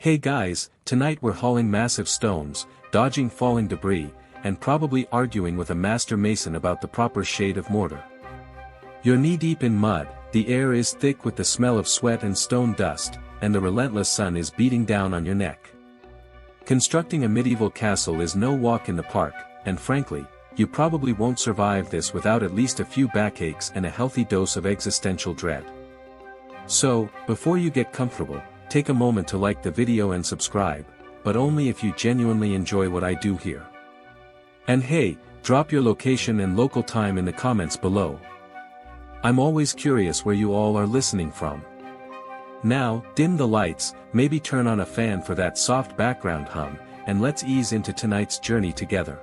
Hey guys, tonight we're hauling massive stones, dodging falling debris, and probably arguing with a master mason about the proper shade of mortar. You're knee-deep in mud, the air is thick with the smell of sweat and stone dust, and the relentless sun is beating down on your neck. Constructing a medieval castle is no walk in the park, and frankly, you probably won't survive this without at least a few backaches and a healthy dose of existential dread. So, before you get comfortable, take a moment to like the video and subscribe, but only if you genuinely enjoy what I do here. And hey, drop your location and local time in the comments below. I'm always curious where you all are listening from. Now, dim the lights, maybe turn on a fan for that soft background hum, and let's ease into tonight's journey together.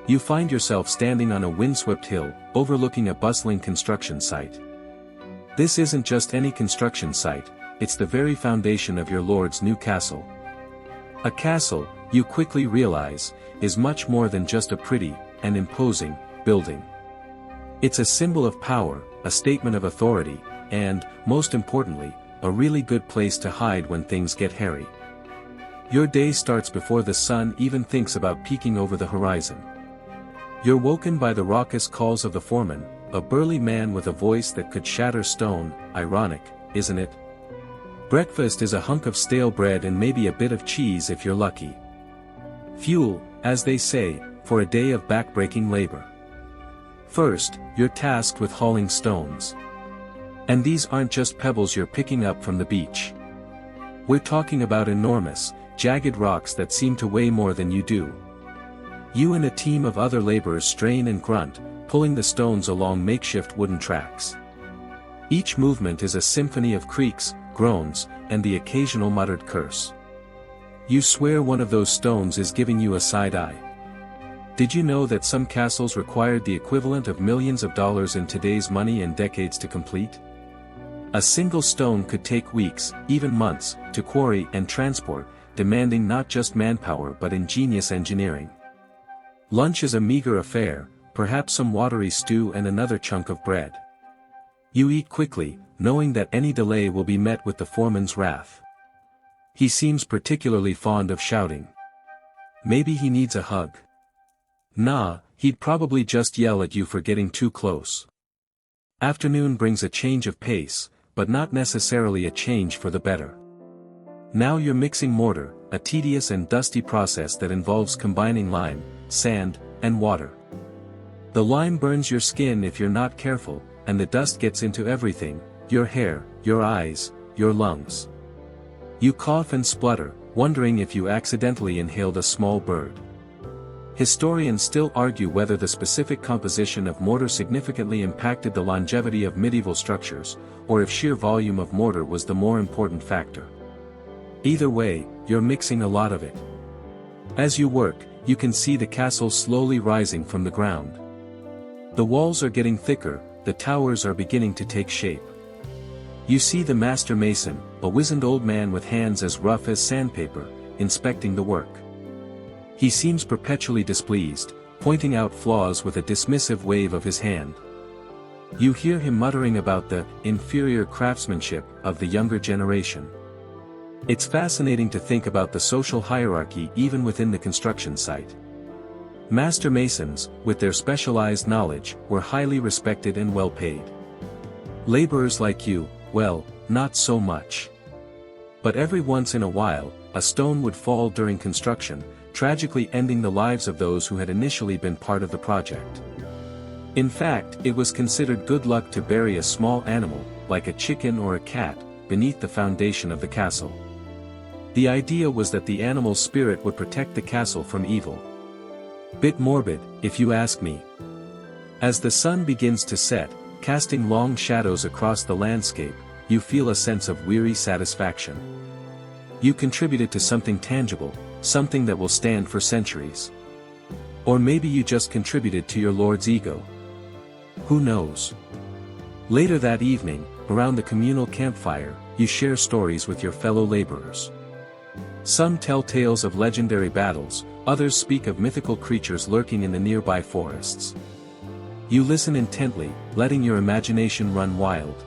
You find yourself standing on a windswept hill, overlooking a bustling construction site. This isn't just any construction site, it's the very foundation of your lord's new castle. A castle, you quickly realize, is much more than just a pretty and imposing building. It's a symbol of power, a statement of authority, and, most importantly, a really good place to hide when things get hairy. Your day starts before the sun even thinks about peeking over the horizon. You're woken by the raucous calls of the foreman, a burly man with a voice that could shatter stone. Ironic, isn't it? Breakfast is a hunk of stale bread and maybe a bit of cheese if you're lucky. Fuel, as they say, for a day of back-breaking labor. First, you're tasked with hauling stones. And these aren't just pebbles you're picking up from the beach. We're talking about enormous, jagged rocks that seem to weigh more than you do. You and a team of other laborers strain and grunt, pulling the stones along makeshift wooden tracks. Each movement is a symphony of creaks, groans, and the occasional muttered curse. You swear one of those stones is giving you a side eye. Did you know that some castles required the equivalent of millions of dollars in today's money and decades to complete? A single stone could take weeks, even months, to quarry and transport, demanding not just manpower but ingenious engineering. Lunch is a meager affair, perhaps some watery stew and another chunk of bread. You eat quickly, knowing that any delay will be met with the foreman's wrath. He seems particularly fond of shouting. Maybe he needs a hug. Nah, he'd probably just yell at you for getting too close. Afternoon brings a change of pace, but not necessarily a change for the better. Now you're mixing mortar, a tedious and dusty process that involves combining lime, sand, and water. The lime burns your skin if you're not careful, and the dust gets into everything, your hair, your eyes, your lungs. You cough and splutter, wondering if you accidentally inhaled a small bird. Historians still argue whether the specific composition of mortar significantly impacted the longevity of medieval structures, or if sheer volume of mortar was the more important factor. Either way, you're mixing a lot of it. As you work, you can see the castle slowly rising from the ground. The walls are getting thicker, the towers are beginning to take shape. You see the master mason, a wizened old man with hands as rough as sandpaper, inspecting the work. He seems perpetually displeased, pointing out flaws with a dismissive wave of his hand. You hear him muttering about the inferior craftsmanship of the younger generation. It's fascinating to think about the social hierarchy even within the construction site. Master masons, with their specialized knowledge, were highly respected and well paid. Laborers like you, well, not so much. But every once in a while, a stone would fall during construction, tragically ending the lives of those who had initially been part of the project. In fact, it was considered good luck to bury a small animal, like a chicken or a cat, beneath the foundation of the castle. The idea was that the animal's spirit would protect the castle from evil. Bit morbid, if you ask me. As the sun begins to set, casting long shadows across the landscape, you feel a sense of weary satisfaction. You contributed to something tangible, something that will stand for centuries. Or maybe you just contributed to your lord's ego. Who knows? Later that evening, around the communal campfire, you share stories with your fellow laborers. Some tell tales of legendary battles, others speak of mythical creatures lurking in the nearby forests. You listen intently, letting your imagination run wild.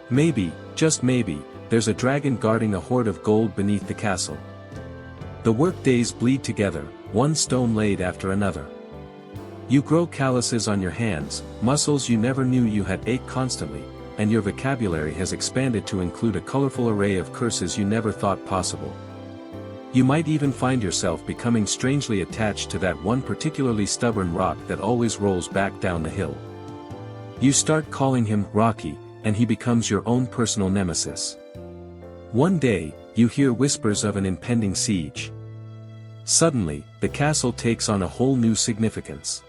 Maybe, just maybe, there's a dragon guarding a hoard of gold beneath the castle. The workdays bleed together, one stone laid after another. You grow calluses on your hands, muscles you never knew you had ache constantly, and your vocabulary has expanded to include a colorful array of curses you never thought possible. You might even find yourself becoming strangely attached to that one particularly stubborn rock that always rolls back down the hill. You start calling him Rocky, and he becomes your own personal nemesis. One day, you hear whispers of an impending siege. Suddenly, the castle takes on a whole new significance.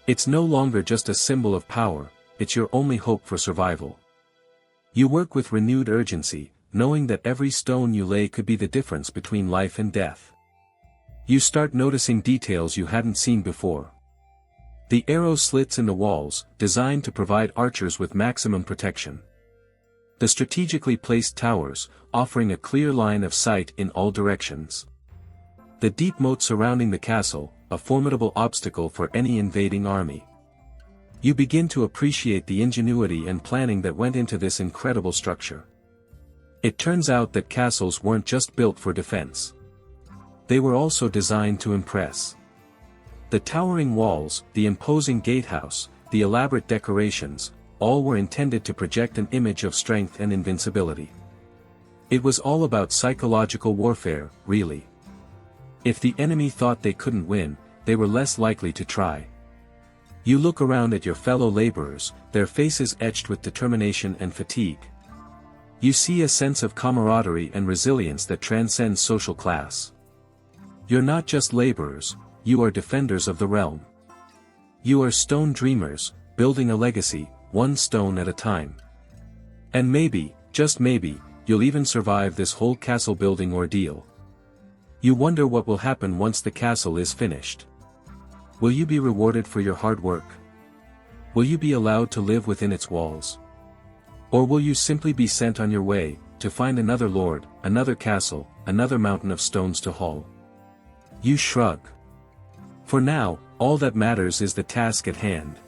It's no longer just a symbol of power, it's your only hope for survival. You work with renewed urgency, knowing that every stone you lay could be the difference between life and death. You start noticing details you hadn't seen before. The arrow slits in the walls, designed to provide archers with maximum protection. The strategically placed towers, offering a clear line of sight in all directions. The deep moat surrounding the castle, a formidable obstacle for any invading army. You begin to appreciate the ingenuity and planning that went into this incredible structure. It turns out that castles weren't just built for defense. They were also designed to impress. The towering walls, the imposing gatehouse, the elaborate decorations, all were intended to project an image of strength and invincibility. It was all about psychological warfare, really. If the enemy thought they couldn't win, they were less likely to try. You look around at your fellow laborers, their faces etched with determination and fatigue. You see a sense of camaraderie and resilience that transcends social class. You're not just laborers, you are defenders of the realm. You are stone dreamers, building a legacy, one stone at a time. And maybe, just maybe, you'll even survive this whole castle building ordeal. You wonder what will happen once the castle is finished. Will you be rewarded for your hard work? Will you be allowed to live within its walls? Or will you simply be sent on your way, to find another lord, another castle, another mountain of stones to haul? You shrug. For now, all that matters is the task at hand.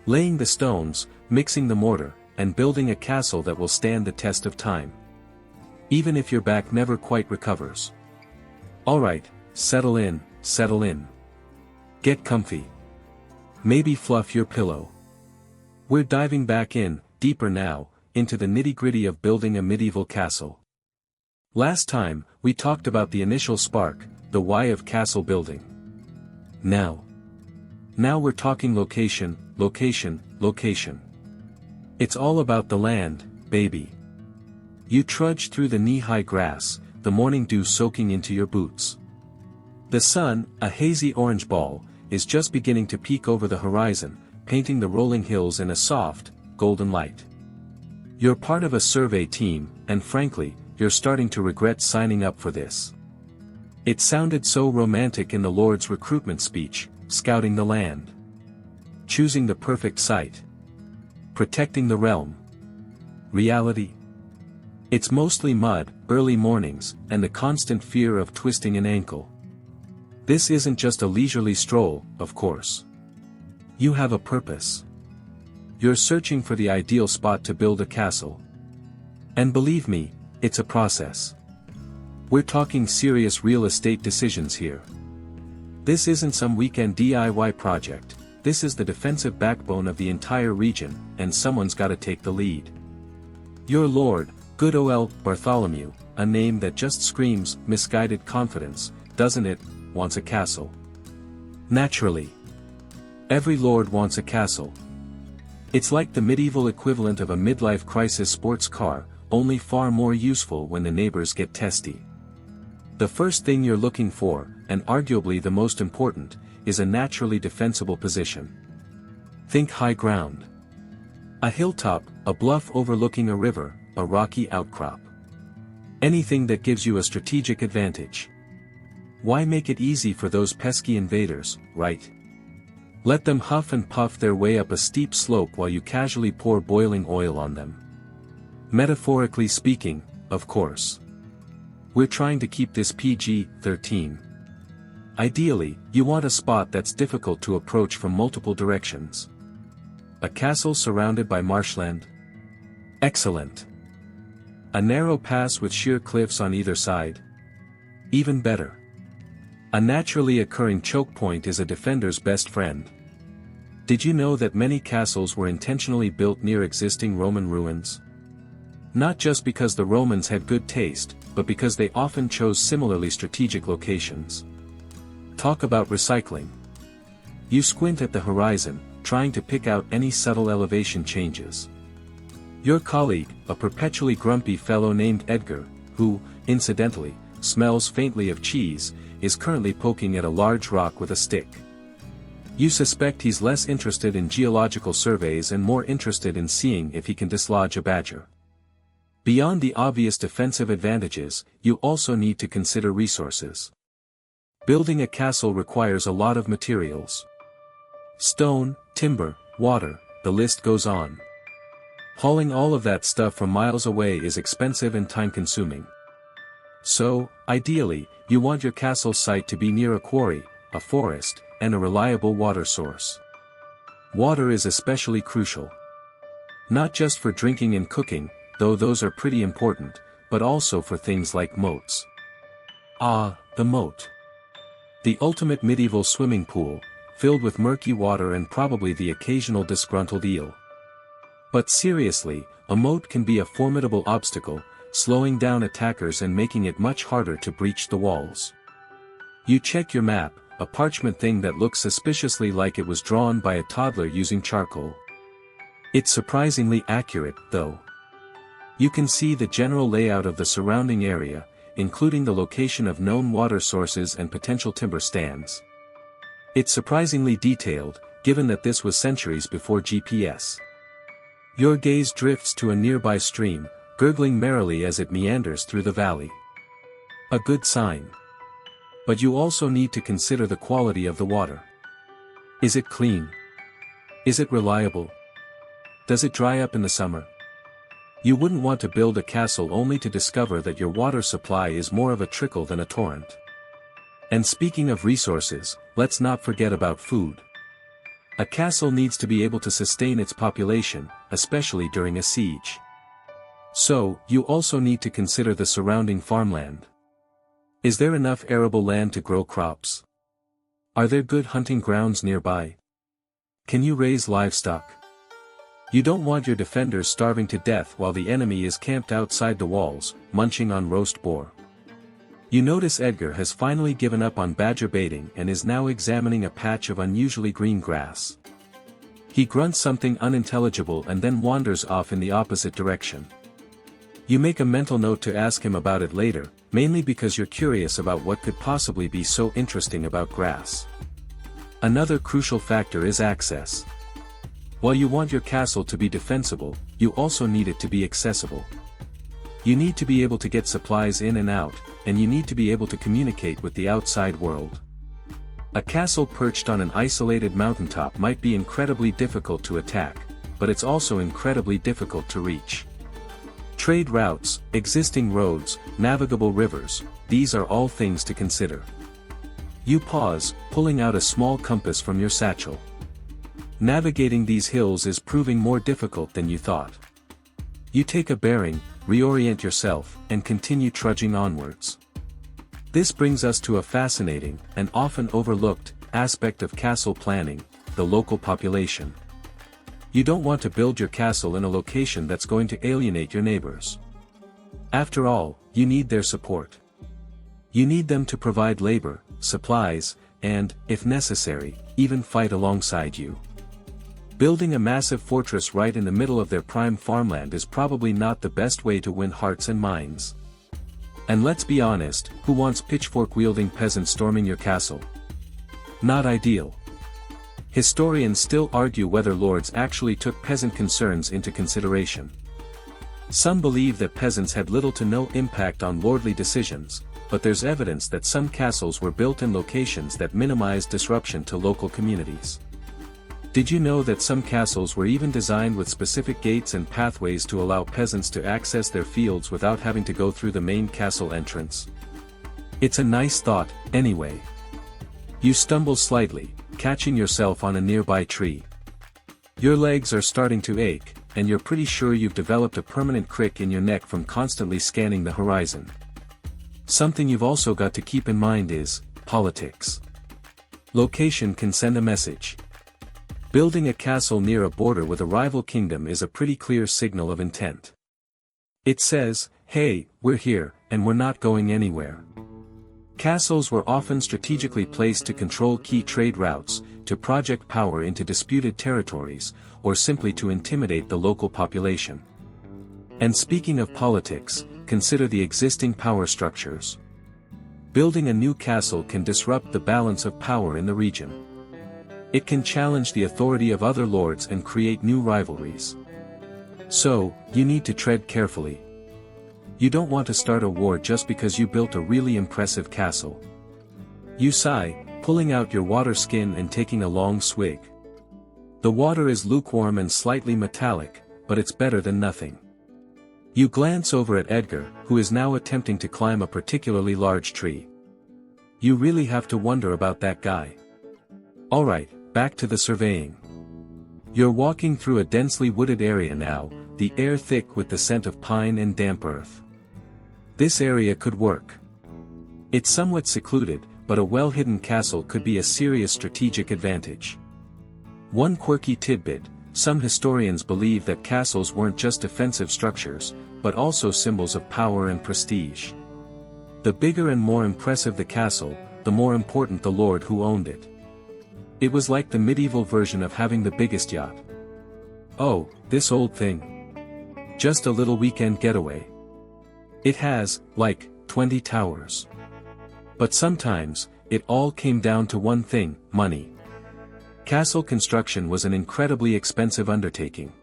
Laying the stones, mixing the mortar, and building a castle that will stand the test of time. Even if your back never quite recovers. Alright, settle in, settle in. Get comfy. Maybe fluff your pillow. We're diving back in, deeper now, into the nitty-gritty of building a medieval castle. Last time, we talked about the initial spark, the why of castle building. Now we're talking location, location, location. It's all about the land, baby. You trudge through the knee-high grass, the morning dew soaking into your boots. The sun, a hazy orange ball, is just beginning to peek over the horizon, painting the rolling hills in a soft, golden light. You're part of a survey team, and frankly, you're starting to regret signing up for this. It sounded so romantic in the Lord's recruitment speech, scouting the land. Choosing the perfect site. Protecting the realm. Reality? It's mostly mud, early mornings, and the constant fear of twisting an ankle. This isn't just a leisurely stroll, of course. You have a purpose. You're searching for the ideal spot to build a castle. And believe me, it's a process. We're talking serious real estate decisions here. This isn't some weekend DIY project, this is the defensive backbone of the entire region, and someone's gotta take the lead. Your lord, Good Ol Bartholomew, a name that just screams misguided confidence, doesn't it, wants a castle. Naturally. Every lord wants a castle. It's like the medieval equivalent of a midlife crisis sports car, only far more useful when the neighbors get testy. The first thing you're looking for, and arguably the most important, is a naturally defensible position. Think high ground. A hilltop, a bluff overlooking a river, a rocky outcrop. Anything that gives you a strategic advantage. Why make it easy for those pesky invaders, right? Let them huff and puff their way up a steep slope while you casually pour boiling oil on them. Metaphorically speaking, of course. We're trying to keep this PG-13. Ideally, you want a spot that's difficult to approach from multiple directions. A castle surrounded by marshland? Excellent. A narrow pass with sheer cliffs on either side? Even better. A naturally occurring choke point is a defender's best friend. Did you know that many castles were intentionally built near existing Roman ruins? Not just because the Romans had good taste, but because they often chose similarly strategic locations. Talk about recycling. You squint at the horizon, trying to pick out any subtle elevation changes. Your colleague, a perpetually grumpy fellow named Edgar, who, incidentally, smells faintly of cheese, is currently poking at a large rock with a stick. You suspect he's less interested in geological surveys and more interested in seeing if he can dislodge a badger. Beyond the obvious defensive advantages, you also need to consider resources. Building a castle requires a lot of materials. Stone, timber, water, the list goes on. Hauling all of that stuff from miles away is expensive and time-consuming. So, ideally, you want your castle site to be near a quarry, a forest, and a reliable water source. Water is especially crucial. Not just for drinking and cooking, though those are pretty important, but also for things like moats. Ah, the moat. The ultimate medieval swimming pool, filled with murky water and probably the occasional disgruntled eel. But seriously, a moat can be a formidable obstacle, slowing down attackers and making it much harder to breach the walls. You check your map, a parchment thing that looks suspiciously like it was drawn by a toddler using charcoal. It's surprisingly accurate, though. You can see the general layout of the surrounding area, including the location of known water sources and potential timber stands. It's surprisingly detailed, given that this was centuries before GPS. Your gaze drifts to a nearby stream, gurgling merrily as it meanders through the valley. A good sign. But you also need to consider the quality of the water. Is it clean? Is it reliable? Does it dry up in the summer? You wouldn't want to build a castle only to discover that your water supply is more of a trickle than a torrent. And speaking of resources, let's not forget about food. A castle needs to be able to sustain its population, especially during a siege. So, you also need to consider the surrounding farmland. Is there enough arable land to grow crops? Are there good hunting grounds nearby? Can you raise livestock? You don't want your defenders starving to death while the enemy is camped outside the walls, munching on roast boar. You notice Edgar has finally given up on badger baiting and is now examining a patch of unusually green grass. He grunts something unintelligible and then wanders off in the opposite direction. You make a mental note to ask him about it later, mainly because you're curious about what could possibly be so interesting about grass. Another crucial factor is access. While you want your castle to be defensible, you also need it to be accessible. You need to be able to get supplies in and out, and you need to be able to communicate with the outside world. A castle perched on an isolated mountaintop might be incredibly difficult to attack, but it's also incredibly difficult to reach. Trade routes, existing roads, navigable rivers, these are all things to consider. You pause, pulling out a small compass from your satchel. Navigating these hills is proving more difficult than you thought. You take a bearing, reorient yourself, and continue trudging onwards. This brings us to a fascinating, and often overlooked, aspect of castle planning, the local population. You don't want to build your castle in a location that's going to alienate your neighbors. After all, you need their support. You need them to provide labor, supplies, and, if necessary, even fight alongside you. Building a massive fortress right in the middle of their prime farmland is probably not the best way to win hearts and minds. And let's be honest, who wants pitchfork-wielding peasants storming your castle? Not ideal. Historians still argue whether lords actually took peasant concerns into consideration. Some believe that peasants had little to no impact on lordly decisions, but there's evidence that some castles were built in locations that minimized disruption to local communities. Did you know that some castles were even designed with specific gates and pathways to allow peasants to access their fields without having to go through the main castle entrance? It's a nice thought, anyway. You stumble slightly, catching yourself on a nearby tree. Your legs are starting to ache, and you're pretty sure you've developed a permanent crick in your neck from constantly scanning the horizon. Something you've also got to keep in mind is politics. Location can send a message. Building a castle near a border with a rival kingdom is a pretty clear signal of intent. It says, hey, we're here, and we're not going anywhere. Castles were often strategically placed to control key trade routes, to project power into disputed territories, or simply to intimidate the local population. And speaking of politics, consider the existing power structures. Building a new castle can disrupt the balance of power in the region. It can challenge the authority of other lords and create new rivalries. So, you need to tread carefully. You don't want to start a war just because you built a really impressive castle. You sigh, pulling out your water skin and taking a long swig. The water is lukewarm and slightly metallic, but it's better than nothing. You glance over at Edgar, who is now attempting to climb a particularly large tree. You really have to wonder about that guy. Alright, back to the surveying. You're walking through a densely wooded area now, the air thick with the scent of pine and damp earth. This area could work. It's somewhat secluded, but a well-hidden castle could be a serious strategic advantage. One quirky tidbit: some historians believe that castles weren't just defensive structures, but also symbols of power and prestige. The bigger and more impressive the castle, the more important the lord who owned it. It was like the medieval version of having the biggest yacht. Oh, this old thing. Just a little weekend getaway. It has, like, 20 towers. But sometimes, it all came down to one thing: money. Castle construction was an incredibly expensive undertaking.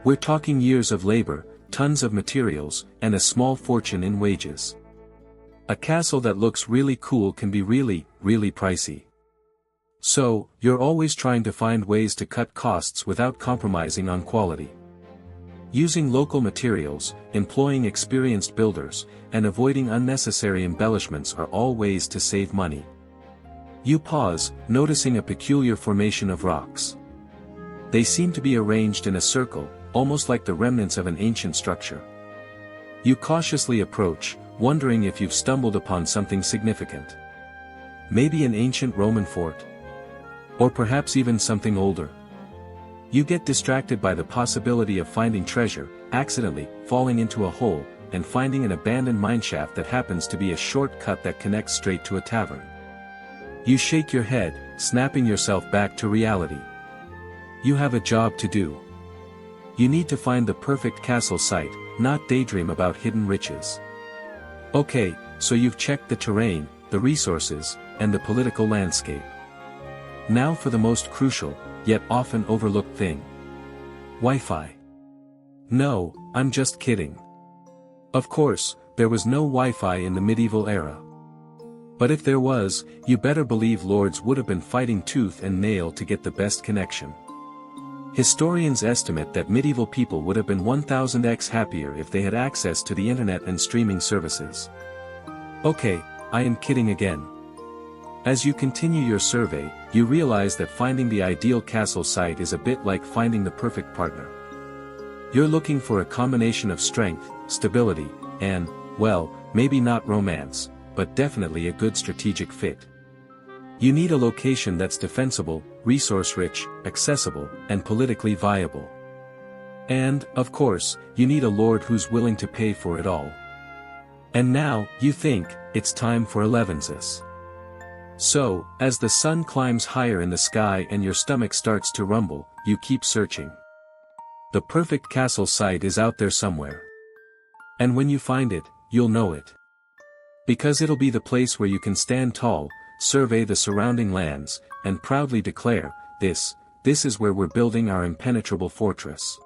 We're talking years of labor, tons of materials, and a small fortune in wages. A castle that looks really cool can be really, really pricey. So, you're always trying to find ways to cut costs without compromising on quality. Using local materials, employing experienced builders, and avoiding unnecessary embellishments are all ways to save money. You pause, noticing a peculiar formation of rocks. They seem to be arranged in a circle, almost like the remnants of an ancient structure. You cautiously approach, wondering if you've stumbled upon something significant. Maybe an ancient Roman fort. Or perhaps even something older. You get distracted by the possibility of finding treasure, accidentally falling into a hole, and finding an abandoned mineshaft that happens to be a shortcut that connects straight to a tavern. You shake your head, snapping yourself back to reality. You have a job to do. You need to find the perfect castle site, not daydream about hidden riches. Okay, so you've checked the terrain, the resources, and the political landscape. Now for the most crucial, yet often overlooked thing. Wi-Fi. No, I'm just kidding. Of course, there was no Wi-Fi in the medieval era. But if there was, you better believe lords would have been fighting tooth and nail to get the best connection. Historians estimate that medieval people would have been 1000x happier if they had access to the internet and streaming services. Okay, I am kidding again. As you continue your survey, you realize that finding the ideal castle site is a bit like finding the perfect partner. You're looking for a combination of strength, stability, and, well, maybe not romance, but definitely a good strategic fit. You need a location that's defensible, resource-rich, accessible, and politically viable. And, of course, you need a lord who's willing to pay for it all. And now, you think, it's time for elevenses. So, as the sun climbs higher in the sky and your stomach starts to rumble, you keep searching. The perfect castle site is out there somewhere. And when you find it, you'll know it. Because it'll be the place where you can stand tall, survey the surrounding lands, and proudly declare, this is where we're building our impenetrable fortress.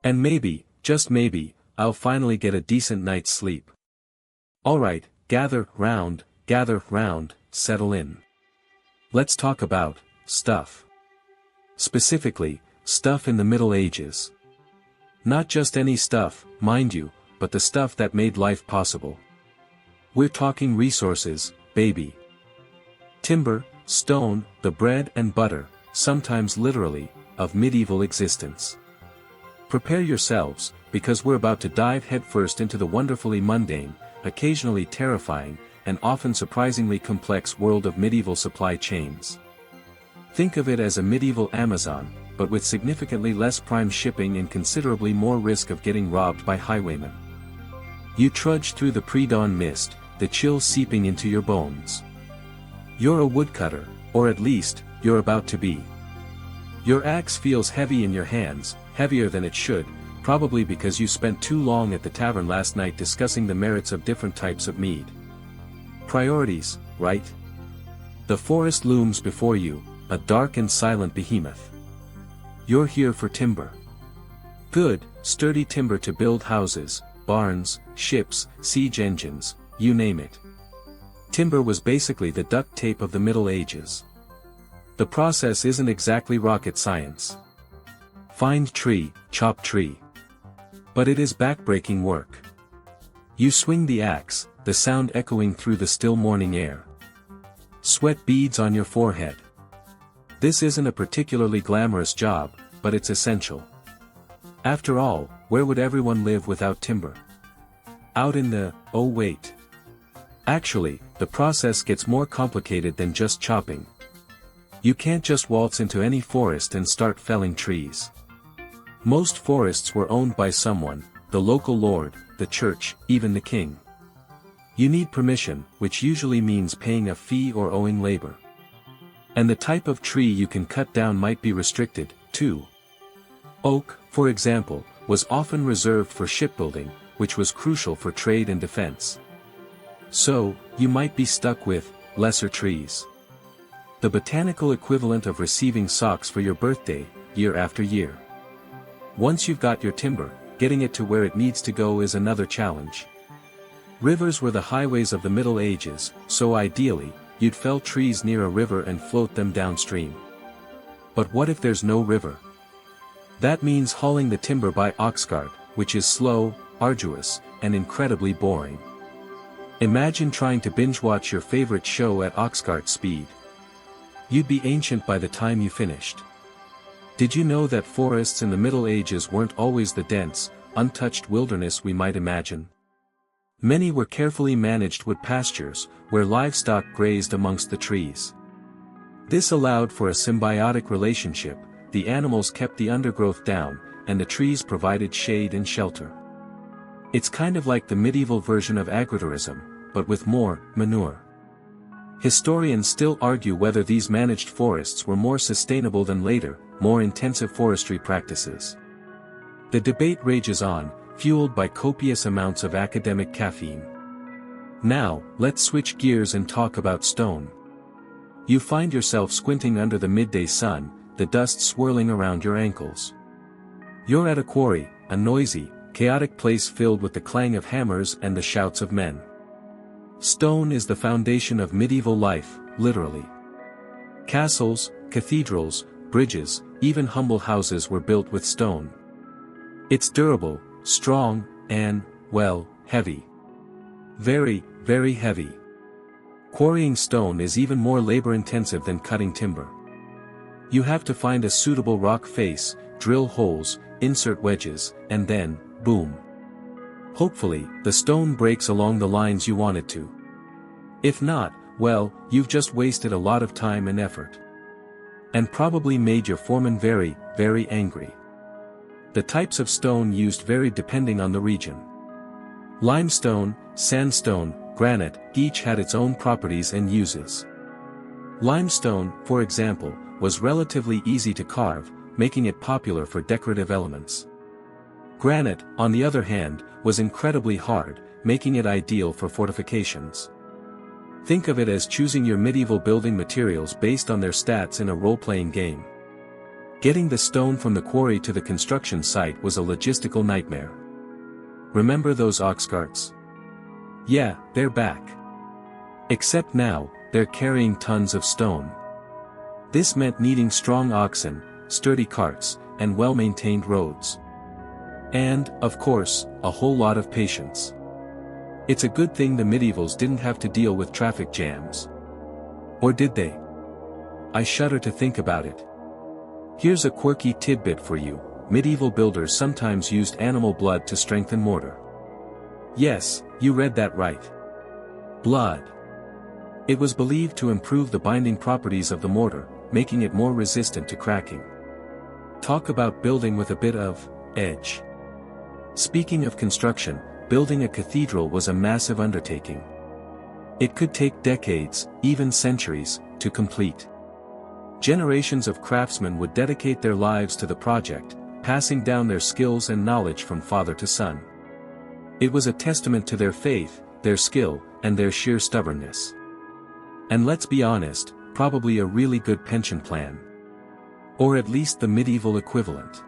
And maybe, just maybe, I'll finally get a decent night's sleep. Alright, gather round, settle in. Let's talk about stuff. Specifically, stuff in the Middle Ages. Not just any stuff, mind you, but the stuff that made life possible. We're talking resources, baby. Timber, stone, the bread and butter, sometimes literally, of medieval existence. Prepare yourselves, because we're about to dive headfirst into the wonderfully mundane, occasionally terrifying, and often surprisingly complex world of medieval supply chains. Think of it as a medieval Amazon, but with significantly less prime shipping and considerably more risk of getting robbed by highwaymen. You trudge through the pre-dawn mist, the chill seeping into your bones. You're a woodcutter, or at least, you're about to be. Your axe feels heavy in your hands, heavier than it should, probably because you spent too long at the tavern last night discussing the merits of different types of mead. Priorities, right? The forest looms before you, a dark and silent behemoth. You're here for timber. Good, sturdy timber to build houses, barns, ships, siege engines, you name it. Timber was basically the duct tape of the Middle Ages. The process isn't exactly rocket science. Find tree, chop tree. But it is backbreaking work. You swing the axe, the sound echoing through the still morning air. Sweat beads on your forehead. This isn't a particularly glamorous job, but it's essential. After all, where would everyone live without timber? Out in the, oh wait. Actually, the process gets more complicated than just chopping. You can't just waltz into any forest and start felling trees. Most forests were owned by someone, the local lord, the church, even the king. You need permission, which usually means paying a fee or owing labor. And the type of tree you can cut down might be restricted, too. Oak, for example, was often reserved for shipbuilding, which was crucial for trade and defense. So, you might be stuck with lesser trees. The botanical equivalent of receiving socks for your birthday, year after year. Once you've got your timber, getting it to where it needs to go is another challenge. Rivers were the highways of the Middle Ages, so ideally, you'd fell trees near a river and float them downstream. But what if there's no river? That means hauling the timber by oxcart, which is slow, arduous, and incredibly boring. Imagine trying to binge-watch your favorite show at oxcart speed. You'd be ancient by the time you finished. Did you know that forests in the Middle Ages weren't always the dense, untouched wilderness we might imagine? Many were carefully managed wood pastures, where livestock grazed amongst the trees. This allowed for a symbiotic relationship, the animals kept the undergrowth down, and the trees provided shade and shelter. It's kind of like the medieval version of agritourism, but with more manure. Historians still argue whether these managed forests were more sustainable than later, more intensive forestry practices. The debate rages on, fueled by copious amounts of academic caffeine. Now, let's switch gears and talk about stone. You find yourself squinting under the midday sun, the dust swirling around your ankles. You're at a quarry, a noisy, chaotic place filled with the clang of hammers and the shouts of men. Stone is the foundation of medieval life, literally. Castles, cathedrals, bridges, even humble houses were built with stone. It's durable, strong, and, well, heavy. Very, very heavy. Quarrying stone is even more labor-intensive than cutting timber. You have to find a suitable rock face, drill holes, insert wedges, and then, boom. Hopefully, the stone breaks along the lines you want it to. If not, well, you've just wasted a lot of time and effort. And probably made your foreman very, very angry. The types of stone used varied depending on the region. Limestone, sandstone, granite, each had its own properties and uses. Limestone, for example, was relatively easy to carve, making it popular for decorative elements. Granite, on the other hand, was incredibly hard, making it ideal for fortifications. Think of it as choosing your medieval building materials based on their stats in a role-playing game. Getting the stone from the quarry to the construction site was a logistical nightmare. Remember those ox carts? Yeah, they're back. Except now, they're carrying tons of stone. This meant needing strong oxen, sturdy carts, and well-maintained roads. And, of course, a whole lot of patience. It's a good thing the medievals didn't have to deal with traffic jams. Or did they? I shudder to think about it. Here's a quirky tidbit for you. medieval builders sometimes used animal blood to strengthen mortar. Yes, you read that right. Blood. It was believed to improve the binding properties of the mortar, making it more resistant to cracking. Talk about building with a bit of edge. Speaking of construction, building a cathedral was a massive undertaking. It could take decades, even centuries, to complete. Generations of craftsmen would dedicate their lives to the project, passing down their skills and knowledge from father to son. It was a testament to their faith, their skill, and their sheer stubbornness. And let's be honest, probably a really good pension plan. Or at least the medieval equivalent.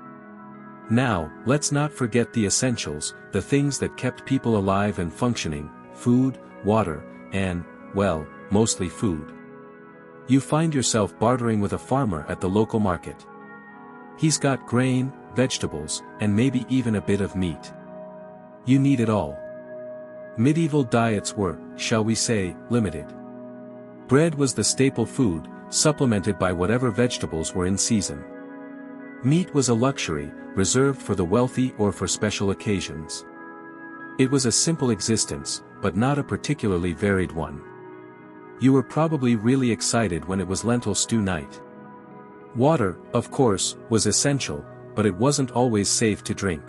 Now, let's not forget the essentials, the things that kept people alive and functioning: food, water, and, well, mostly food. You find yourself bartering with a farmer at the local market. He's got grain, vegetables, and maybe even a bit of meat. You need it all. Medieval diets were, shall we say, limited. Bread was the staple food, supplemented by whatever vegetables were in season. Meat was a luxury, reserved for the wealthy or for special occasions. It was a simple existence, but not a particularly varied one. You were probably really excited when it was lentil stew night. Water, of course, was essential, but it wasn't always safe to drink.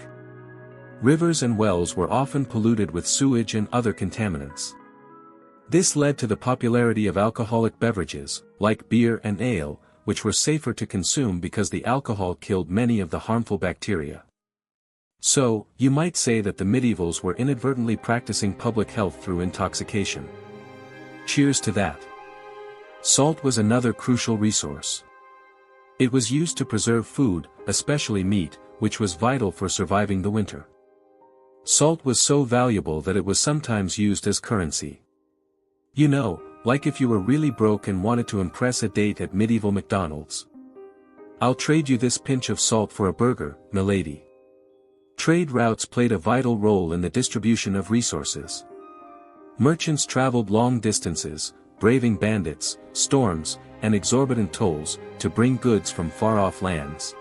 Rivers and wells were often polluted with sewage and other contaminants. This led to the popularity of alcoholic beverages, like beer and ale, which were safer to consume because the alcohol killed many of the harmful bacteria. So, you might say that the medievals were inadvertently practicing public health through intoxication. Cheers to that. Salt was another crucial resource. It was used to preserve food, especially meat, which was vital for surviving the winter. Salt was so valuable that it was sometimes used as currency. You know, like if you were really broke and wanted to impress a date at medieval McDonald's. "I'll trade you this pinch of salt for a burger, milady." Trade routes played a vital role in the distribution of resources. Merchants traveled long distances, braving bandits, storms, and exorbitant tolls, to bring goods from far-off lands.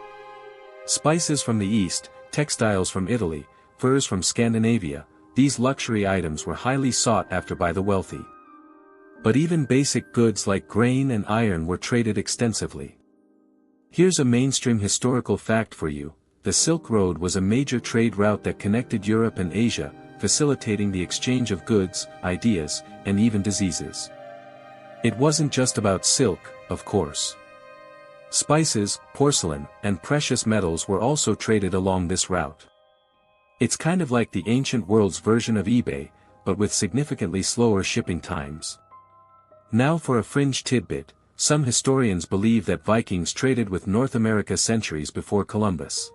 Spices from the east, textiles from Italy, furs from Scandinavia, these luxury items were highly sought after by the wealthy. But even basic goods like grain and iron were traded extensively. Here's a mainstream historical fact for you: the Silk Road was a major trade route that connected Europe and Asia, facilitating the exchange of goods, ideas, and even diseases. It wasn't just about silk, of course. Spices, porcelain, and precious metals were also traded along this route. It's kind of like the ancient world's version of eBay, but with significantly slower shipping times. Now for a fringe tidbit, some historians believe that Vikings traded with North America centuries before Columbus.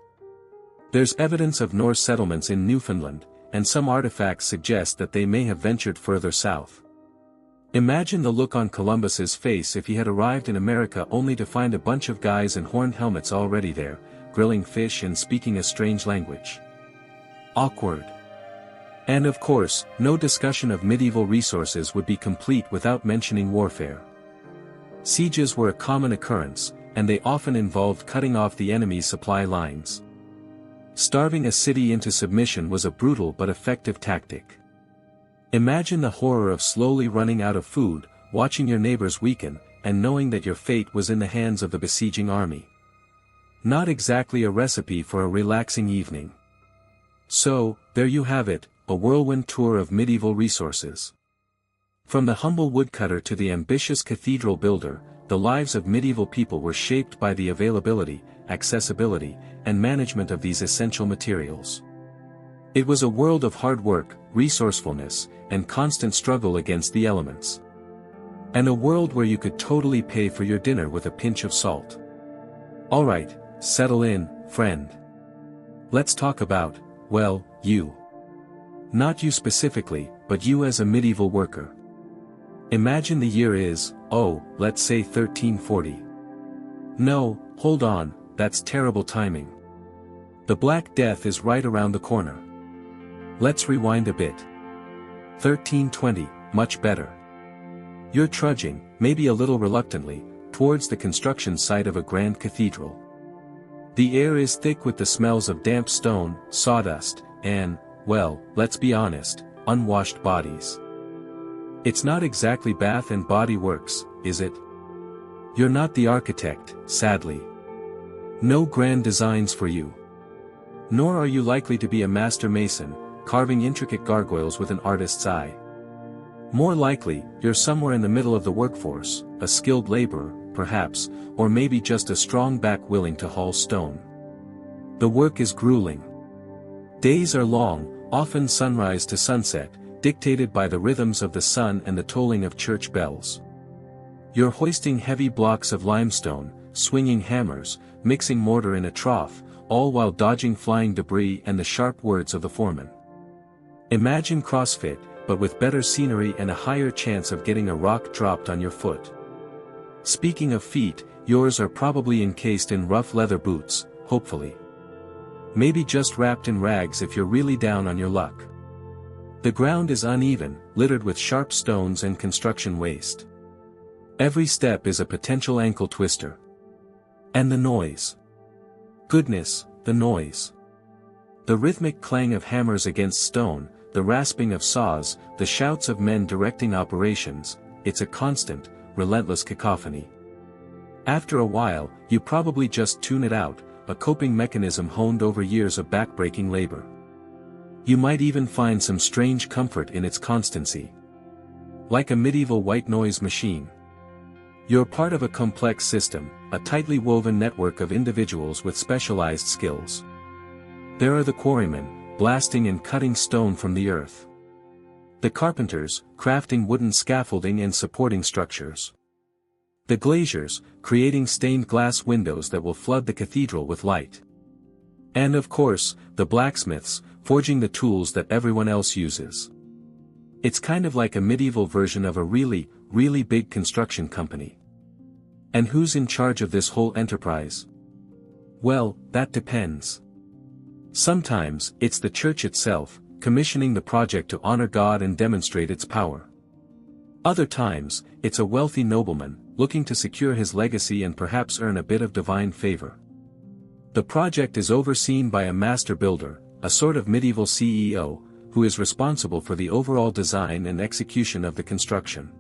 There's evidence of Norse settlements in Newfoundland, and some artifacts suggest that they may have ventured further south. Imagine the look on Columbus's face if he had arrived in America only to find a bunch of guys in horned helmets already there, grilling fish and speaking a strange language. Awkward. And of course, no discussion of medieval resources would be complete without mentioning warfare. Sieges were a common occurrence, and they often involved cutting off the enemy's supply lines. Starving a city into submission was a brutal but effective tactic. Imagine the horror of slowly running out of food, watching your neighbors weaken, and knowing that your fate was in the hands of the besieging army. Not exactly a recipe for a relaxing evening. So, there you have it, a whirlwind tour of medieval resources. From the humble woodcutter to the ambitious cathedral builder, the lives of medieval people were shaped by the availability, accessibility, and management of these essential materials. It was a world of hard work, resourcefulness, and constant struggle against the elements. And a world where you could totally pay for your dinner with a pinch of salt. Alright, settle in, friend. Let's talk about, well, you. Not you specifically, but you as a medieval worker. Imagine the year is, let's say 1340. No, hold on, that's terrible timing. The Black Death is right around the corner. Let's rewind a bit. 1320, much better. You're trudging, maybe a little reluctantly, towards the construction site of a grand cathedral. The air is thick with the smells of damp stone, sawdust, and, well, let's be honest, unwashed bodies. It's not exactly Bath and Body Works, is it? You're not the architect, sadly. No grand designs for you. Nor are you likely to be a master mason, carving intricate gargoyles with an artist's eye. More likely, you're somewhere in the middle of the workforce, a skilled laborer, perhaps, or maybe just a strong back willing to haul stone. The work is grueling. Days are long, often sunrise to sunset, dictated by the rhythms of the sun and the tolling of church bells. You're hoisting heavy blocks of limestone, swinging hammers, mixing mortar in a trough, all while dodging flying debris and the sharp words of the foreman. Imagine CrossFit, but with better scenery and a higher chance of getting a rock dropped on your foot. Speaking of feet, yours are probably encased in rough leather boots, hopefully. Maybe just wrapped in rags if you're really down on your luck. The ground is uneven, littered with sharp stones and construction waste. Every step is a potential ankle twister. And the noise. Goodness, the noise. The rhythmic clang of hammers against stone, the rasping of saws, the shouts of men directing operations, it's a constant, relentless cacophony. After a while, you probably just tune it out, a coping mechanism honed over years of backbreaking labor. You might even find some strange comfort in its constancy. Like a medieval white noise machine. You're part of a complex system, a tightly woven network of individuals with specialized skills. There are the quarrymen, blasting and cutting stone from the earth. The carpenters, crafting wooden scaffolding and supporting structures. The glaziers, creating stained glass windows that will flood the cathedral with light. And of course, the blacksmiths, forging the tools that everyone else uses. It's kind of like a medieval version of a really, really big construction company. And who's in charge of this whole enterprise? Well, that depends. Sometimes, it's the church itself, commissioning the project to honor God and demonstrate its power. Other times, it's a wealthy nobleman, looking to secure his legacy and perhaps earn a bit of divine favor. The project is overseen by a master builder, a sort of medieval CEO, who is responsible for the overall design and execution of the construction.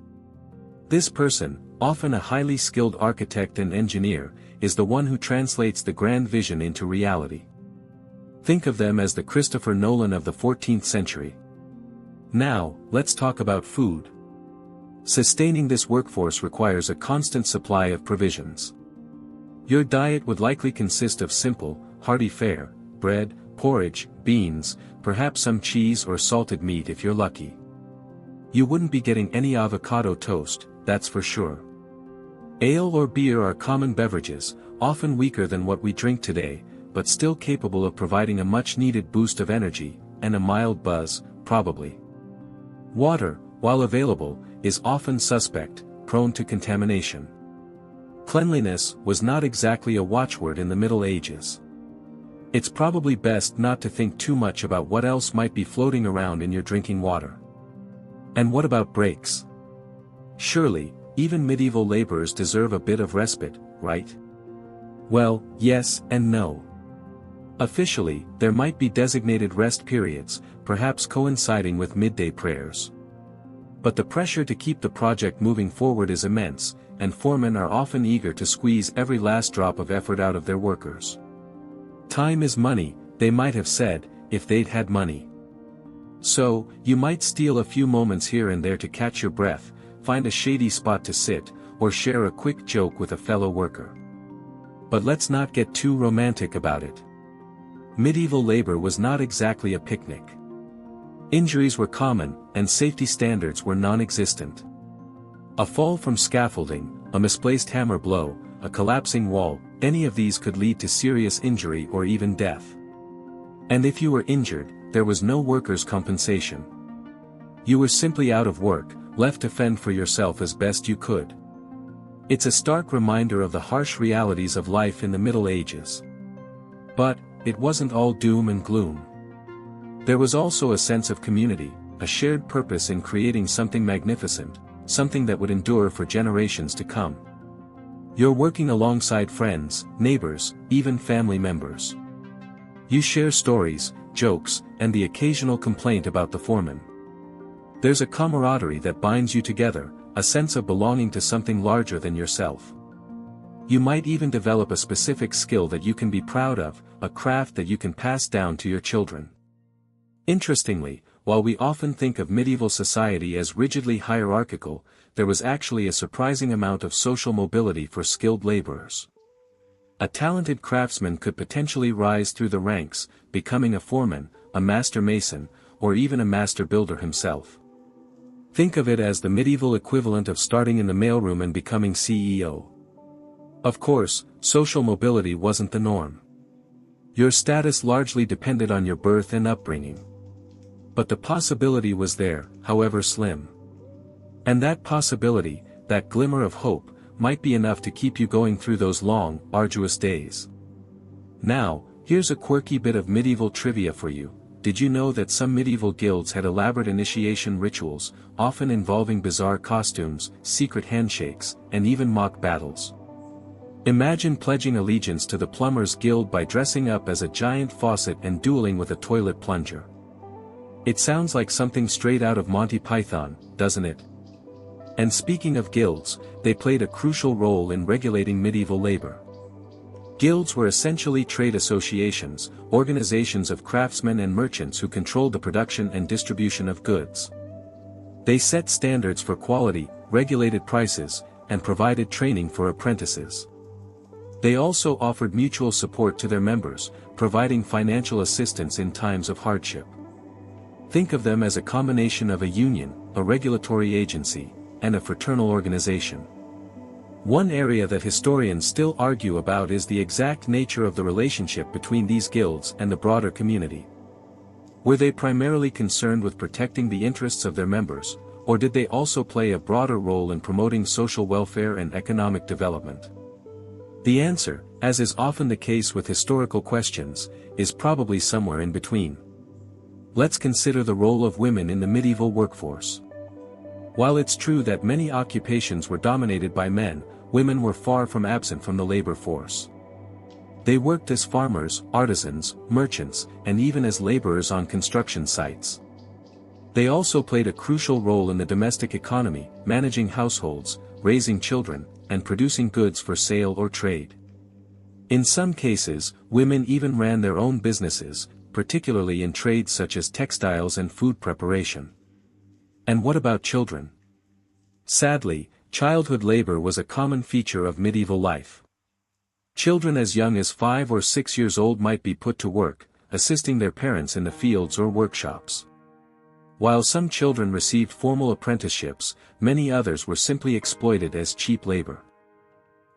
This person, often a highly skilled architect and engineer, is the one who translates the grand vision into reality. Think of them as the Christopher Nolan of the 14th century. Now, let's talk about food. Sustaining this workforce requires a constant supply of provisions. Your diet would likely consist of simple, hearty fare, bread, porridge, beans, perhaps some cheese or salted meat if you're lucky. You wouldn't be getting any avocado toast, that's for sure. Ale or beer are common beverages, often weaker than what we drink today, but still capable of providing a much-needed boost of energy, and a mild buzz, probably. Water, while available, is often suspect, prone to contamination. Cleanliness was not exactly a watchword in the Middle Ages. It's probably best not to think too much about what else might be floating around in your drinking water. And what about breaks? Surely, even medieval laborers deserve a bit of respite, right? Well, yes and no. Officially, there might be designated rest periods, perhaps coinciding with midday prayers. But the pressure to keep the project moving forward is immense, and foremen are often eager to squeeze every last drop of effort out of their workers. Time is money, they might have said, if they'd had money. So, you might steal a few moments here and there to catch your breath, find a shady spot to sit, or share a quick joke with a fellow worker. But let's not get too romantic about it. Medieval labor was not exactly a picnic. Injuries were common, and safety standards were non-existent. A fall from scaffolding, a misplaced hammer blow, a collapsing wall, any of these could lead to serious injury or even death. And if you were injured, there was no workers' compensation. You were simply out of work, left to fend for yourself as best you could. It's a stark reminder of the harsh realities of life in the Middle Ages. But, it wasn't all doom and gloom. There was also a sense of community, a shared purpose in creating something magnificent, something that would endure for generations to come. You're working alongside friends, neighbors, even family members. You share stories, jokes, and the occasional complaint about the foreman. There's a camaraderie that binds you together, a sense of belonging to something larger than yourself. You might even develop a specific skill that you can be proud of, a craft that you can pass down to your children. Interestingly, while we often think of medieval society as rigidly hierarchical, there was actually a surprising amount of social mobility for skilled laborers. A talented craftsman could potentially rise through the ranks, becoming a foreman, a master mason, or even a master builder himself. Think of it as the medieval equivalent of starting in the mailroom and becoming CEO. Of course, social mobility wasn't the norm. Your status largely depended on your birth and upbringing. But the possibility was there, however slim. And that possibility, that glimmer of hope, might be enough to keep you going through those long, arduous days. Now, here's a quirky bit of medieval trivia for you. Did you know that some medieval guilds had elaborate initiation rituals, often involving bizarre costumes, secret handshakes, and even mock battles? Imagine pledging allegiance to the Plumbers Guild by dressing up as a giant faucet and dueling with a toilet plunger. It sounds like something straight out of Monty Python, doesn't it? And speaking of guilds, they played a crucial role in regulating medieval labor. Guilds were essentially trade associations, organizations of craftsmen and merchants who controlled the production and distribution of goods. They set standards for quality, regulated prices, and provided training for apprentices. They also offered mutual support to their members, providing financial assistance in times of hardship. Think of them as a combination of a union, a regulatory agency, and a fraternal organization. One area that historians still argue about is the exact nature of the relationship between these guilds and the broader community. Were they primarily concerned with protecting the interests of their members, or did they also play a broader role in promoting social welfare and economic development? The answer, as is often the case with historical questions, is probably somewhere in between. Let's consider the role of women in the medieval workforce. While it's true that many occupations were dominated by men, women were far from absent from the labor force. They worked as farmers, artisans, merchants, and even as laborers on construction sites. They also played a crucial role in the domestic economy, managing households, raising children, and producing goods for sale or trade. In some cases, women even ran their own businesses, particularly in trades such as textiles and food preparation. And what about children? Sadly, childhood labor was a common feature of medieval life. Children as young as 5 or 6 years old might be put to work, assisting their parents in the fields or workshops. While some children received formal apprenticeships, many others were simply exploited as cheap labor.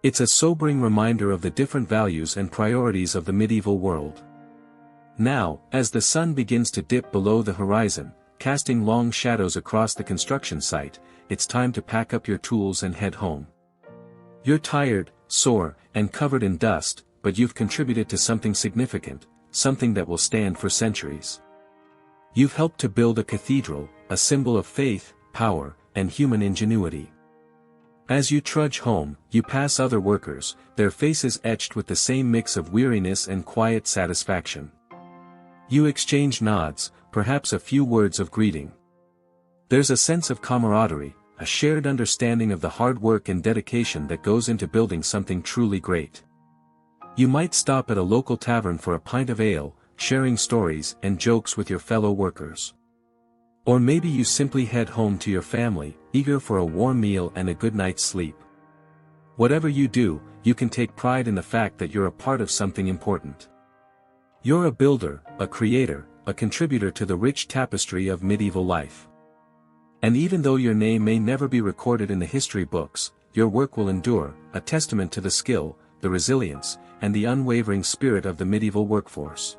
It's a sobering reminder of the different values and priorities of the medieval world. Now, as the sun begins to dip below the horizon, casting long shadows across the construction site, it's time to pack up your tools and head home. You're tired, sore, and covered in dust, but you've contributed to something significant, something that will stand for centuries. You've helped to build a cathedral, a symbol of faith, power, and human ingenuity. As you trudge home, you pass other workers, their faces etched with the same mix of weariness and quiet satisfaction. You exchange nods, perhaps a few words of greeting. There's a sense of camaraderie, a shared understanding of the hard work and dedication that goes into building something truly great. You might stop at a local tavern for a pint of ale, sharing stories and jokes with your fellow workers. Or maybe you simply head home to your family, eager for a warm meal and a good night's sleep. Whatever you do, you can take pride in the fact that you're a part of something important. You're a builder, a creator, a contributor to the rich tapestry of medieval life. And even though your name may never be recorded in the history books, your work will endure, a testament to the skill, the resilience, and the unwavering spirit of the medieval workforce.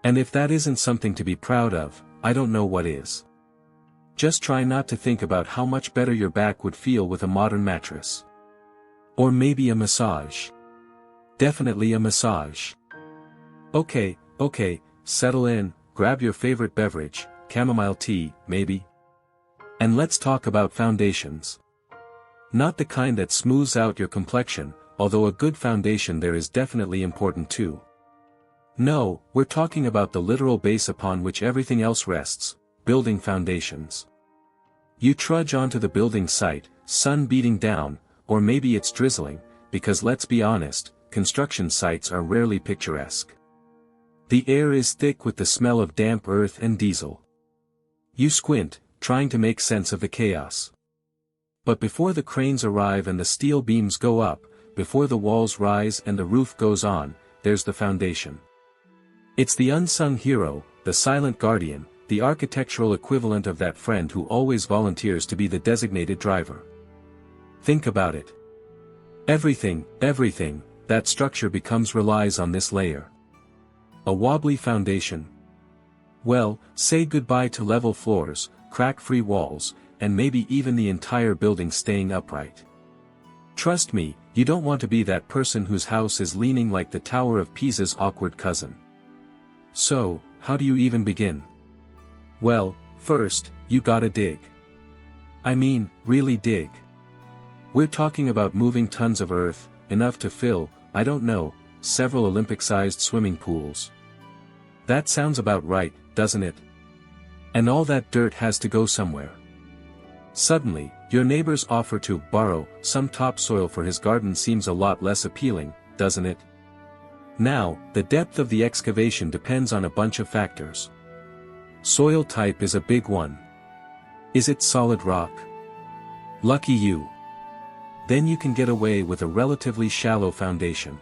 And if that isn't something to be proud of, I don't know what is. Just try not to think about how much better your back would feel with a modern mattress. Or maybe a massage. Definitely a massage. Okay, settle in, grab your favorite beverage, chamomile tea, maybe. And let's talk about foundations. Not the kind that smooths out your complexion, although a good foundation there is definitely important too. No, we're talking about the literal base upon which everything else rests, building foundations. You trudge onto the building site, sun beating down, or maybe it's drizzling, because let's be honest, construction sites are rarely picturesque. The air is thick with the smell of damp earth and diesel. You squint, trying to make sense of the chaos. But before the cranes arrive and the steel beams go up, before the walls rise and the roof goes on, there's the foundation. It's the unsung hero, the silent guardian, the architectural equivalent of that friend who always volunteers to be the designated driver. Think about it. Everything, that structure relies on this layer. A wobbly foundation. Well, say goodbye to level floors, crack-free walls, and maybe even the entire building staying upright. Trust me, you don't want to be that person whose house is leaning like the Tower of Pisa's awkward cousin. So, how do you even begin? Well, first, you gotta dig. I mean, really dig. We're talking about moving tons of earth, enough to fill, I don't know, several Olympic-sized swimming pools. That sounds about right, doesn't it? And all that dirt has to go somewhere. Suddenly, your neighbor's offer to borrow some topsoil for his garden seems a lot less appealing, doesn't it? Now, the depth of the excavation depends on a bunch of factors. Soil type is a big one. Is it solid rock? Lucky you. Then you can get away with a relatively shallow foundation.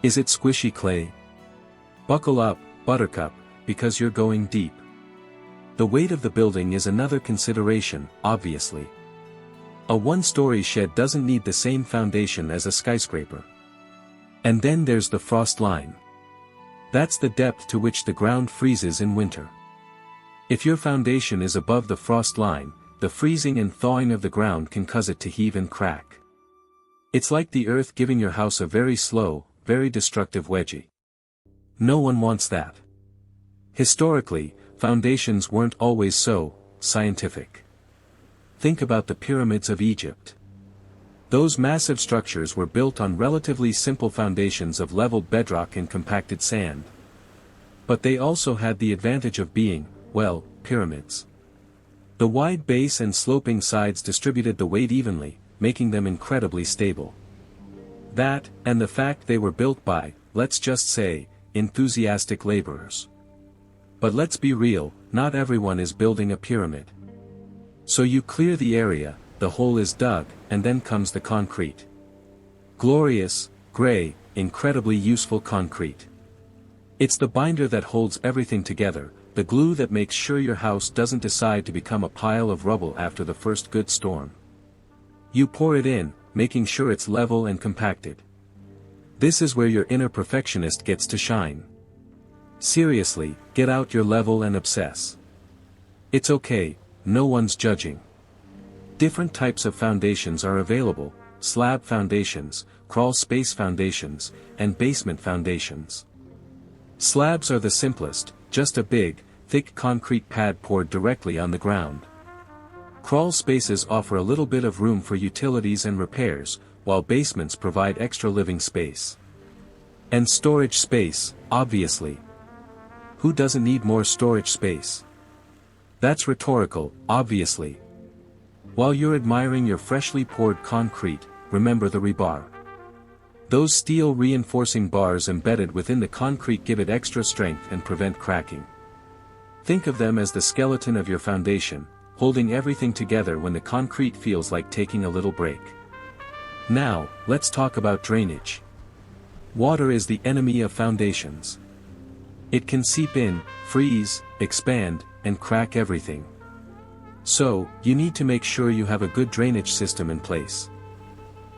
Is it squishy clay? Buckle up, buttercup, because you're going deep. The weight of the building is another consideration, obviously. A one-story shed doesn't need the same foundation as a skyscraper. And then there's the frost line. That's the depth to which the ground freezes in winter. If your foundation is above the frost line, the freezing and thawing of the ground can cause it to heave and crack. It's like the earth giving your house a very slow, very destructive wedgie. No one wants that. Historically, foundations weren't always so scientific. Think about the pyramids of Egypt. Those massive structures were built on relatively simple foundations of leveled bedrock and compacted sand. But they also had the advantage of being, well, pyramids. The wide base and sloping sides distributed the weight evenly, making them incredibly stable. That, and the fact they were built by, let's just say, enthusiastic laborers. But let's be real, not everyone is building a pyramid. So you clear the area, the hole is dug, and then comes the concrete. Glorious, gray, incredibly useful concrete. It's the binder that holds everything together, the glue that makes sure your house doesn't decide to become a pile of rubble after the first good storm. You pour it in, making sure it's level and compacted. This is where your inner perfectionist gets to shine. Seriously, get out your level and obsess. It's okay, no one's judging. Different types of foundations are available: slab foundations, crawl space foundations, and basement foundations. Slabs are the simplest, just a big, thick concrete pad poured directly on the ground. Crawl spaces offer a little bit of room for utilities and repairs, while basements provide extra living space. And storage space, obviously. Who doesn't need more storage space? That's rhetorical, obviously. While you're admiring your freshly poured concrete, remember the rebar. Those steel reinforcing bars embedded within the concrete give it extra strength and prevent cracking. Think of them as the skeleton of your foundation, holding everything together when the concrete feels like taking a little break. Now, let's talk about drainage. Water is the enemy of foundations. It can seep in, freeze, expand, and crack everything. So, you need to make sure you have a good drainage system in place.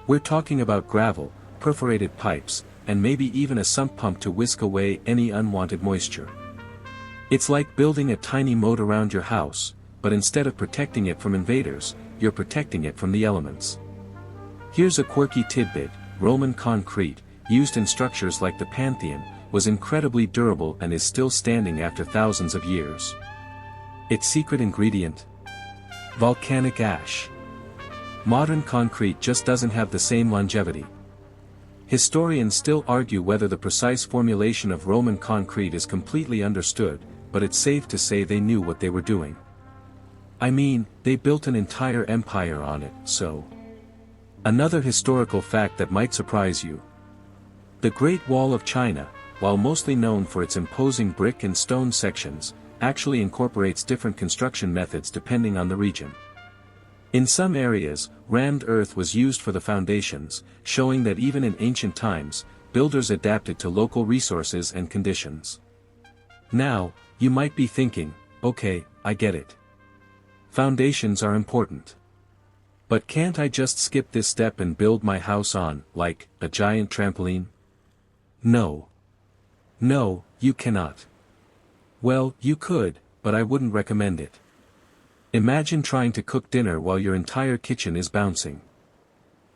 We're talking about gravel, perforated pipes, and maybe even a sump pump to whisk away any unwanted moisture. It's like building a tiny moat around your house, but instead of protecting it from invaders, you're protecting it from the elements. Here's a quirky tidbit: Roman concrete, used in structures like the Pantheon, was incredibly durable and is still standing after thousands of years. Its secret ingredient? Volcanic ash. Modern concrete just doesn't have the same longevity. Historians still argue whether the precise formulation of Roman concrete is completely understood, but it's safe to say they knew what they were doing. I mean, they built an entire empire on it, so. Another historical fact that might surprise you. The Great Wall of China, while mostly known for its imposing brick and stone sections, actually incorporates different construction methods depending on the region. In some areas, rammed earth was used for the foundations, showing that even in ancient times, builders adapted to local resources and conditions. Now, you might be thinking, okay, I get it. Foundations are important. But can't I just skip this step and build my house on, like, a giant trampoline? No. No, you cannot. Well, you could, but I wouldn't recommend it. Imagine trying to cook dinner while your entire kitchen is bouncing.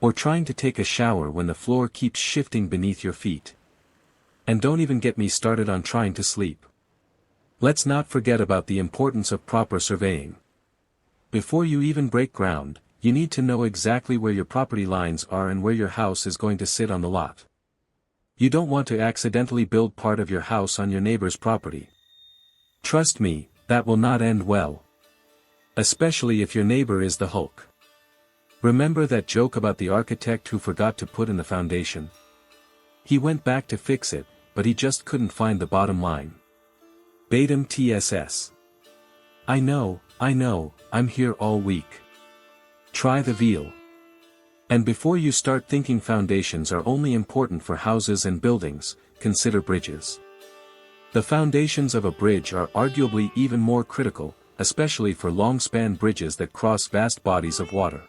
Or trying to take a shower when the floor keeps shifting beneath your feet. And don't even get me started on trying to sleep. Let's not forget about the importance of proper surveying. Before you even break ground, you need to know exactly where your property lines are and where your house is going to sit on the lot. You don't want to accidentally build part of your house on your neighbor's property. Trust me, that will not end well. Especially if your neighbor is the Hulk. Remember that joke about the architect who forgot to put in the foundation? He went back to fix it, but he just couldn't find the bottom line. Batum TSS. I know, I'm here all week. Try the veal. And before you start thinking foundations are only important for houses and buildings, consider bridges. The foundations of a bridge are arguably even more critical, especially for long-span bridges that cross vast bodies of water.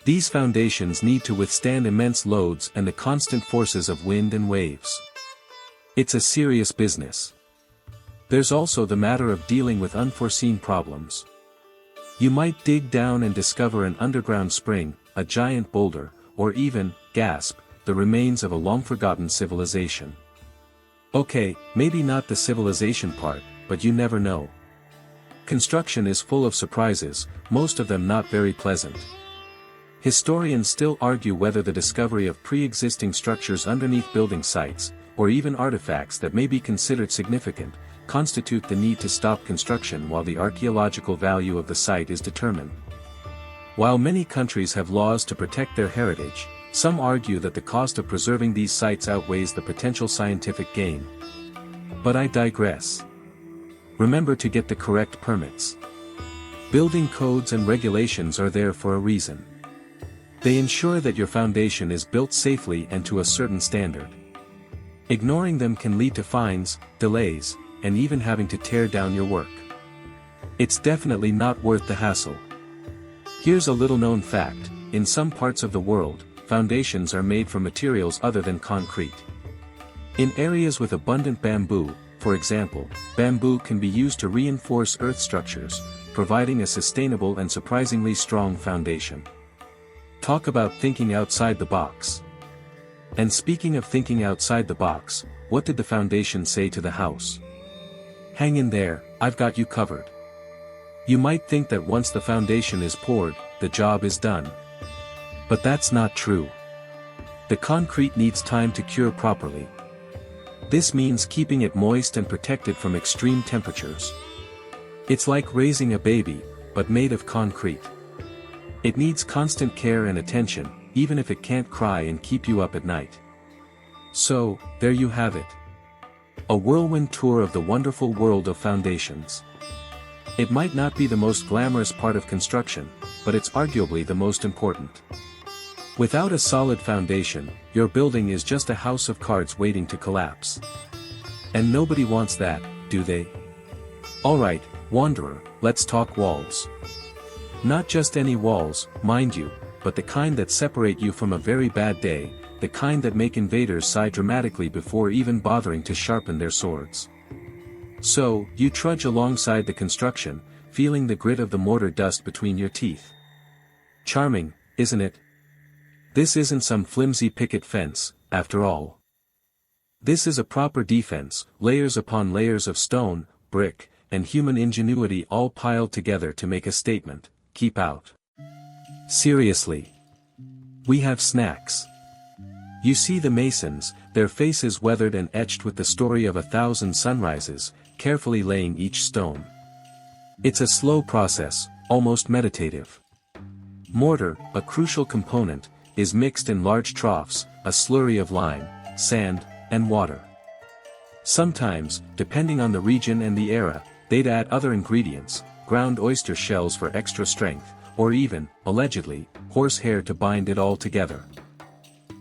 These foundations need to withstand immense loads and the constant forces of wind and waves. It's a serious business. There's also the matter of dealing with unforeseen problems. You might dig down and discover an underground spring, a giant boulder, or even, gasp, the remains of a long-forgotten civilization. Okay, maybe not the civilization part, but you never know. Construction is full of surprises, most of them not very pleasant. Historians still argue whether the discovery of pre-existing structures underneath building sites, or even artifacts that may be considered significant, constitute the need to stop construction while the archaeological value of the site is determined. While many countries have laws to protect their heritage, some argue that the cost of preserving these sites outweighs the potential scientific gain. But I digress. Remember to get the correct permits. Building codes and regulations are there for a reason. They ensure that your foundation is built safely and to a certain standard. Ignoring them can lead to fines, delays, and even having to tear down your work. It's definitely not worth the hassle. Here's a little-known fact: in some parts of the world, foundations are made from materials other than concrete. In areas with abundant bamboo, for example, bamboo can be used to reinforce earth structures, providing a sustainable and surprisingly strong foundation. Talk about thinking outside the box. And speaking of thinking outside the box, what did the foundation say to the house? Hang in there, I've got you covered. You might think that once the foundation is poured, the job is done. But that's not true. The concrete needs time to cure properly. This means keeping it moist and protected from extreme temperatures. It's like raising a baby, but made of concrete. It needs constant care and attention, even if it can't cry and keep you up at night. So, there you have it. A whirlwind tour of the wonderful world of foundations. It might not be the most glamorous part of construction, but it's arguably the most important. Without a solid foundation, your building is just a house of cards waiting to collapse. And nobody wants that, do they? Alright, wanderer, let's talk walls. Not just any walls, mind you, but the kind that separate you from a very bad day, the kind that make invaders sigh dramatically before even bothering to sharpen their swords. So, you trudge alongside the construction, feeling the grit of the mortar dust between your teeth. Charming, isn't it? This isn't some flimsy picket fence, after all. This is a proper defense, layers upon layers of stone, brick, and human ingenuity all piled together to make a statement: keep out. Seriously. We have snacks. You see the masons, their faces weathered and etched with the story of 1,000 sunrises, carefully laying each stone. It's a slow process, almost meditative. Mortar, a crucial component, is mixed in large troughs, a slurry of lime, sand, and water. Sometimes, depending on the region and the era, they'd add other ingredients, ground oyster shells for extra strength, or even, allegedly, horsehair to bind it all together.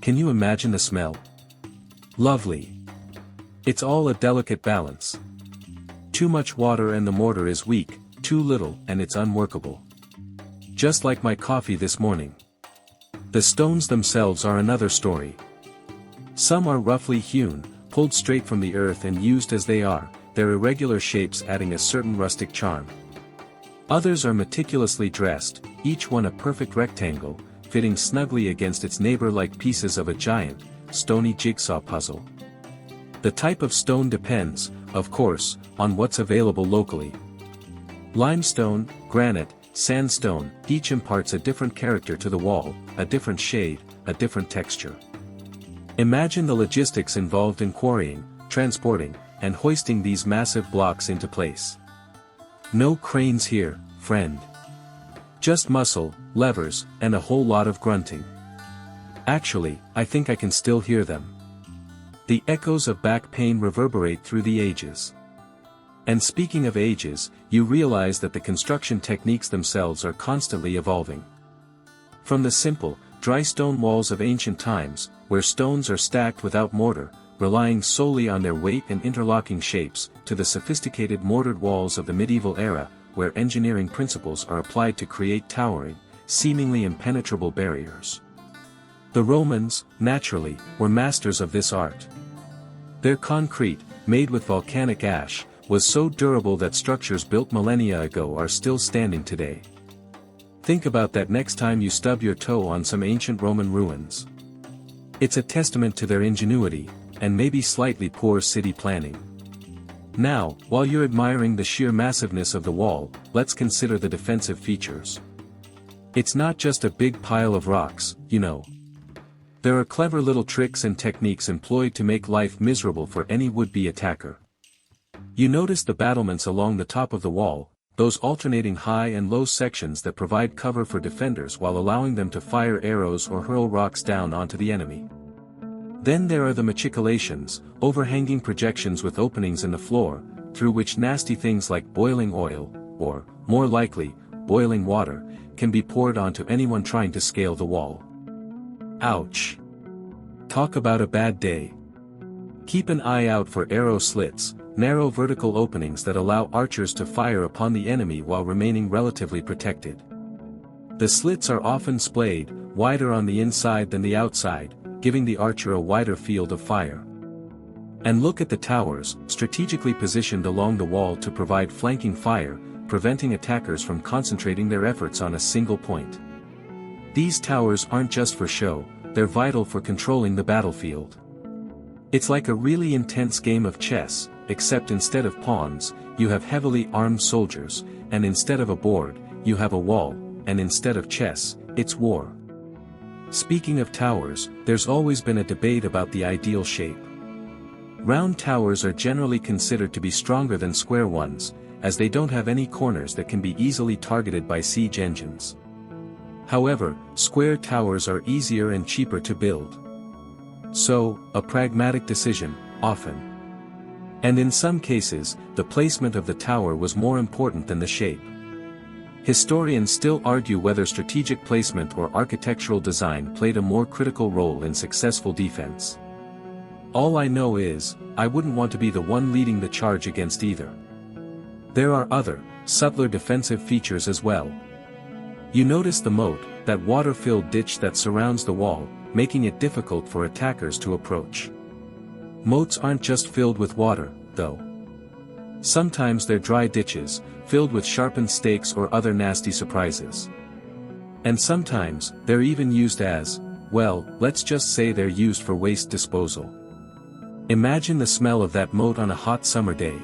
Can you imagine the smell? Lovely. It's all a delicate balance. Too much water and the mortar is weak, too little and it's unworkable. Just like my coffee this morning. The stones themselves are another story. Some are roughly hewn, pulled straight from the earth and used as they are, their irregular shapes adding a certain rustic charm. Others are meticulously dressed, each one a perfect rectangle, fitting snugly against its neighbor like pieces of a giant, stony jigsaw puzzle. The type of stone depends, of course, on what's available locally. Limestone, granite, sandstone, each imparts a different character to the wall, a different shade, a different texture. Imagine the logistics involved in quarrying, transporting, and hoisting these massive blocks into place. No cranes here, friend. Just muscle, levers, and a whole lot of grunting. Actually, I think I can still hear them. The echoes of back pain reverberate through the ages. And speaking of ages, you realize that the construction techniques themselves are constantly evolving. From the simple, dry stone walls of ancient times, where stones are stacked without mortar, relying solely on their weight and interlocking shapes, to the sophisticated mortared walls of the medieval era, where engineering principles are applied to create towering, seemingly impenetrable barriers. The Romans, naturally, were masters of this art. Their concrete, made with volcanic ash, was so durable that structures built millennia ago are still standing today. Think about that next time you stub your toe on some ancient Roman ruins. It's a testament to their ingenuity, and maybe slightly poor city planning. Now, while you're admiring the sheer massiveness of the wall, let's consider the defensive features. It's not just a big pile of rocks, you know. There are clever little tricks and techniques employed to make life miserable for any would-be attacker. You notice the battlements along the top of the wall, those alternating high and low sections that provide cover for defenders while allowing them to fire arrows or hurl rocks down onto the enemy. Then there are the machicolations, overhanging projections with openings in the floor, through which nasty things like boiling oil, or, more likely, boiling water, can be poured onto anyone trying to scale the wall. Ouch. Talk about a bad day. Keep an eye out for arrow slits, narrow vertical openings that allow archers to fire upon the enemy while remaining relatively protected. The slits are often splayed, wider on the inside than the outside, giving the archer a wider field of fire. And look at the towers, strategically positioned along the wall to provide flanking fire, preventing attackers from concentrating their efforts on a single point. These towers aren't just for show, they're vital for controlling the battlefield. It's like a really intense game of chess, except instead of pawns, you have heavily armed soldiers, and instead of a board, you have a wall, and instead of chess, it's war. Speaking of towers, there's always been a debate about the ideal shape. Round towers are generally considered to be stronger than square ones, as they don't have any corners that can be easily targeted by siege engines. However, square towers are easier and cheaper to build. So, a pragmatic decision, often. And in some cases, the placement of the tower was more important than the shape. Historians still argue whether strategic placement or architectural design played a more critical role in successful defense. All I know is, I wouldn't want to be the one leading the charge against either. There are other, subtler defensive features as well. You notice the moat, that water-filled ditch that surrounds the wall, making it difficult for attackers to approach. Moats aren't just filled with water, though. Sometimes they're dry ditches, filled with sharpened stakes or other nasty surprises. And sometimes, they're even used as, well, let's just say they're used for waste disposal. Imagine the smell of that moat on a hot summer day.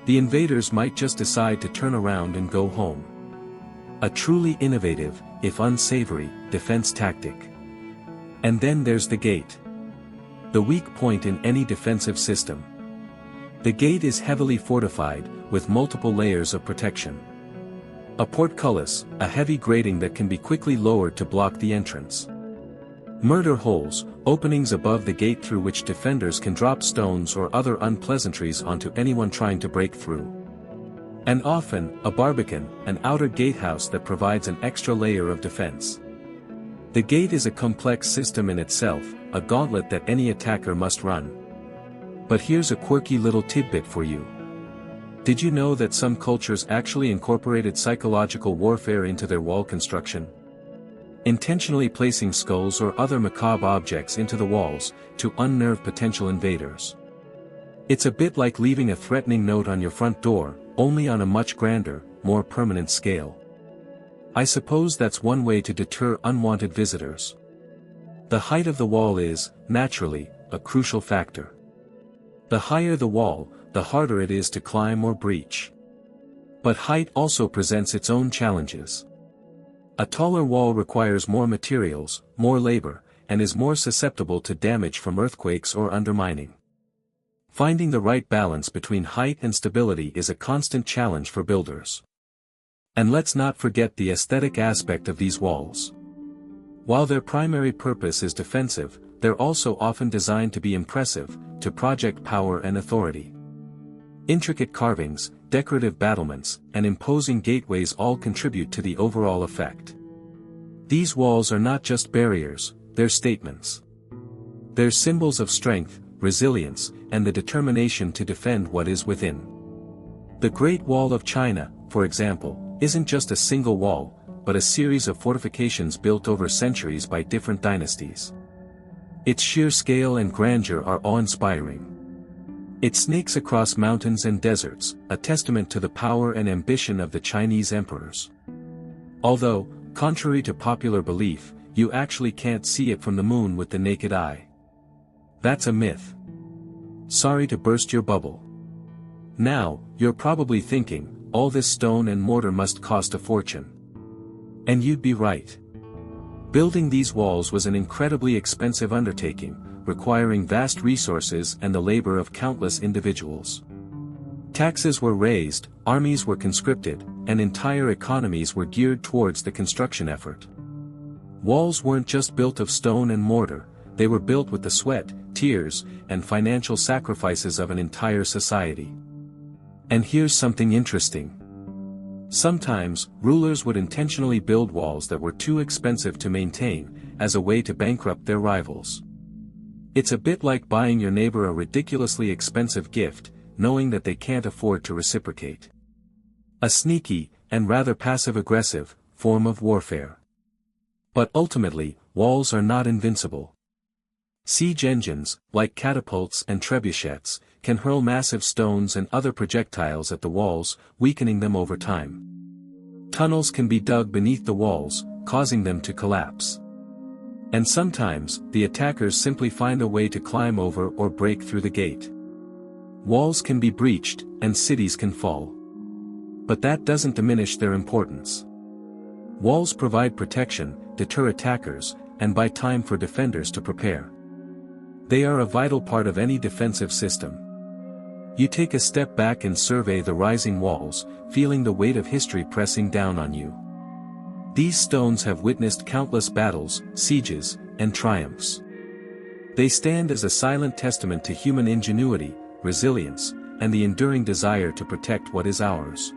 The invaders might just decide to turn around and go home. A truly innovative, if unsavory, defense tactic. And then there's the gate. The weak point in any defensive system. The gate is heavily fortified, with multiple layers of protection. A portcullis, a heavy grating that can be quickly lowered to block the entrance. Murder holes, openings above the gate through which defenders can drop stones or other unpleasantries onto anyone trying to break through. And often, a barbican, an outer gatehouse that provides an extra layer of defense. The gate is a complex system in itself, a gauntlet that any attacker must run. But here's a quirky little tidbit for you. Did you know that some cultures actually incorporated psychological warfare into their wall construction? Intentionally placing skulls or other macabre objects into the walls, to unnerve potential invaders. It's a bit like leaving a threatening note on your front door, only on a much grander, more permanent scale. I suppose that's one way to deter unwanted visitors. The height of the wall is, naturally, a crucial factor. The higher the wall, the harder it is to climb or breach. But height also presents its own challenges. A taller wall requires more materials, more labor, and is more susceptible to damage from earthquakes or undermining. Finding the right balance between height and stability is a constant challenge for builders. And let's not forget the aesthetic aspect of these walls. While their primary purpose is defensive, they're also often designed to be impressive, to project power and authority. Intricate carvings, decorative battlements, and imposing gateways all contribute to the overall effect. These walls are not just barriers, they're statements. They're symbols of strength, resilience, and the determination to defend what is within. The Great Wall of China, for example, isn't just a single wall, but a series of fortifications built over centuries by different dynasties. Its sheer scale and grandeur are awe-inspiring. It snakes across mountains and deserts, a testament to the power and ambition of the Chinese emperors. Although, contrary to popular belief, you actually can't see it from the moon with the naked eye. That's a myth. Sorry to burst your bubble. Now, you're probably thinking, all this stone and mortar must cost a fortune. And you'd be right. Building these walls was an incredibly expensive undertaking, requiring vast resources and the labor of countless individuals. Taxes were raised, armies were conscripted, and entire economies were geared towards the construction effort. Walls weren't just built of stone and mortar, they were built with the sweat, tears, and financial sacrifices of an entire society. And here's something interesting. Sometimes, rulers would intentionally build walls that were too expensive to maintain, as a way to bankrupt their rivals. It's a bit like buying your neighbor a ridiculously expensive gift, knowing that they can't afford to reciprocate. A sneaky, and rather passive-aggressive, form of warfare. But ultimately, walls are not invincible. Siege engines, like catapults and trebuchets, can hurl massive stones and other projectiles at the walls, weakening them over time. Tunnels can be dug beneath the walls, causing them to collapse. And sometimes, the attackers simply find a way to climb over or break through the gate. Walls can be breached, and cities can fall. But that doesn't diminish their importance. Walls provide protection, deter attackers, and buy time for defenders to prepare. They are a vital part of any defensive system. You take a step back and survey the rising walls, feeling the weight of history pressing down on you. These stones have witnessed countless battles, sieges, and triumphs. They stand as a silent testament to human ingenuity, resilience, and the enduring desire to protect what is ours.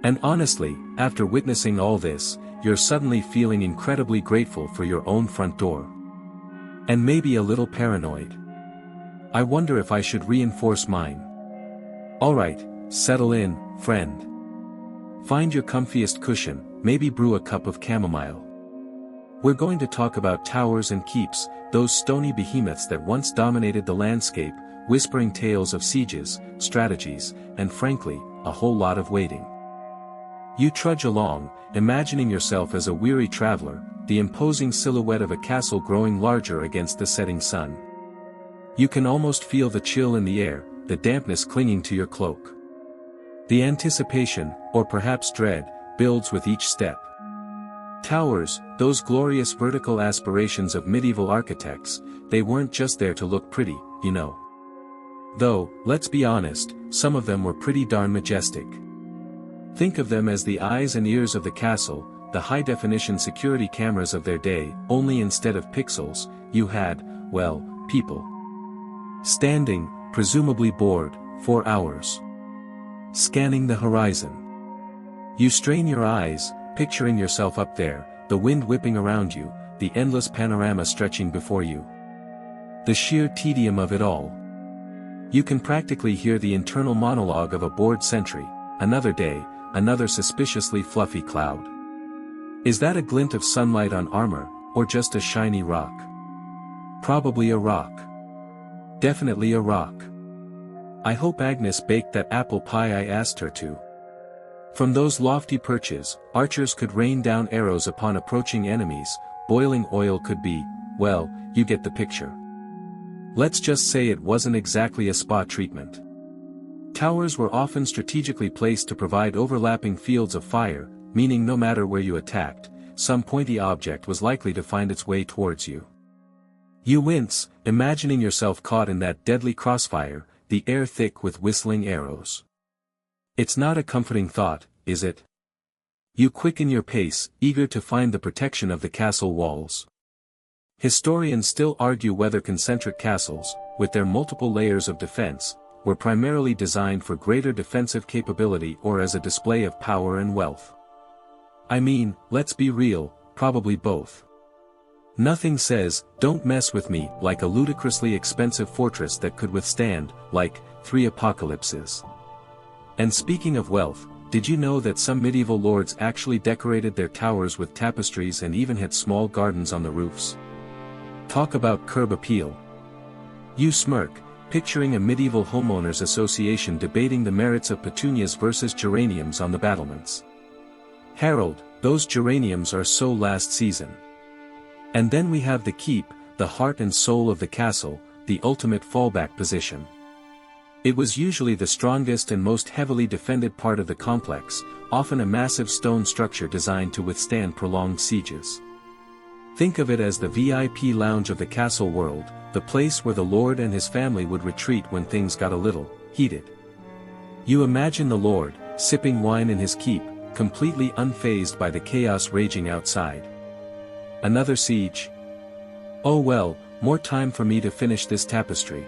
And honestly, after witnessing all this, you're suddenly feeling incredibly grateful for your own front door. And maybe a little paranoid. I wonder if I should reinforce mine. Alright, settle in, friend. Find your comfiest cushion, maybe brew a cup of chamomile. We're going to talk about towers and keeps, those stony behemoths that once dominated the landscape, whispering tales of sieges, strategies, and frankly, a whole lot of waiting. You trudge along, imagining yourself as a weary traveler, the imposing silhouette of a castle growing larger against the setting sun. You can almost feel the chill in the air, the dampness clinging to your cloak. The anticipation, or perhaps dread, builds with each step. Towers, those glorious vertical aspirations of medieval architects, they weren't just there to look pretty, you know. Though, let's be honest, some of them were pretty darn majestic. Think of them as the eyes and ears of the castle, the high-definition security cameras of their day, only instead of pixels, you had, well, people. Standing, presumably bored, for hours. Scanning the horizon. You strain your eyes, picturing yourself up there, the wind whipping around you, the endless panorama stretching before you. The sheer tedium of it all. You can practically hear the internal monologue of a bored sentry, another day, another suspiciously fluffy cloud. Is that a glint of sunlight on armor, or just a shiny rock? Probably a rock. Definitely a rock. I hope Agnes baked that apple pie I asked her to. From those lofty perches, archers could rain down arrows upon approaching enemies, boiling oil could be, well, you get the picture. Let's just say it wasn't exactly a spa treatment. Towers were often strategically placed to provide overlapping fields of fire, meaning no matter where you attacked, some pointy object was likely to find its way towards you. You wince, imagining yourself caught in that deadly crossfire, the air thick with whistling arrows. It's not a comforting thought, is it? You quicken your pace, eager to find the protection of the castle walls. Historians still argue whether concentric castles, with their multiple layers of defense, were primarily designed for greater defensive capability or as a display of power and wealth. I mean, let's be real, probably both. Nothing says, "Don't mess with me," like a ludicrously expensive fortress that could withstand, like, 3 apocalypses. And speaking of wealth, did you know that some medieval lords actually decorated their towers with tapestries and even had small gardens on the roofs? Talk about curb appeal. You smirk, picturing a medieval homeowners association debating the merits of petunias versus geraniums on the battlements. Harold, those geraniums are so last season. And then we have the keep, the heart and soul of the castle, the ultimate fallback position. It was usually the strongest and most heavily defended part of the complex, often a massive stone structure designed to withstand prolonged sieges. Think of it as the VIP lounge of the castle world, the place where the lord and his family would retreat when things got a little heated. You imagine the lord, sipping wine in his keep, completely unfazed by the chaos raging outside. Another siege? Oh well, more time for me to finish this tapestry.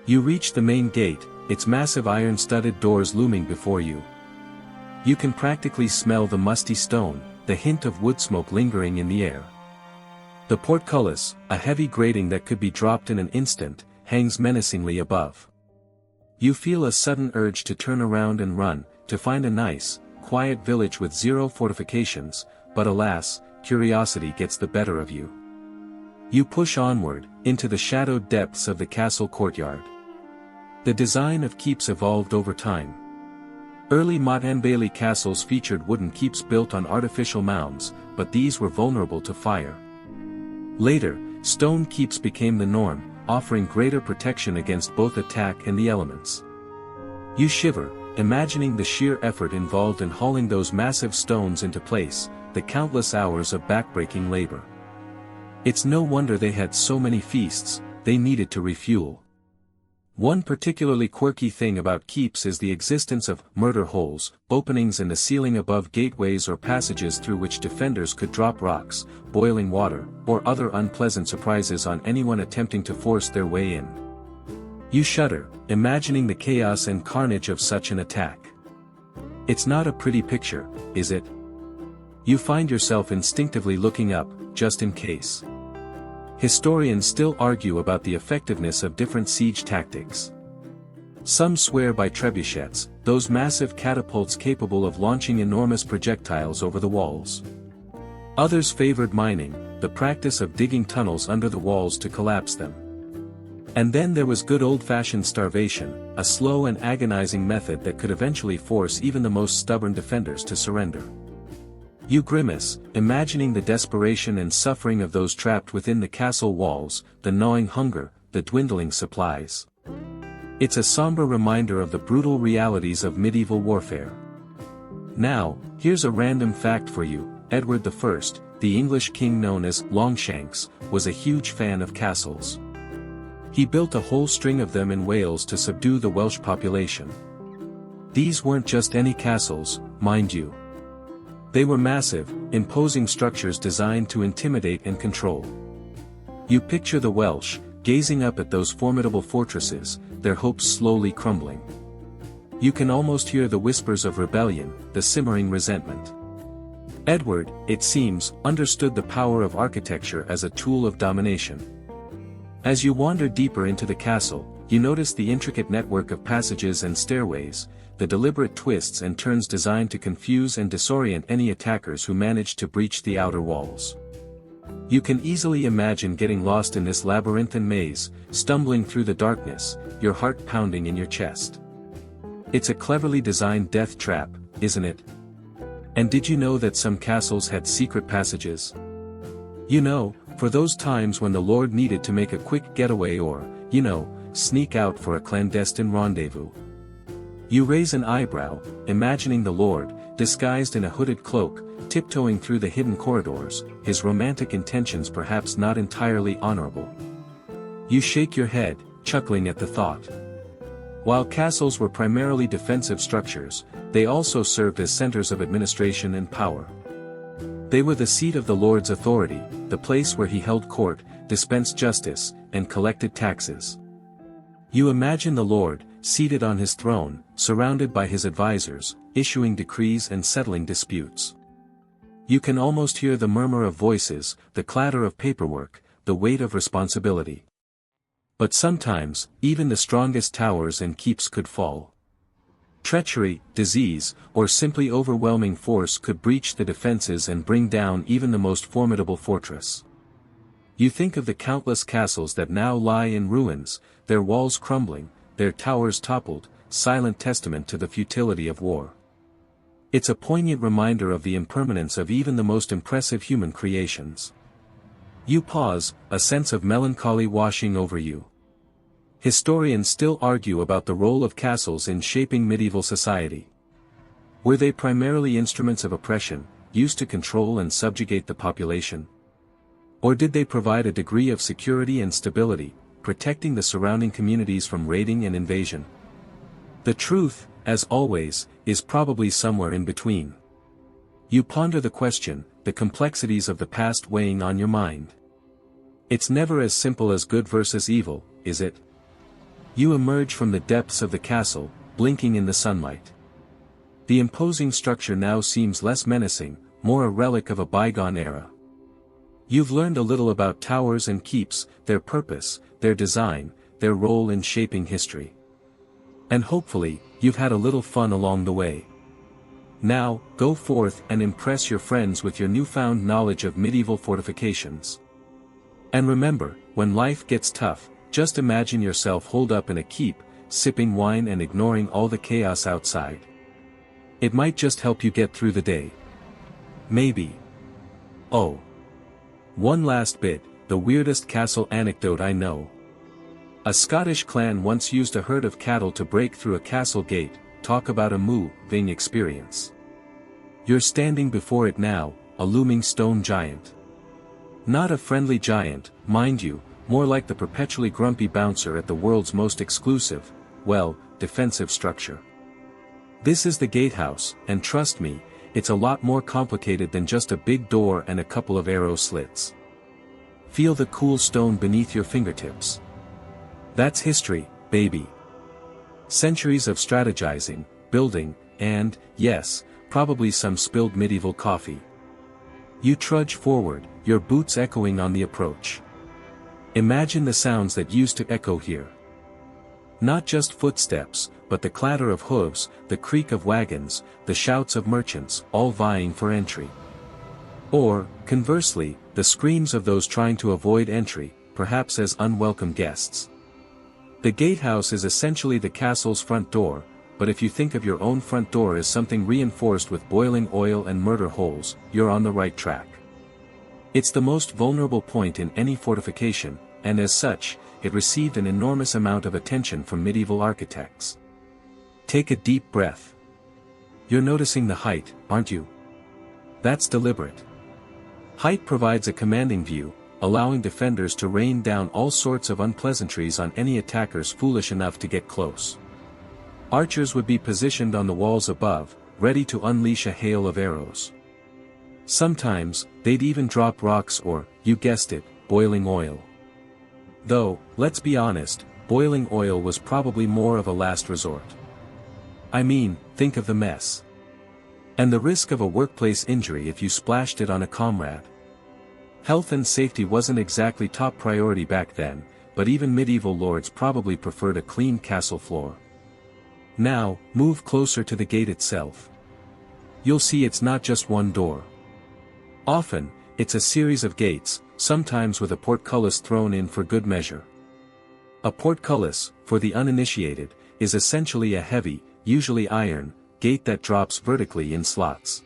You reach the main gate, its massive iron-studded doors looming before you. You can practically smell the musty stone, the hint of wood smoke lingering in the air. The portcullis, a heavy grating that could be dropped in an instant, hangs menacingly above. You feel a sudden urge to turn around and run, to find a nice, quiet village with 0 fortifications, but alas, curiosity gets the better of you. You push onward, into the shadowed depths of the castle courtyard. The design of keeps evolved over time. Early Mott and Bailey castles featured wooden keeps built on artificial mounds, but these were vulnerable to fire. Later, stone keeps became the norm, offering greater protection against both attack and the elements. You shiver, imagining the sheer effort involved in hauling those massive stones into place, the countless hours of backbreaking labor. It's no wonder they had so many feasts, they needed to refuel. One particularly quirky thing about keeps is the existence of murder holes, openings in the ceiling above gateways or passages through which defenders could drop rocks, boiling water, or other unpleasant surprises on anyone attempting to force their way in. You shudder, imagining the chaos and carnage of such an attack. It's not a pretty picture, is it? You find yourself instinctively looking up, just in case. Historians still argue about the effectiveness of different siege tactics. Some swear by trebuchets, those massive catapults capable of launching enormous projectiles over the walls. Others favored mining, the practice of digging tunnels under the walls to collapse them. And then there was good old-fashioned starvation, a slow and agonizing method that could eventually force even the most stubborn defenders to surrender. You grimace, imagining the desperation and suffering of those trapped within the castle walls, the gnawing hunger, the dwindling supplies. It's a somber reminder of the brutal realities of medieval warfare. Now, here's a random fact for you. Edward I, the English king known as Longshanks, was a huge fan of castles. He built a whole string of them in Wales to subdue the Welsh population. These weren't just any castles, mind you. They were massive, imposing structures designed to intimidate and control. You picture the Welsh, gazing up at those formidable fortresses, their hopes slowly crumbling. You can almost hear the whispers of rebellion, the simmering resentment. Edward, it seems, understood the power of architecture as a tool of domination. As you wander deeper into the castle, you notice the intricate network of passages and stairways, the deliberate twists and turns designed to confuse and disorient any attackers who manage to breach the outer walls. You can easily imagine getting lost in this labyrinthine maze, stumbling through the darkness, your heart pounding in your chest. It's a cleverly designed death trap, isn't it? And did you know that some castles had secret passages? You know, for those times when the Lord needed to make a quick getaway or, sneak out for a clandestine rendezvous. You raise an eyebrow, imagining the Lord, disguised in a hooded cloak, tiptoeing through the hidden corridors, his romantic intentions perhaps not entirely honorable. You shake your head, chuckling at the thought. While castles were primarily defensive structures, they also served as centers of administration and power. They were the seat of the Lord's authority, the place where he held court, dispensed justice, and collected taxes. You imagine the Lord, seated on his throne, surrounded by his advisors, issuing decrees and settling disputes. You can almost hear the murmur of voices, the clatter of paperwork, the weight of responsibility. But sometimes, even the strongest towers and keeps could fall. Treachery, disease, or simply overwhelming force could breach the defenses and bring down even the most formidable fortress. You think of the countless castles that now lie in ruins, their walls crumbling, their towers toppled, silent testament to the futility of war. It's a poignant reminder of the impermanence of even the most impressive human creations. You pause, a sense of melancholy washing over you. Historians still argue about the role of castles in shaping medieval society. Were they primarily instruments of oppression, used to control and subjugate the population? Or did they provide a degree of security and stability, protecting the surrounding communities from raiding and invasion? The truth, as always, is probably somewhere in between. You ponder the question, the complexities of the past weighing on your mind. It's never as simple as good versus evil, is it? You emerge from the depths of the castle, blinking in the sunlight. The imposing structure now seems less menacing, more a relic of a bygone era. You've learned a little about towers and keeps, their purpose, their design, their role in shaping history. And hopefully, you've had a little fun along the way. Now, go forth and impress your friends with your newfound knowledge of medieval fortifications. And remember, when life gets tough, just imagine yourself holed up in a keep, sipping wine and ignoring all the chaos outside. It might just help you get through the day. Maybe. Oh. One last bit, the weirdest castle anecdote I know. A Scottish clan once used a herd of cattle to break through a castle gate. Talk about a moving experience. You're standing before it now, a looming stone giant. Not a friendly giant, mind you, more like the perpetually grumpy bouncer at the world's most exclusive, defensive structure. This is the gatehouse, and trust me, it's a lot more complicated than just a big door and a couple of arrow slits. Feel the cool stone beneath your fingertips. That's history, baby. Centuries of strategizing, building, and, yes, probably some spilled medieval coffee. You trudge forward, your boots echoing on the approach. Imagine the sounds that used to echo here. Not just footsteps, but the clatter of hooves, the creak of wagons, the shouts of merchants, all vying for entry. Or, conversely, the screams of those trying to avoid entry, perhaps as unwelcome guests. The gatehouse is essentially the castle's front door, but if you think of your own front door as something reinforced with boiling oil and murder holes, you're on the right track. It's the most vulnerable point in any fortification, and as such, it received an enormous amount of attention from medieval architects. Take a deep breath. You're noticing the height, aren't you? That's deliberate. Height provides a commanding view, allowing defenders to rain down all sorts of unpleasantries on any attackers foolish enough to get close. Archers would be positioned on the walls above, ready to unleash a hail of arrows. Sometimes, they'd even drop rocks or, you guessed it, boiling oil. Though, let's be honest, boiling oil was probably more of a last resort. I mean, think of the mess. And the risk of a workplace injury if you splashed it on a comrade. Health and safety wasn't exactly top priority back then, but even medieval lords probably preferred a clean castle floor. Now, move closer to the gate itself. You'll see it's not just one door. Often, it's a series of gates, sometimes with a portcullis thrown in for good measure. A portcullis, for the uninitiated, is essentially a heavy, usually iron, gate that drops vertically in slots.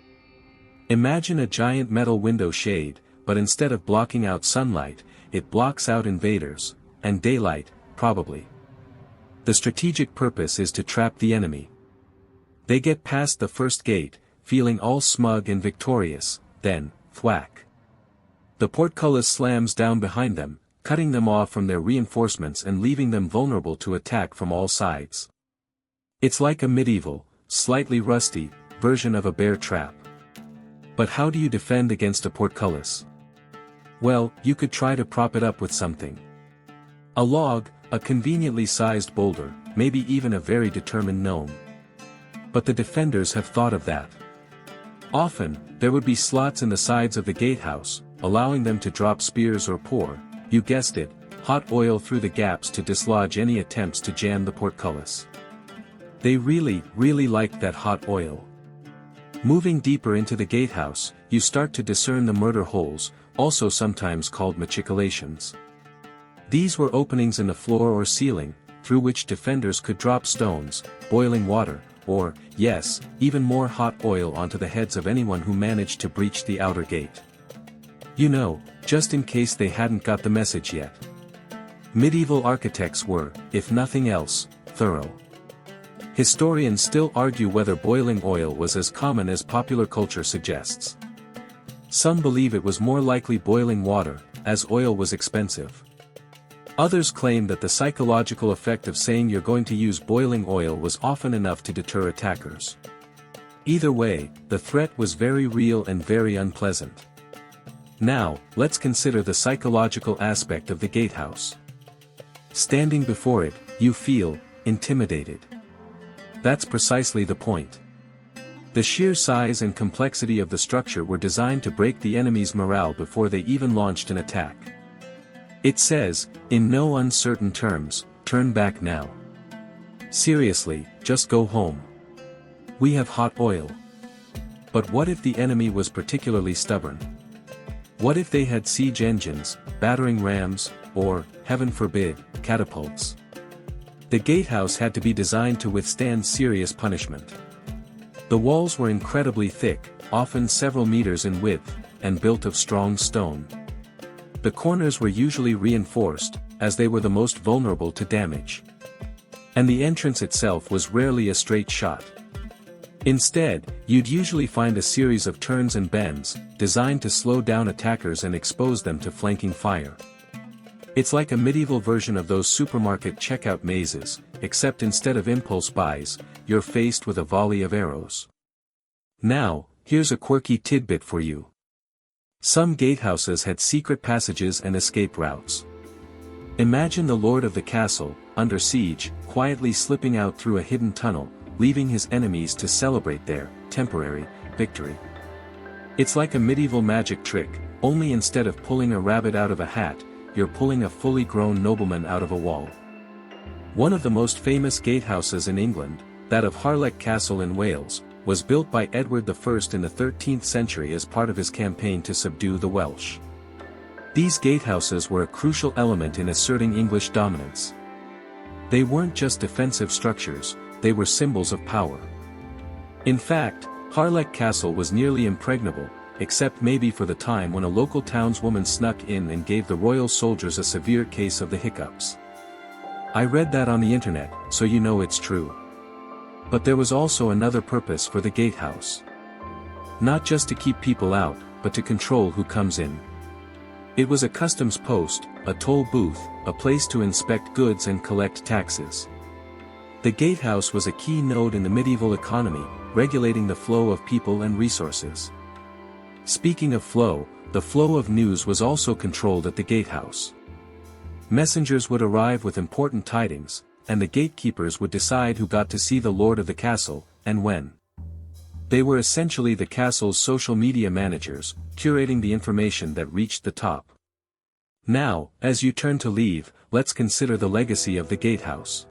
Imagine a giant metal window shade, but instead of blocking out sunlight, it blocks out invaders, and daylight, probably. The strategic purpose is to trap the enemy. They get past the first gate, feeling all smug and victorious, then, thwack. The portcullis slams down behind them, cutting them off from their reinforcements and leaving them vulnerable to attack from all sides. It's like a medieval, slightly rusty, version of a bear trap. But how do you defend against a portcullis? Well, you could try to prop it up with something. A log, a conveniently sized boulder, maybe even a very determined gnome. But the defenders have thought of that. Often, there would be slots in the sides of the gatehouse, allowing them to drop spears or pour, you guessed it, hot oil through the gaps to dislodge any attempts to jam the portcullis. They really liked that hot oil. Moving deeper into the gatehouse, you start to discern the murder holes, also sometimes called machicolations. These were openings in the floor or ceiling, through which defenders could drop stones, boiling water, or, yes, even more hot oil onto the heads of anyone who managed to breach the outer gate. You know, just in case they hadn't got the message yet. Medieval architects were, if nothing else, thorough. Historians still argue whether boiling oil was as common as popular culture suggests. Some believe it was more likely boiling water, as oil was expensive. Others claim that the psychological effect of saying you're going to use boiling oil was often enough to deter attackers. Either way, the threat was very real and very unpleasant. Now, let's consider the psychological aspect of the gatehouse. Standing before it, you feel intimidated. That's precisely the point. The sheer size and complexity of the structure were designed to break the enemy's morale before they even launched an attack. It says, in no uncertain terms, turn back now. Seriously, just go home. We have hot oil. But what if the enemy was particularly stubborn? What if they had siege engines, battering rams, or, heaven forbid, catapults? The gatehouse had to be designed to withstand serious punishment. The walls were incredibly thick, often several meters in width, and built of strong stone. The corners were usually reinforced, as they were the most vulnerable to damage. And the entrance itself was rarely a straight shot. Instead, you'd usually find a series of turns and bends, designed to slow down attackers and expose them to flanking fire. It's like a medieval version of those supermarket checkout mazes, except instead of impulse buys, you're faced with a volley of arrows. Now, here's a quirky tidbit for you. Some gatehouses had secret passages and escape routes. Imagine the lord of the castle, under siege, quietly slipping out through a hidden tunnel, leaving his enemies to celebrate their temporary victory. It's like a medieval magic trick, only instead of pulling a rabbit out of a hat, you're pulling a fully grown nobleman out of a wall. One of the most famous gatehouses in England, that of Harlech Castle in Wales, was built by Edward I in the 13th century as part of his campaign to subdue the Welsh. These gatehouses were a crucial element in asserting English dominance. They weren't just defensive structures, they were symbols of power. In fact, Harlech Castle was nearly impregnable, except maybe for the time when a local townswoman snuck in and gave the royal soldiers a severe case of the hiccups. I read that on the internet, so you know it's true. But there was also another purpose for the gatehouse. Not just to keep people out, but to control who comes in. It was a customs post, a toll booth, a place to inspect goods and collect taxes. The gatehouse was a key node in the medieval economy, regulating the flow of people and resources. Speaking of flow, the flow of news was also controlled at the gatehouse. Messengers would arrive with important tidings, and the gatekeepers would decide who got to see the lord of the castle, and when. They were essentially the castle's social media managers, curating the information that reached the top. Now, as you turn to leave, let's consider the legacy of the gatehouse.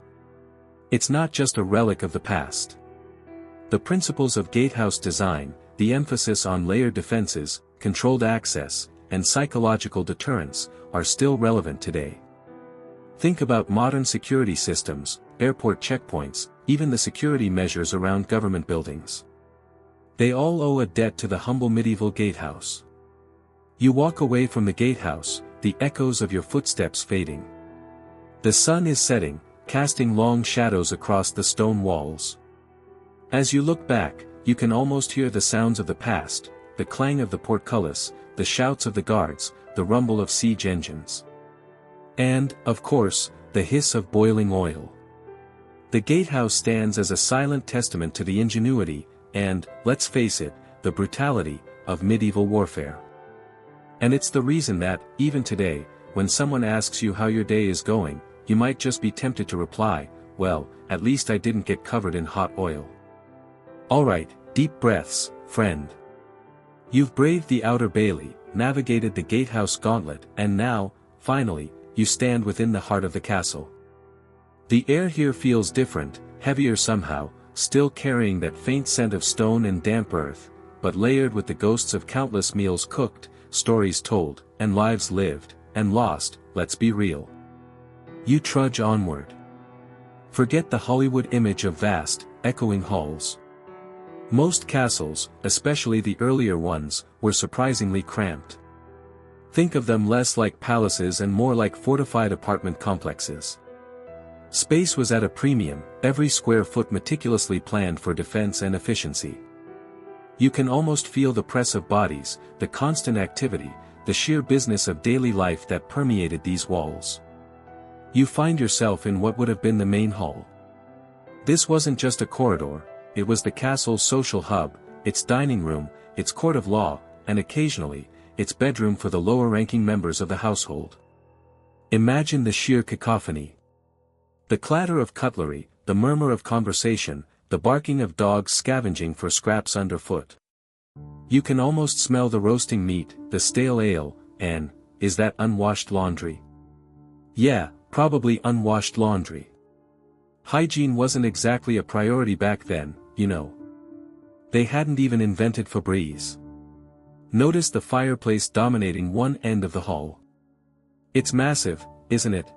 It's not just a relic of the past. The principles of gatehouse design, the emphasis on layered defenses, controlled access, and psychological deterrence, are still relevant today. Think about modern security systems, airport checkpoints, even the security measures around government buildings. They all owe a debt to the humble medieval gatehouse. You walk away from the gatehouse, the echoes of your footsteps fading. The sun is setting, casting long shadows across the stone walls. As you look back, you can almost hear the sounds of the past, the clang of the portcullis, the shouts of the guards, the rumble of siege engines. And, of course, the hiss of boiling oil. The gatehouse stands as a silent testament to the ingenuity, and, let's face it, the brutality, of medieval warfare. And it's the reason that, even today, when someone asks you how your day is going, you might just be tempted to reply, well, at least I didn't get covered in hot oil. Alright, deep breaths, friend. You've braved the outer bailey, navigated the gatehouse gauntlet, and now, finally, you stand within the heart of the castle. The air here feels different, heavier somehow, still carrying that faint scent of stone and damp earth, but layered with the ghosts of countless meals cooked, stories told, and lives lived, and lost, let's be real. You trudge onward. Forget the Hollywood image of vast, echoing halls. Most castles, especially the earlier ones, were surprisingly cramped. Think of them less like palaces and more like fortified apartment complexes. Space was at a premium, every square foot meticulously planned for defense and efficiency. You can almost feel the press of bodies, the constant activity, the sheer business of daily life that permeated these walls. You find yourself in what would have been the main hall. This wasn't just a corridor, it was the castle's social hub, its dining room, its court of law, and occasionally, its bedroom for the lower-ranking members of the household. Imagine the sheer cacophony. The clatter of cutlery, the murmur of conversation, the barking of dogs scavenging for scraps underfoot. You can almost smell the roasting meat, the stale ale, and, is that unwashed laundry? Yeah, probably unwashed laundry. Hygiene wasn't exactly a priority back then, you know. They hadn't even invented Febreze. Notice the fireplace dominating one end of the hall. It's massive, isn't it?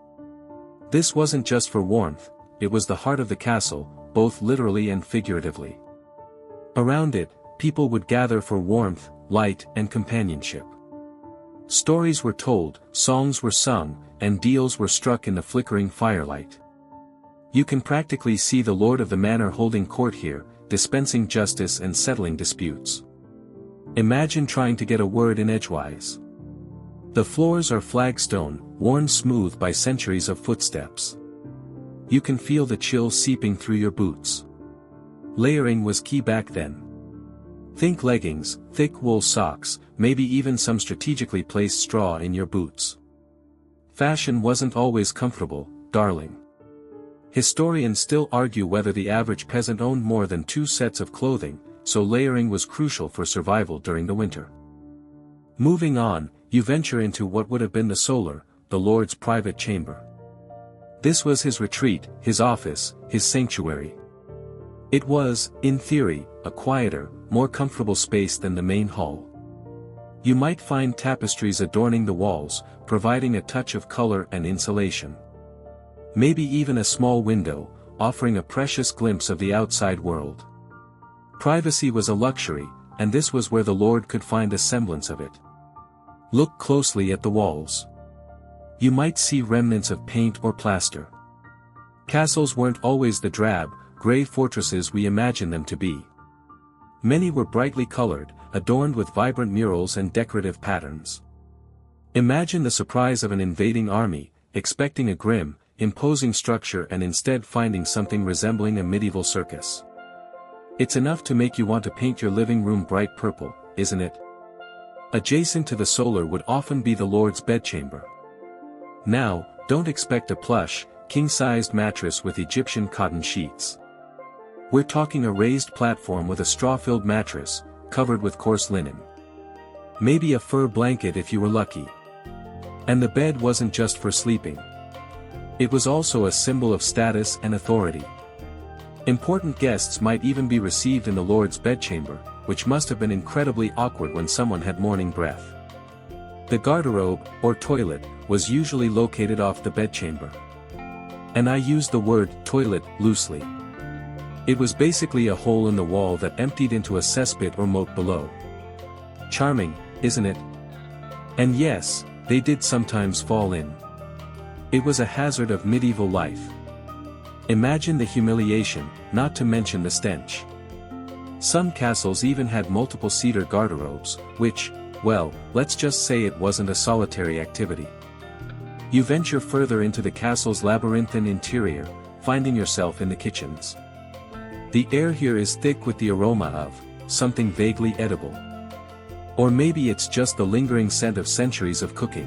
This wasn't just for warmth, it was the heart of the castle, both literally and figuratively. Around it, people would gather for warmth, light, and companionship. Stories were told, songs were sung, and deals were struck in the flickering firelight. You can practically see the lord of the manor holding court here, dispensing justice and settling disputes. Imagine trying to get a word in edgewise. The floors are flagstone, worn smooth by centuries of footsteps. You can feel the chill seeping through your boots. Layering was key back then. Think leggings, thick wool socks, maybe even some strategically placed straw in your boots. Fashion wasn't always comfortable, darling. Historians still argue whether the average peasant owned more than 2 sets of clothing, so layering was crucial for survival during the winter. Moving on, you venture into what would have been the solar, the Lord's private chamber. This was his retreat, his office, his sanctuary. It was, in theory, a quieter, more comfortable space than the main hall. You might find tapestries adorning the walls, providing a touch of color and insulation. Maybe even a small window, offering a precious glimpse of the outside world. Privacy was a luxury, and this was where the Lord could find a semblance of it. Look closely at the walls. You might see remnants of paint or plaster. Castles weren't always the drab, gray fortresses we imagine them to be. Many were brightly colored, adorned with vibrant murals and decorative patterns. Imagine the surprise of an invading army, expecting a grim, imposing structure and instead finding something resembling a medieval circus. It's enough to make you want to paint your living room bright purple, isn't it? Adjacent to the solar would often be the Lord's bedchamber. Now, don't expect a plush, king-sized mattress with Egyptian cotton sheets. We're talking a raised platform with a straw-filled mattress, covered with coarse linen. Maybe a fur blanket if you were lucky. And the bed wasn't just for sleeping. It was also a symbol of status and authority. Important guests might even be received in the Lord's bedchamber, which must have been incredibly awkward when someone had morning breath. The garderobe, or toilet, was usually located off the bedchamber. And I use the word toilet loosely. It was basically a hole in the wall that emptied into a cesspit or moat below. Charming, isn't it? And yes, they did sometimes fall in. It was a hazard of medieval life. Imagine the humiliation, not to mention the stench. Some castles even had multiple cedar garderobes, which, well, let's just say it wasn't a solitary activity. You venture further into the castle's labyrinthine interior, finding yourself in the kitchens. The air here is thick with the aroma of something vaguely edible. Or maybe it's just the lingering scent of centuries of cooking.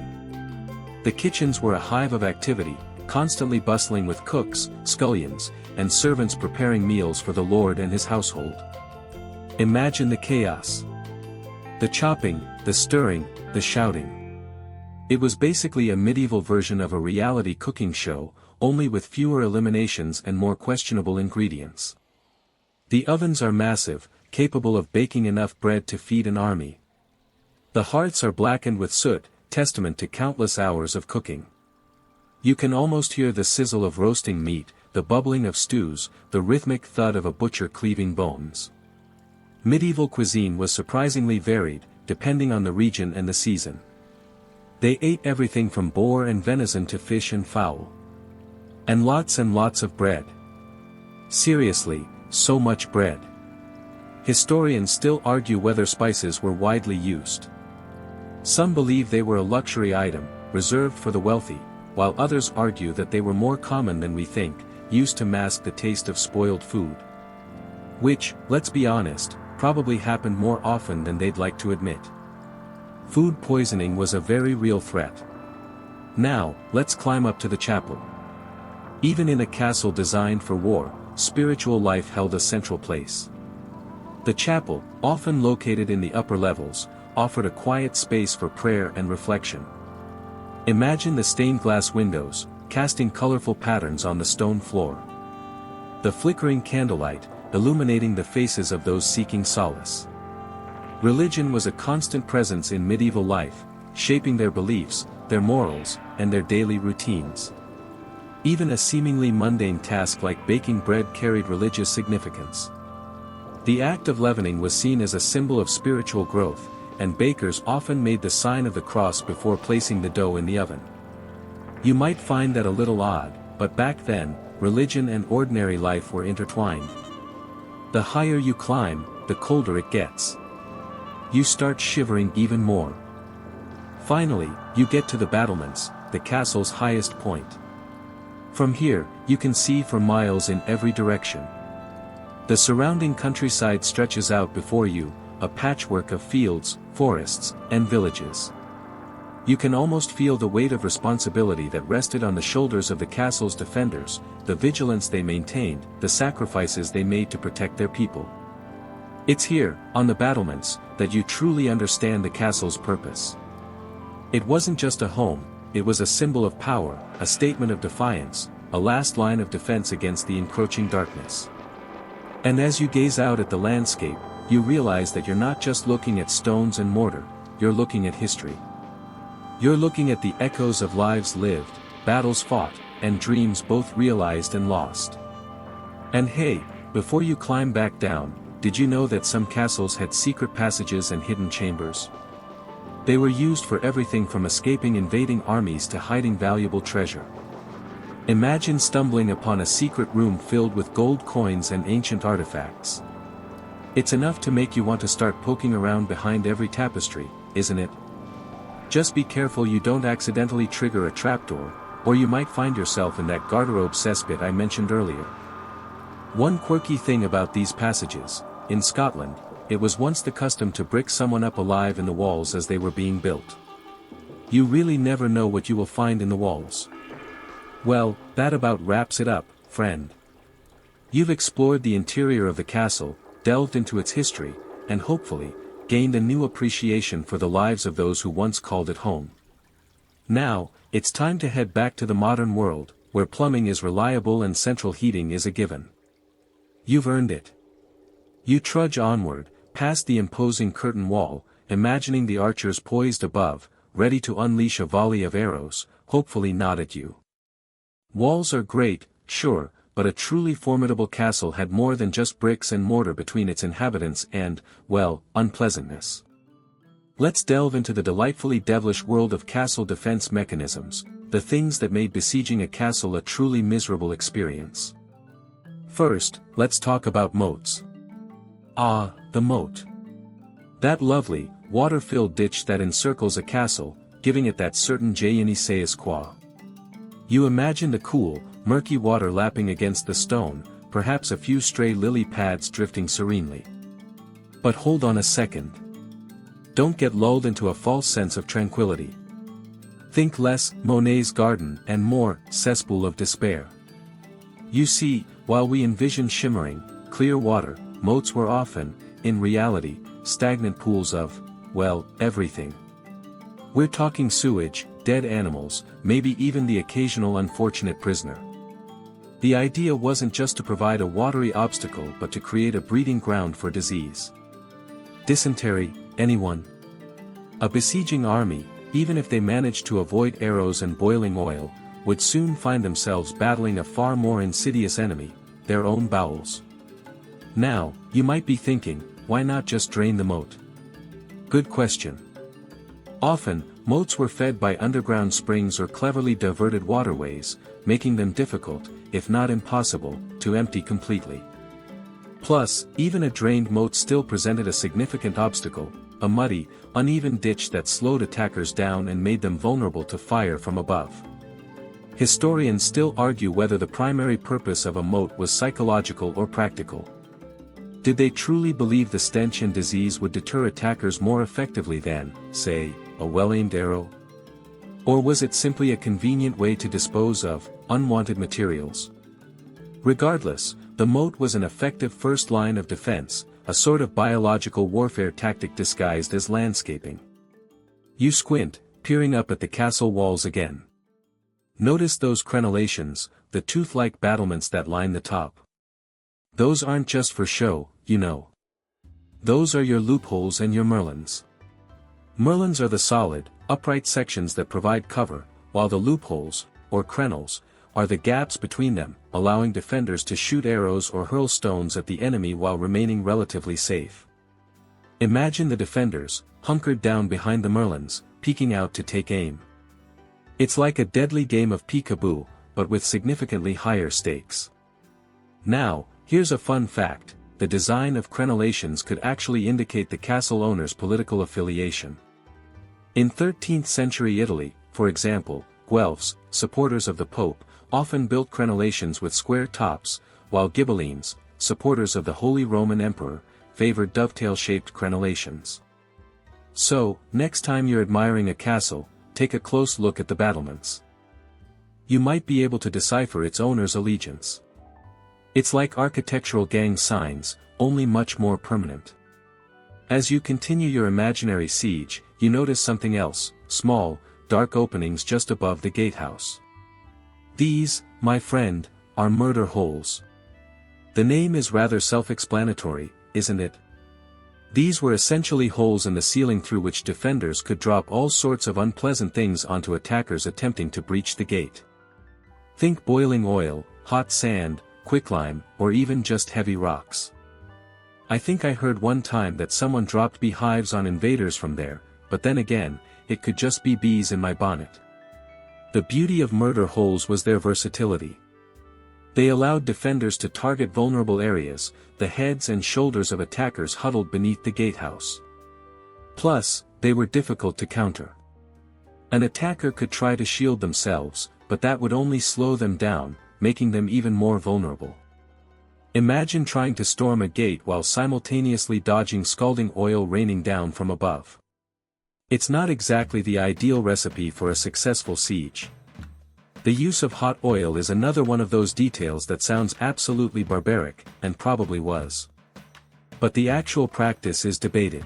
The kitchens were a hive of activity, constantly bustling with cooks, scullions, and servants preparing meals for the Lord and his household. Imagine the chaos. The chopping, the stirring, the shouting. It was basically a medieval version of a reality cooking show, only with fewer eliminations and more questionable ingredients. The ovens are massive, capable of baking enough bread to feed an army. The hearths are blackened with soot, testament to countless hours of cooking. You can almost hear the sizzle of roasting meat, the bubbling of stews, the rhythmic thud of a butcher cleaving bones. Medieval cuisine was surprisingly varied, depending on the region and the season. They ate everything from boar and venison to fish and fowl. And lots of bread. Seriously, so much bread. Historians still argue whether spices were widely used. Some believe they were a luxury item, reserved for the wealthy, while others argue that they were more common than we think, used to mask the taste of spoiled food. Which, let's be honest, probably happened more often than they'd like to admit. Food poisoning was a very real threat. Now, let's climb up to the chapel. Even in a castle designed for war, spiritual life held a central place. The chapel, often located in the upper levels, offered a quiet space for prayer and reflection. Imagine the stained glass windows, casting colorful patterns on the stone floor. The flickering candlelight, illuminating the faces of those seeking solace. Religion was a constant presence in medieval life, shaping their beliefs, their morals, and their daily routines. Even a seemingly mundane task like baking bread carried religious significance. The act of leavening was seen as a symbol of spiritual growth, and bakers often made the sign of the cross before placing the dough in the oven. You might find that a little odd, but back then, religion and ordinary life were intertwined. The higher you climb, the colder it gets. You start shivering even more. Finally, you get to the battlements, the castle's highest point. From here, you can see for miles in every direction. The surrounding countryside stretches out before you, a patchwork of fields, forests, and villages. You can almost feel the weight of responsibility that rested on the shoulders of the castle's defenders, the vigilance they maintained, the sacrifices they made to protect their people. It's here, on the battlements, that you truly understand the castle's purpose. It wasn't just a home, it was a symbol of power, a statement of defiance, a last line of defense against the encroaching darkness. And as you gaze out at the landscape, you realize that you're not just looking at stones and mortar, you're looking at history. You're looking at the echoes of lives lived, battles fought, and dreams both realized and lost. And hey, before you climb back down, did you know that some castles had secret passages and hidden chambers? They were used for everything from escaping invading armies to hiding valuable treasure. Imagine stumbling upon a secret room filled with gold coins and ancient artifacts. It's enough to make you want to start poking around behind every tapestry, isn't it? Just be careful you don't accidentally trigger a trapdoor, or you might find yourself in that garderobe cesspit I mentioned earlier. One quirky thing about these passages: in Scotland, it was once the custom to brick someone up alive in the walls as they were being built. You really never know what you will find in the walls. Well, that about wraps it up, friend. You've explored the interior of the castle, delved into its history, and hopefully, gained a new appreciation for the lives of those who once called it home. Now, it's time to head back to the modern world, where plumbing is reliable and central heating is a given. You've earned it. You trudge onward, past the imposing curtain wall, imagining the archers poised above, ready to unleash a volley of arrows, hopefully not at you. Walls are great, sure, but a truly formidable castle had more than just bricks and mortar between its inhabitants and, well, unpleasantness. Let's delve into the delightfully devilish world of castle defense mechanisms, the things that made besieging a castle a truly miserable experience. First, let's talk about moats. Ah, the moat. That lovely, water-filled ditch that encircles a castle, giving it that certain je ne sais quoi. You imagine the cool, murky water lapping against the stone, perhaps a few stray lily pads drifting serenely. But hold on a second. Don't get lulled into a false sense of tranquility. Think less Monet's garden and more cesspool of despair. You see, while we envision shimmering, clear water, moats were often, in reality, stagnant pools of, well, everything. We're talking sewage, dead animals, maybe even the occasional unfortunate prisoner. The idea wasn't just to provide a watery obstacle but to create a breeding ground for disease. Dysentery, anyone? A besieging army, even if they managed to avoid arrows and boiling oil, would soon find themselves battling a far more insidious enemy, their own bowels. Now, you might be thinking, why not just drain the moat? Good question. Often, moats were fed by underground springs or cleverly diverted waterways, making them difficult, if not impossible, to empty completely. Plus, even a drained moat still presented a significant obstacle, a muddy, uneven ditch that slowed attackers down and made them vulnerable to fire from above. Historians still argue whether the primary purpose of a moat was psychological or practical. Did they truly believe the stench and disease would deter attackers more effectively than, say, a well-aimed arrow? Or was it simply a convenient way to dispose of unwanted materials? Regardless, the moat was an effective first line of defense, a sort of biological warfare tactic disguised as landscaping. You squint, peering up at the castle walls again. Notice those crenellations, the tooth-like battlements that line the top. Those aren't just for show, you know. Those are your loopholes and your merlins. Merlins are the solid, upright sections that provide cover, while the loopholes, or crenels, are the gaps between them, allowing defenders to shoot arrows or hurl stones at the enemy while remaining relatively safe. Imagine the defenders, hunkered down behind the merlins, peeking out to take aim. It's like a deadly game of peekaboo, but with significantly higher stakes. Now, here's a fun fact: the design of crenellations could actually indicate the castle owner's political affiliation. In 13th century Italy, for example, Guelphs, supporters of the Pope, often built crenellations with square tops, while Ghibellines, supporters of the Holy Roman Emperor, favored dovetail-shaped crenellations. So, next time you're admiring a castle, take a close look at the battlements. You might be able to decipher its owner's allegiance. It's like architectural gang signs, only much more permanent. As you continue your imaginary siege, you notice something else: small, dark openings just above the gatehouse. These, my friend, are murder holes. The name is rather self-explanatory, isn't it? These were essentially holes in the ceiling through which defenders could drop all sorts of unpleasant things onto attackers attempting to breach the gate. Think boiling oil, hot sand, quicklime, or even just heavy rocks. I think I heard one time that someone dropped beehives on invaders from there, but then again, it could just be bees in my bonnet. The beauty of murder holes was their versatility. They allowed defenders to target vulnerable areas, the heads and shoulders of attackers huddled beneath the gatehouse. Plus, they were difficult to counter. An attacker could try to shield themselves, but that would only slow them down, making them even more vulnerable. Imagine trying to storm a gate while simultaneously dodging scalding oil raining down from above. It's not exactly the ideal recipe for a successful siege. The use of hot oil is another one of those details that sounds absolutely barbaric, and probably was. But the actual practice is debated.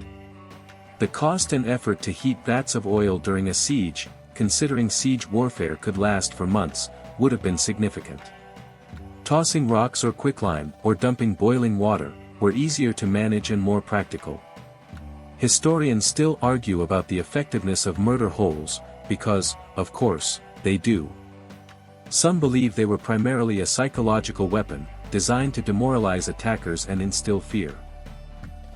The cost and effort to heat vats of oil during a siege, considering siege warfare could last for months, would have been significant. Tossing rocks or quicklime, or dumping boiling water, were easier to manage and more practical. Historians still argue about the effectiveness of murder holes, because, of course, they do. Some believe they were primarily a psychological weapon, designed to demoralize attackers and instill fear.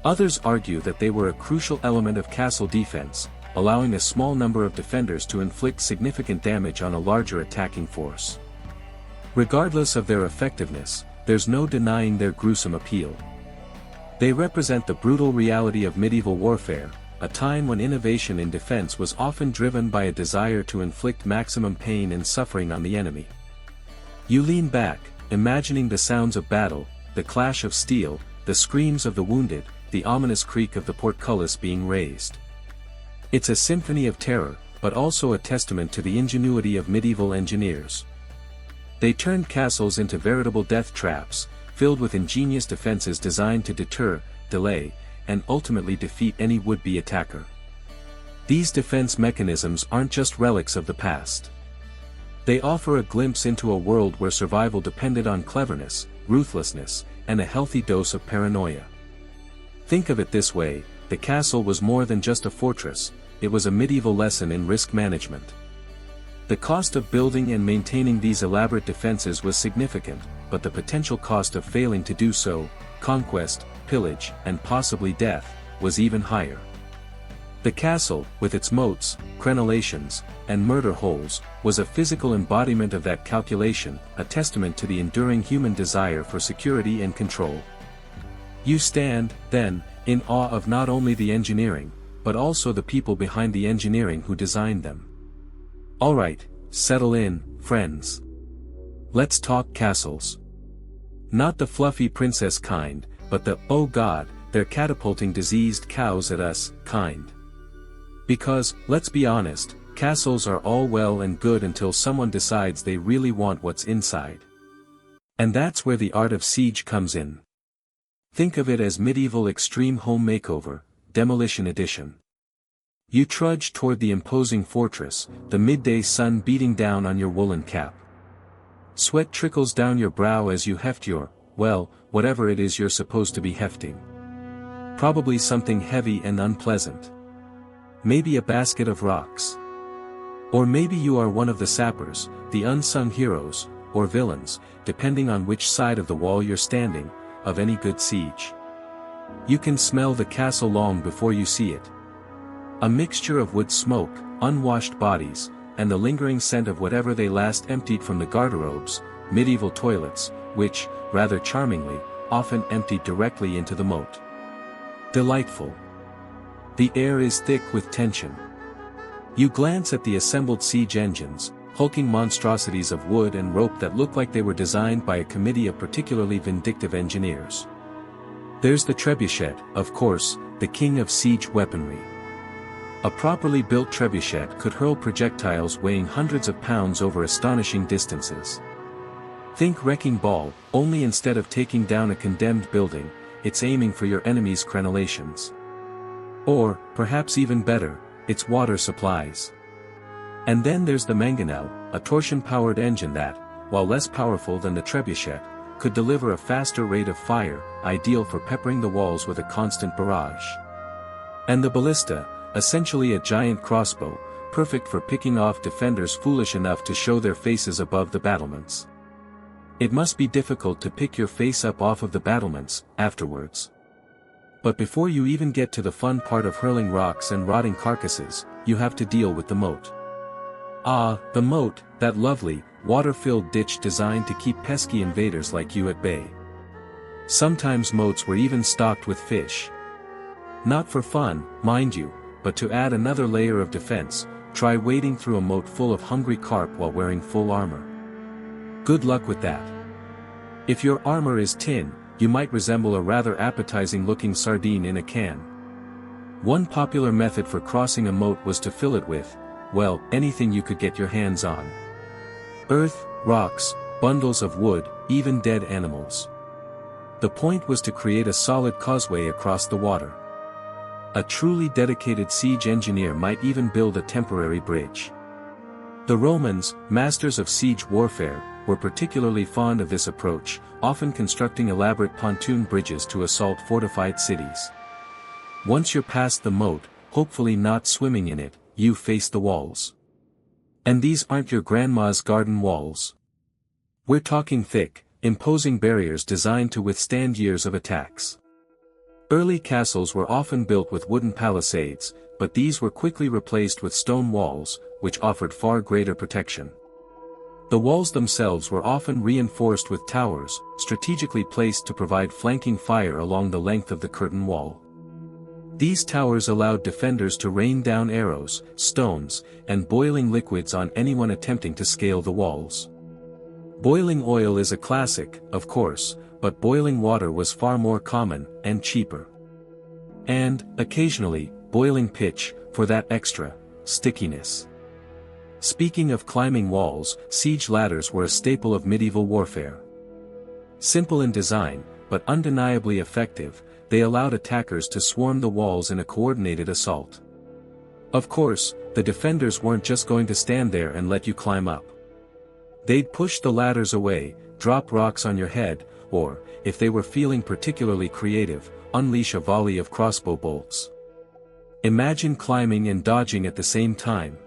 Others argue that they were a crucial element of castle defense, allowing a small number of defenders to inflict significant damage on a larger attacking force. Regardless of their effectiveness, there's no denying their gruesome appeal. They represent the brutal reality of medieval warfare, a time when innovation in defense was often driven by a desire to inflict maximum pain and suffering on the enemy. You lean back, imagining the sounds of battle, the clash of steel, the screams of the wounded, the ominous creak of the portcullis being raised. It's a symphony of terror, but also a testament to the ingenuity of medieval engineers. They turned castles into veritable death traps, filled with ingenious defenses designed to deter, delay, and ultimately defeat any would-be attacker. These defense mechanisms aren't just relics of the past. They offer a glimpse into a world where survival depended on cleverness, ruthlessness, and a healthy dose of paranoia. Think of it this way, the castle was more than just a fortress, it was a medieval lesson in risk management. The cost of building and maintaining these elaborate defenses was significant, but the potential cost of failing to do so, conquest, pillage, and possibly death, was even higher. The castle, with its moats, crenellations, and murder holes, was a physical embodiment of that calculation, a testament to the enduring human desire for security and control. You stand, then, in awe of not only the engineering, but also the people behind the engineering who designed them. Alright, settle in, friends. Let's talk castles. Not the fluffy princess kind, but the, oh god, they're catapulting diseased cows at us, kind. Because, let's be honest, castles are all well and good until someone decides they really want what's inside. And that's where the art of siege comes in. Think of it as medieval extreme home makeover, demolition edition. You trudge toward the imposing fortress, the midday sun beating down on your woolen cap. Sweat trickles down your brow as you heft your, well, whatever it is you're supposed to be hefting. Probably something heavy and unpleasant. Maybe a basket of rocks. Or maybe you are one of the sappers, the unsung heroes, or villains, depending on which side of the wall you're standing, of any good siege. You can smell the castle long before you see it. A mixture of wood smoke, unwashed bodies, and the lingering scent of whatever they last emptied from the garderobes, medieval toilets, which, rather charmingly, often emptied directly into the moat. Delightful. The air is thick with tension. You glance at the assembled siege engines, hulking monstrosities of wood and rope that look like they were designed by a committee of particularly vindictive engineers. There's the trebuchet, of course, the king of siege weaponry. A properly built trebuchet could hurl projectiles weighing hundreds of pounds over astonishing distances. Think wrecking ball, only instead of taking down a condemned building, it's aiming for your enemy's crenellations. Or, perhaps even better, its water supplies. And then there's the mangonel, a torsion-powered engine that, while less powerful than the trebuchet, could deliver a faster rate of fire, ideal for peppering the walls with a constant barrage. And the ballista, essentially a giant crossbow, perfect for picking off defenders foolish enough to show their faces above the battlements. It must be difficult to pick your face up off of the battlements, afterwards. But before you even get to the fun part of hurling rocks and rotting carcasses, you have to deal with the moat. Ah, the moat, that lovely, water-filled ditch designed to keep pesky invaders like you at bay. Sometimes moats were even stocked with fish. Not for fun, mind you, but to add another layer of defense. Try wading through a moat full of hungry carp while wearing full armor. Good luck with that. If your armor is tin, you might resemble a rather appetizing-looking sardine in a can. One popular method for crossing a moat was to fill it with, well, anything you could get your hands on. Earth, rocks, bundles of wood, even dead animals. The point was to create a solid causeway across the water. A truly dedicated siege engineer might even build a temporary bridge. The Romans, masters of siege warfare, were particularly fond of this approach, often constructing elaborate pontoon bridges to assault fortified cities. Once you're past the moat, hopefully not swimming in it, you face the walls. And these aren't your grandma's garden walls. We're talking thick, imposing barriers designed to withstand years of attacks. Early castles were often built with wooden palisades, but these were quickly replaced with stone walls, which offered far greater protection. The walls themselves were often reinforced with towers, strategically placed to provide flanking fire along the length of the curtain wall. These towers allowed defenders to rain down arrows, stones, and boiling liquids on anyone attempting to scale the walls. Boiling oil is a classic, of course, but boiling water was far more common, and cheaper. And, occasionally, boiling pitch, for that extra stickiness. Speaking of climbing walls, siege ladders were a staple of medieval warfare. Simple in design, but undeniably effective, they allowed attackers to swarm the walls in a coordinated assault. Of course, the defenders weren't just going to stand there and let you climb up. They'd push the ladders away, drop rocks on your head, or, if they were feeling particularly creative, unleash a volley of crossbow bolts. Imagine climbing and dodging at the same time.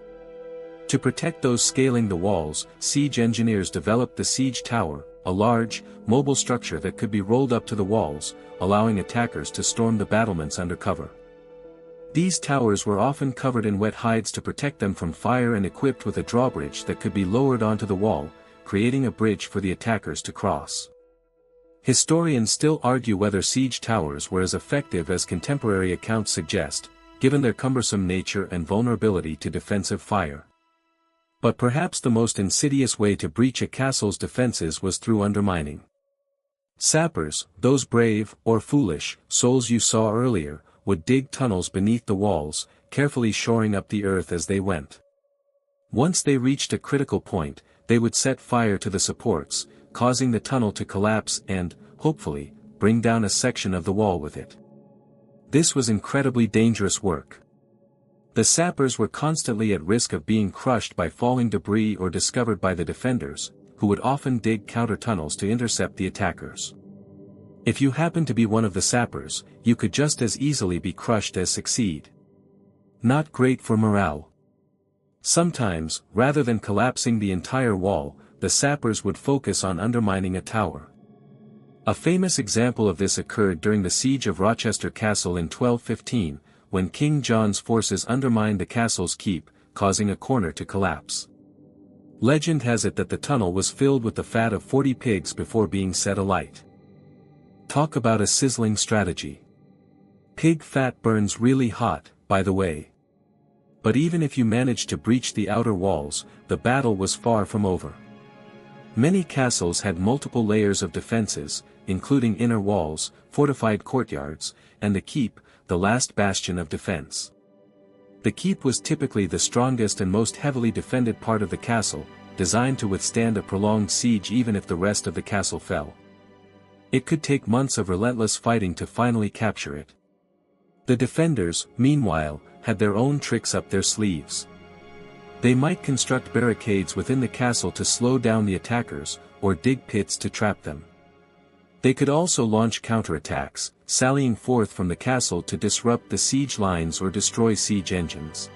To protect those scaling the walls, siege engineers developed the siege tower, a large, mobile structure that could be rolled up to the walls, allowing attackers to storm the battlements under cover. These towers were often covered in wet hides to protect them from fire and equipped with a drawbridge that could be lowered onto the wall, creating a bridge for the attackers to cross. Historians still argue whether siege towers were as effective as contemporary accounts suggest, given their cumbersome nature and vulnerability to defensive fire. But perhaps the most insidious way to breach a castle's defenses was through undermining. Sappers, those brave, or foolish, souls you saw earlier, would dig tunnels beneath the walls, carefully shoring up the earth as they went. Once they reached a critical point, they would set fire to the supports, causing the tunnel to collapse and, hopefully, bring down a section of the wall with it. This was incredibly dangerous work. The sappers were constantly at risk of being crushed by falling debris or discovered by the defenders, who would often dig counter-tunnels to intercept the attackers. If you happened to be one of the sappers, you could just as easily be crushed as succeed. Not great for morale. Sometimes, rather than collapsing the entire wall, the sappers would focus on undermining a tower. A famous example of this occurred during the siege of Rochester Castle in 1215, when King John's forces undermined the castle's keep, causing a corner to collapse. Legend has it that the tunnel was filled with the fat of 40 pigs before being set alight. Talk about a sizzling strategy. Pig fat burns really hot, by the way. But even if you managed to breach the outer walls, the battle was far from over. Many castles had multiple layers of defenses, including inner walls, fortified courtyards, and the keep, the last bastion of defense. The keep was typically the strongest and most heavily defended part of the castle, designed to withstand a prolonged siege even if the rest of the castle fell. It could take months of relentless fighting to finally capture it. The defenders, meanwhile, had their own tricks up their sleeves. They might construct barricades within the castle to slow down the attackers, or dig pits to trap them. They could also launch counterattacks, sallying forth from the castle to disrupt the siege lines or destroy siege engines.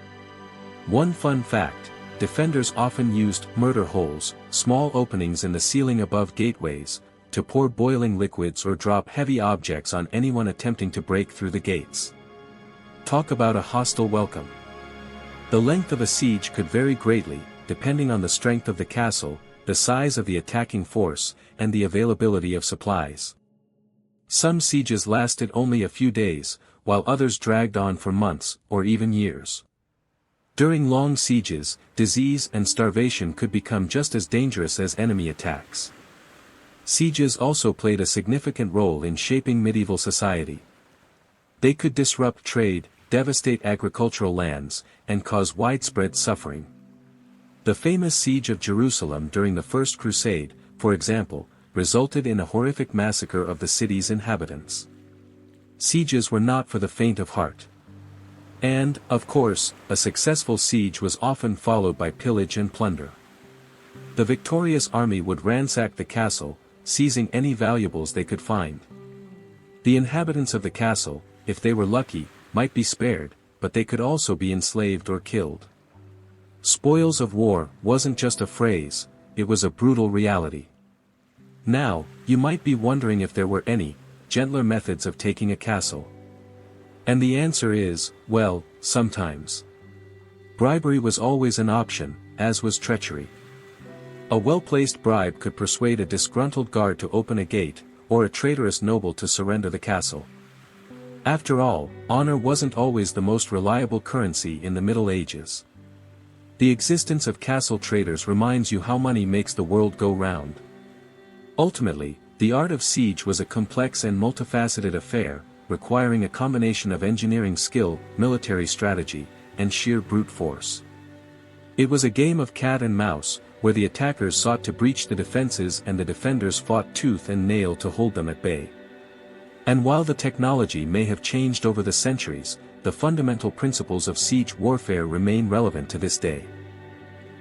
One fun fact, defenders often used murder holes, small openings in the ceiling above gateways, to pour boiling liquids or drop heavy objects on anyone attempting to break through the gates. Talk about a hostile welcome. The length of a siege could vary greatly, depending on the strength of the castle, the size of the attacking force, and the availability of supplies. Some sieges lasted only a few days, while others dragged on for months, or even years. During long sieges, disease and starvation could become just as dangerous as enemy attacks. Sieges also played a significant role in shaping medieval society. They could disrupt trade, devastate agricultural lands, and cause widespread suffering. The famous siege of Jerusalem during the First Crusade, for example, resulted in a horrific massacre of the city's inhabitants. Sieges were not for the faint of heart. And, of course, a successful siege was often followed by pillage and plunder. The victorious army would ransack the castle, seizing any valuables they could find. The inhabitants of the castle, if they were lucky, might be spared, but they could also be enslaved or killed. Spoils of war wasn't just a phrase, it was a brutal reality. Now, you might be wondering if there were any gentler methods of taking a castle. And the answer is, well, sometimes. Bribery was always an option, as was treachery. A well-placed bribe could persuade a disgruntled guard to open a gate, or a traitorous noble to surrender the castle. After all, honor wasn't always the most reliable currency in the Middle Ages. The existence of castle traitors reminds you how money makes the world go round. Ultimately, the art of siege was a complex and multifaceted affair, requiring a combination of engineering skill, military strategy, and sheer brute force. It was a game of cat and mouse, where the attackers sought to breach the defenses and the defenders fought tooth and nail to hold them at bay. And while the technology may have changed over the centuries, the fundamental principles of siege warfare remain relevant to this day.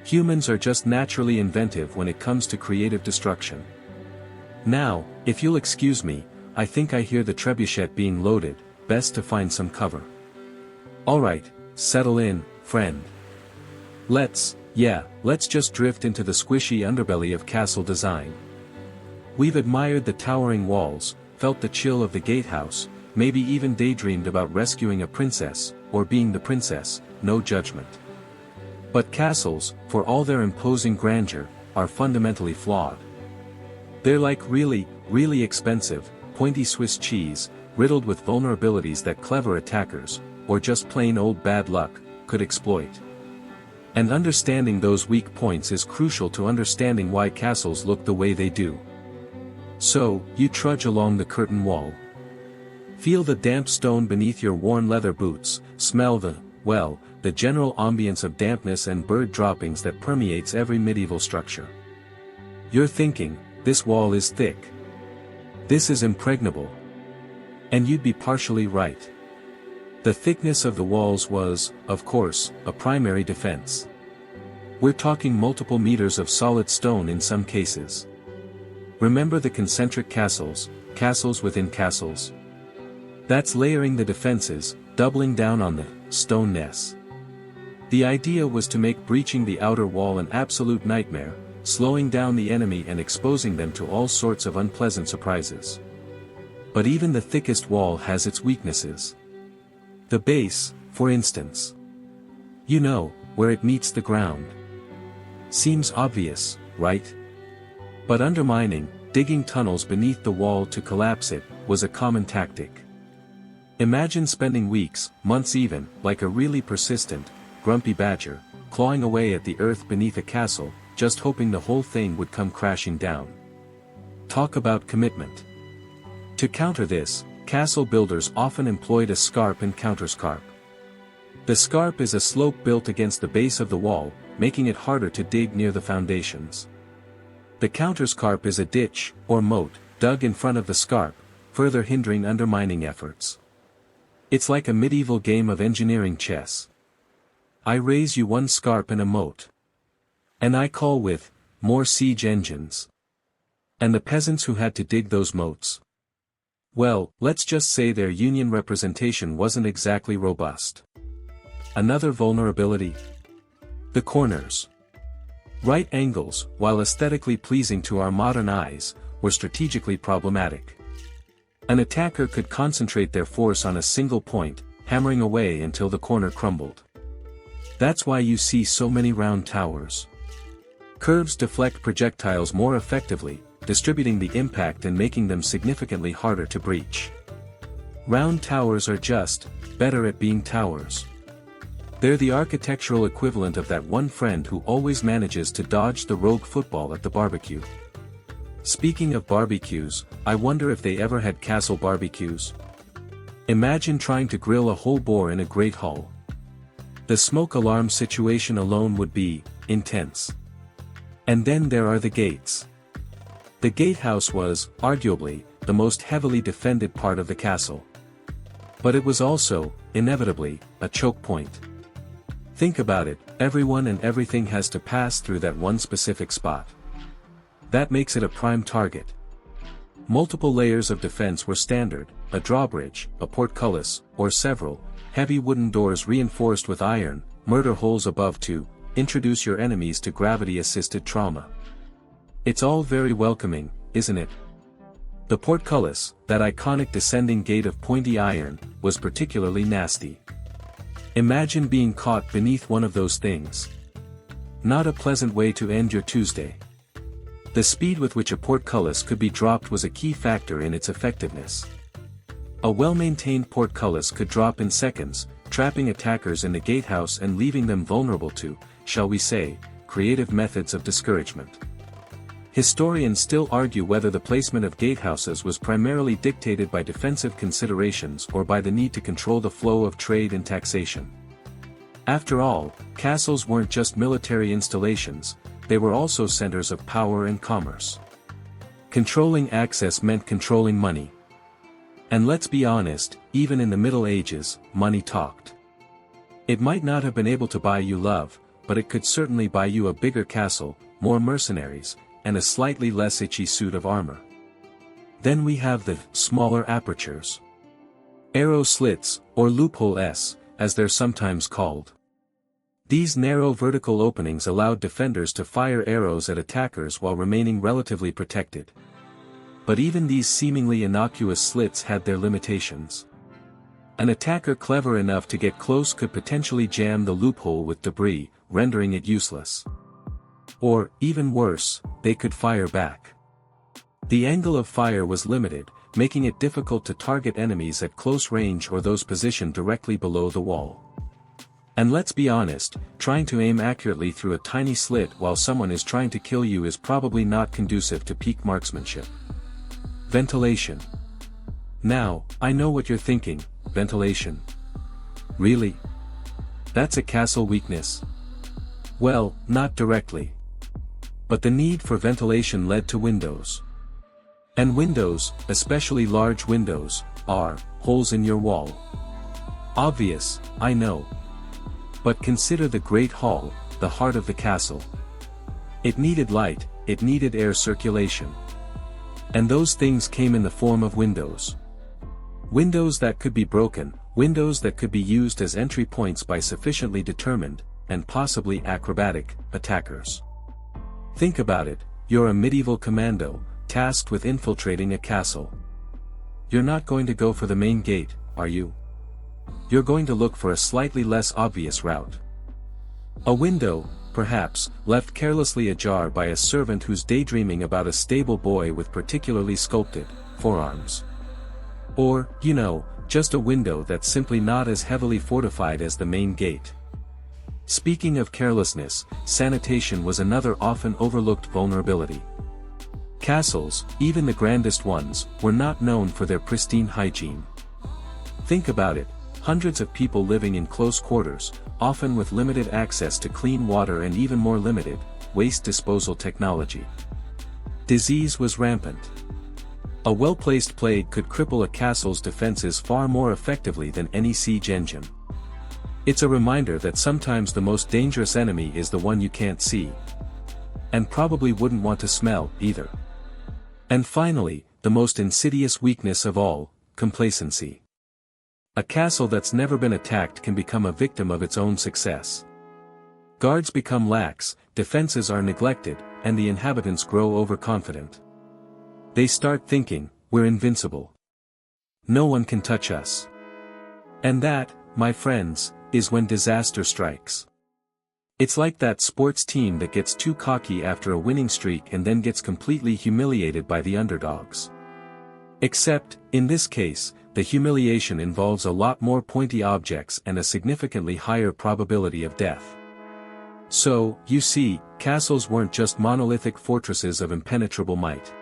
Humans are just naturally inventive when it comes to creative destruction. Now, if you'll excuse me, I think I hear the trebuchet being loaded, best to find some cover. Alright, settle in, friend. Let's just drift into the squishy underbelly of castle design. We've admired the towering walls, felt the chill of the gatehouse, maybe even daydreamed about rescuing a princess, or being the princess, no judgment. But castles, for all their imposing grandeur, are fundamentally flawed. They're like really, really expensive, pointy Swiss cheese, riddled with vulnerabilities that clever attackers, or just plain old bad luck, could exploit. And understanding those weak points is crucial to understanding why castles look the way they do. So, you trudge along the curtain wall. Feel the damp stone beneath your worn leather boots, smell the general ambience of dampness and bird droppings that permeates every medieval structure. You're thinking, this wall is thick. This is impregnable. And you'd be partially right. The thickness of the walls was, of course, a primary defense. We're talking multiple meters of solid stone in some cases. Remember the concentric castles, castles within castles? That's layering the defenses, doubling down on the stone ness. The idea was to make breaching the outer wall an absolute nightmare, slowing down the enemy and exposing them to all sorts of unpleasant surprises. But even the thickest wall has its weaknesses. The base, for instance. You know, where it meets the ground. Seems obvious, right? But undermining, digging tunnels beneath the wall to collapse it, was a common tactic. Imagine spending weeks, months even, like a really persistent, grumpy badger, clawing away at the earth beneath a castle, just hoping the whole thing would come crashing down. Talk about commitment. To counter this, castle builders often employed a scarp and counterscarp. The scarp is a slope built against the base of the wall, making it harder to dig near the foundations. The counterscarp is a ditch, or moat, dug in front of the scarp, further hindering undermining efforts. It's like a medieval game of engineering chess. I raise you one scarp and a moat. And I call with, more siege engines. And the peasants who had to dig those moats. Well, let's just say their union representation wasn't exactly robust. Another vulnerability? The corners. Right angles, while aesthetically pleasing to our modern eyes, were strategically problematic. An attacker could concentrate their force on a single point, hammering away until the corner crumbled. That's why you see so many round towers. Curves deflect projectiles more effectively, distributing the impact and making them significantly harder to breach. Round towers are just better at being towers. They're the architectural equivalent of that one friend who always manages to dodge the rogue football at the barbecue. Speaking of barbecues, I wonder if they ever had castle barbecues. Imagine trying to grill a whole boar in a great hall. The smoke alarm situation alone would be intense. And then there are the gates. The gatehouse was, arguably, the most heavily defended part of the castle. But it was also, inevitably, a choke point. Think about it, everyone and everything has to pass through that one specific spot. That makes it a prime target. Multiple layers of defense were standard, a drawbridge, a portcullis, or several, heavy wooden doors reinforced with iron, murder holes above to introduce your enemies to gravity-assisted trauma. It's all very welcoming, isn't it? The portcullis, that iconic descending gate of pointy iron, was particularly nasty. Imagine being caught beneath one of those things. Not a pleasant way to end your Tuesday. The speed with which a portcullis could be dropped was a key factor in its effectiveness. A well-maintained portcullis could drop in seconds, trapping attackers in the gatehouse and leaving them vulnerable to, shall we say, creative methods of discouragement. Historians still argue whether the placement of gatehouses was primarily dictated by defensive considerations or by the need to control the flow of trade and taxation. After all, castles weren't just military installations, they were also centers of power and commerce. Controlling access meant controlling money. And let's be honest, even in the Middle Ages, money talked. It might not have been able to buy you love, but it could certainly buy you a bigger castle, more mercenaries, and a slightly less itchy suit of armor. Then we have the smaller apertures. Arrow slits, or loopholes, as they're sometimes called. These narrow vertical openings allowed defenders to fire arrows at attackers while remaining relatively protected. But even these seemingly innocuous slits had their limitations. An attacker clever enough to get close could potentially jam the loophole with debris, rendering it useless. Or, even worse, they could fire back. The angle of fire was limited, making it difficult to target enemies at close range or those positioned directly below the wall. And let's be honest, trying to aim accurately through a tiny slit while someone is trying to kill you is probably not conducive to peak marksmanship. Ventilation. Now, I know what you're thinking, ventilation. Really? That's a castle weakness? Well, not directly. But the need for ventilation led to windows. And windows, especially large windows, are holes in your wall. Obvious, I know. But consider the Great Hall, the heart of the castle. It needed light, it needed air circulation. And those things came in the form of windows. Windows that could be broken, windows that could be used as entry points by sufficiently determined, and possibly acrobatic, attackers. Think about it, you're a medieval commando, tasked with infiltrating a castle. You're not going to go for the main gate, are you? You're going to look for a slightly less obvious route. A window, perhaps, left carelessly ajar by a servant who's daydreaming about a stable boy with particularly sculpted forearms. Or, just a window that's simply not as heavily fortified as the main gate. Speaking of carelessness, sanitation was another often overlooked vulnerability. Castles, even the grandest ones, were not known for their pristine hygiene. Think about it, hundreds of people living in close quarters, often with limited access to clean water and even more limited, waste disposal technology. Disease was rampant. A well-placed plague could cripple a castle's defenses far more effectively than any siege engine. It's a reminder that sometimes the most dangerous enemy is the one you can't see. And probably wouldn't want to smell, either. And finally, the most insidious weakness of all, complacency. A castle that's never been attacked can become a victim of its own success. Guards become lax, defenses are neglected, and the inhabitants grow overconfident. They start thinking, we're invincible. No one can touch us. And that, my friends, is when disaster strikes. It's like that sports team that gets too cocky after a winning streak and then gets completely humiliated by the underdogs. Except, in this case, the humiliation involves a lot more pointy objects and a significantly higher probability of death. So, you see, castles weren't just monolithic fortresses of impenetrable might.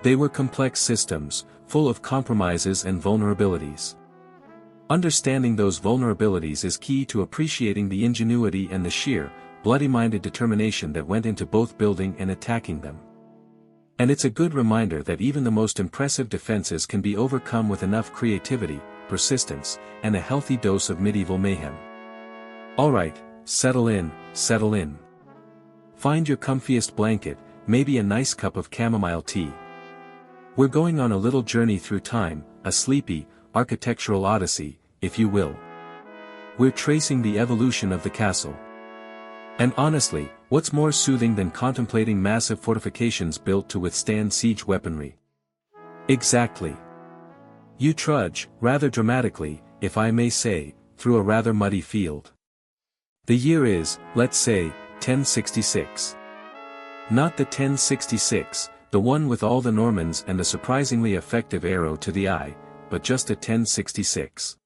They were complex systems, full of compromises and vulnerabilities. Understanding those vulnerabilities is key to appreciating the ingenuity and the sheer, bloody-minded determination that went into both building and attacking them. And it's a good reminder that even the most impressive defenses can be overcome with enough creativity, persistence, and a healthy dose of medieval mayhem. Alright, settle in, settle in. Find your comfiest blanket, maybe a nice cup of chamomile tea. We're going on a little journey through time, a sleepy, architectural odyssey, if you will. We're tracing the evolution of the castle. And honestly, what's more soothing than contemplating massive fortifications built to withstand siege weaponry? Exactly. You trudge, rather dramatically, if I may say, through a rather muddy field. The year is, let's say, 1066. Not the 1066, the one with all the Normans and a surprisingly effective arrow to the eye, but just a 1066.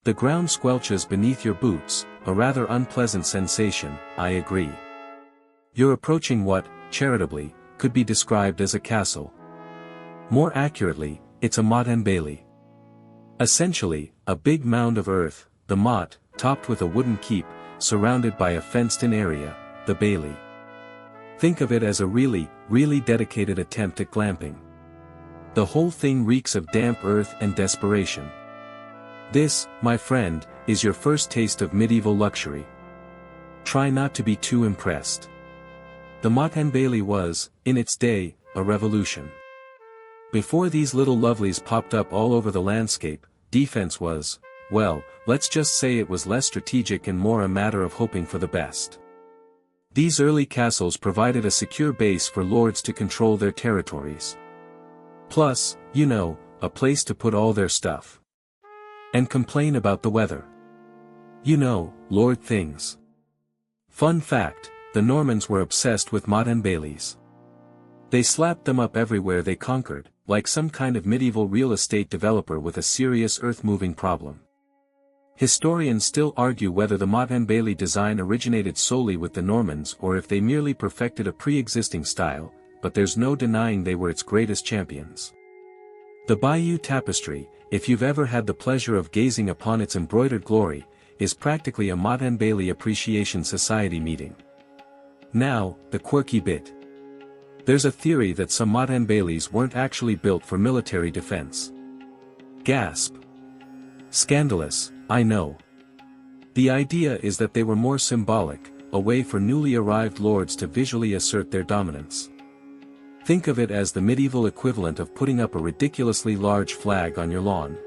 The ground squelches beneath your boots, a rather unpleasant sensation, I agree. You're approaching what, charitably, could be described as a castle. More accurately, it's a motte and bailey. Essentially, a big mound of earth, the motte, topped with a wooden keep, surrounded by a fenced-in area, the bailey. Think of it as a really, really dedicated attempt at glamping. The whole thing reeks of damp earth and desperation. This, my friend, is your first taste of medieval luxury. Try not to be too impressed. The motte and bailey was, in its day, a revolution. Before these little lovelies popped up all over the landscape, defense was, well, let's just say it was less strategic and more a matter of hoping for the best. These early castles provided a secure base for lords to control their territories. Plus, you know, a place to put all their stuff. And complain about the weather. You know, lord things. Fun fact, the Normans were obsessed with motte and baileys. They slapped them up everywhere they conquered, like some kind of medieval real estate developer with a serious earth-moving problem. Historians still argue whether the motte and bailey design originated solely with the Normans or if they merely perfected a pre-existing style, but there's no denying they were its greatest champions. The Bayeux Tapestry, if you've ever had the pleasure of gazing upon its embroidered glory, is practically a motte and bailey appreciation society meeting. Now, the quirky bit. There's a theory that some motte and baileys weren't actually built for military defense. Gasp. Scandalous, I know. The idea is that they were more symbolic, a way for newly arrived lords to visually assert their dominance. Think of it as the medieval equivalent of putting up a ridiculously large flag on your lawn.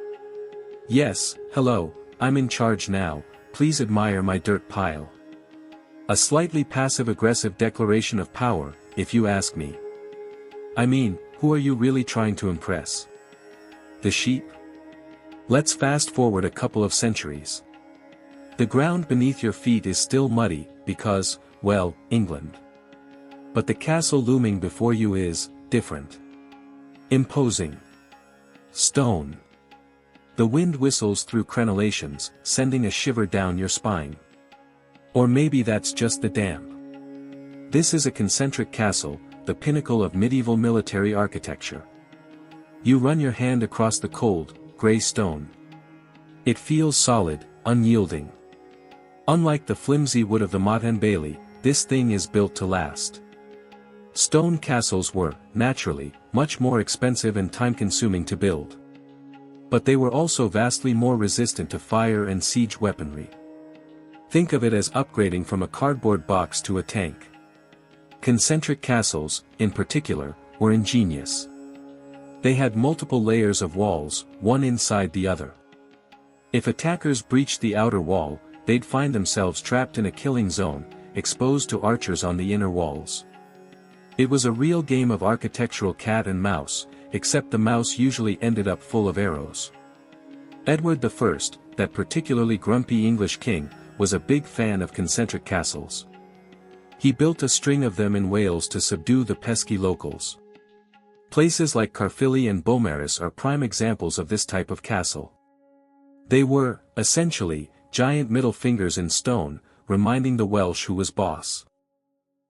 Yes, hello, I'm in charge now, please admire my dirt pile. A slightly passive-aggressive declaration of power, if you ask me. I mean, who are you really trying to impress? The sheep? Let's fast forward a couple of centuries. The ground beneath your feet is still muddy, because, well, England. But the castle looming before you is, different. Imposing. Stone. The wind whistles through crenellations, sending a shiver down your spine. Or maybe that's just the damp. This is a concentric castle, the pinnacle of medieval military architecture. You run your hand across the cold, gray stone. It feels solid, unyielding. Unlike the flimsy wood of the motte and bailey, this thing is built to last. Stone castles were, naturally, much more expensive and time-consuming to build. But they were also vastly more resistant to fire and siege weaponry. Think of it as upgrading from a cardboard box to a tank. Concentric castles, in particular, were ingenious. They had multiple layers of walls, one inside the other. If attackers breached the outer wall, they'd find themselves trapped in a killing zone, exposed to archers on the inner walls. It was a real game of architectural cat and mouse, except the mouse usually ended up full of arrows. Edward I, that particularly grumpy English king, was a big fan of concentric castles. He built a string of them in Wales to subdue the pesky locals. Places like Caerphilly and Beaumaris are prime examples of this type of castle. They were, essentially, giant middle fingers in stone, reminding the Welsh who was boss.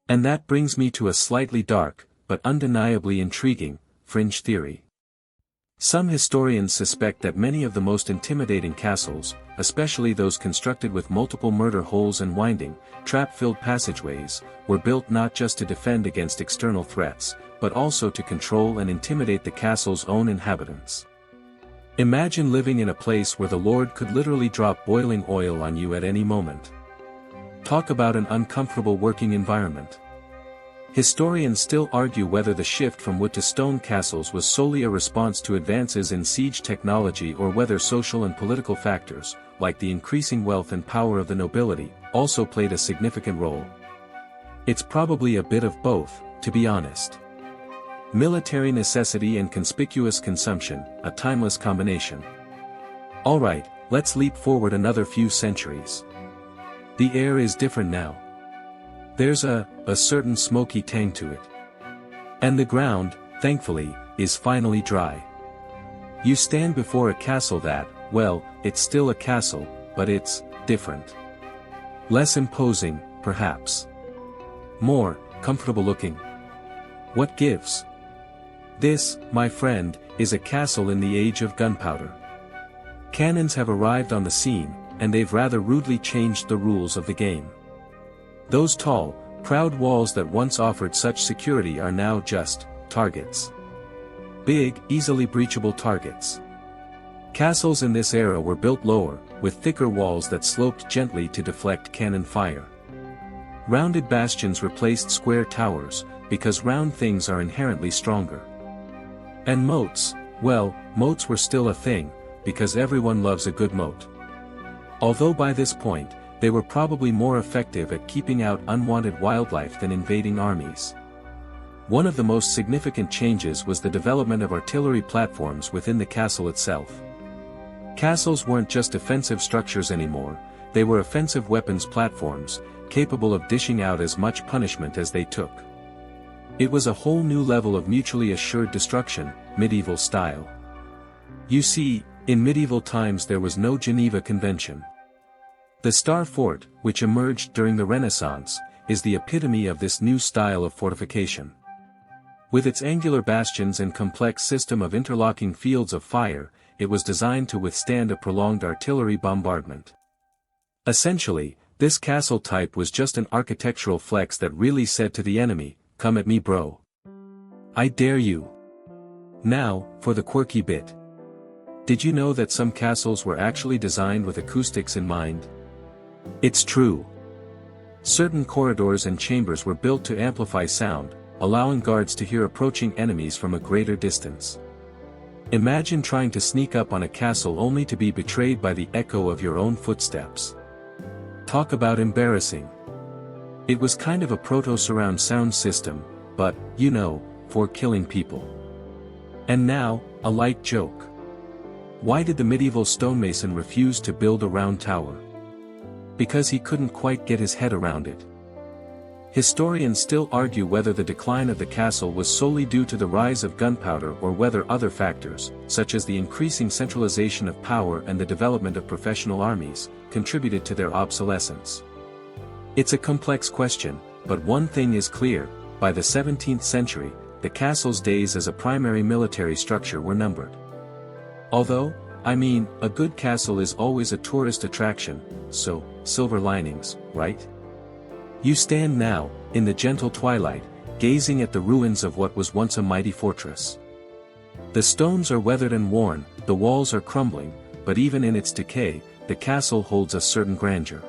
And that brings me to a slightly dark, but undeniably intriguing, fringe theory. Some historians suspect that many of the most intimidating castles, especially those constructed with multiple murder holes and winding, trap-filled passageways, were built not just to defend against external threats, but also to control and intimidate the castle's own inhabitants. Imagine living in a place where the Lord could literally drop boiling oil on you at any moment. Talk about an uncomfortable working environment. Historians still argue whether the shift from wood to stone castles was solely a response to advances in siege technology or whether social and political factors, like the increasing wealth and power of the nobility, also played a significant role. It's probably a bit of both, to be honest. Military necessity and conspicuous consumption, a timeless combination. Alright, let's leap forward another few centuries. The air is different now. There's a certain smoky tang to it. And the ground, thankfully, is finally dry. You stand before a castle that, well, it's still a castle, but it's different. Less imposing, perhaps. More comfortable looking. What gives? This, my friend, is a castle in the age of gunpowder. Cannons have arrived on the scene, and they've rather rudely changed the rules of the game. Those tall, proud walls that once offered such security are now just targets. Big, easily breachable targets. Castles in this era were built lower, with thicker walls that sloped gently to deflect cannon fire. Rounded bastions replaced square towers, because round things are inherently stronger. And moats, well, moats were still a thing, because everyone loves a good moat. Although by this point, they were probably more effective at keeping out unwanted wildlife than invading armies. One of the most significant changes was the development of artillery platforms within the castle itself. Castles weren't just defensive structures anymore, they were offensive weapons platforms, capable of dishing out as much punishment as they took. It was a whole new level of mutually assured destruction, medieval style. You see, in medieval times there was no Geneva Convention. The Star Fort, which emerged during the Renaissance, is the epitome of this new style of fortification. With its angular bastions and complex system of interlocking fields of fire, it was designed to withstand a prolonged artillery bombardment. Essentially, this castle type was just an architectural flex that really said to the enemy, "Come at me, bro. I dare you." Now, for the quirky bit. Did you know that some castles were actually designed with acoustics in mind? It's true. Certain corridors and chambers were built to amplify sound, allowing guards to hear approaching enemies from a greater distance. Imagine trying to sneak up on a castle only to be betrayed by the echo of your own footsteps. Talk about embarrassing. It was kind of a proto-surround sound system, but, you know, for killing people. And now, a light joke. Why did the medieval stonemason refuse to build a round tower? Because he couldn't quite get his head around it. Historians still argue whether the decline of the castle was solely due to the rise of gunpowder or whether other factors, such as the increasing centralization of power and the development of professional armies, contributed to their obsolescence. It's a complex question, but one thing is clear: by the 17th century, the castle's days as a primary military structure were numbered. Although, a good castle is always a tourist attraction, so, silver linings, right? You stand now, in the gentle twilight, gazing at the ruins of what was once a mighty fortress. The stones are weathered and worn, the walls are crumbling, but even in its decay, the castle holds a certain grandeur.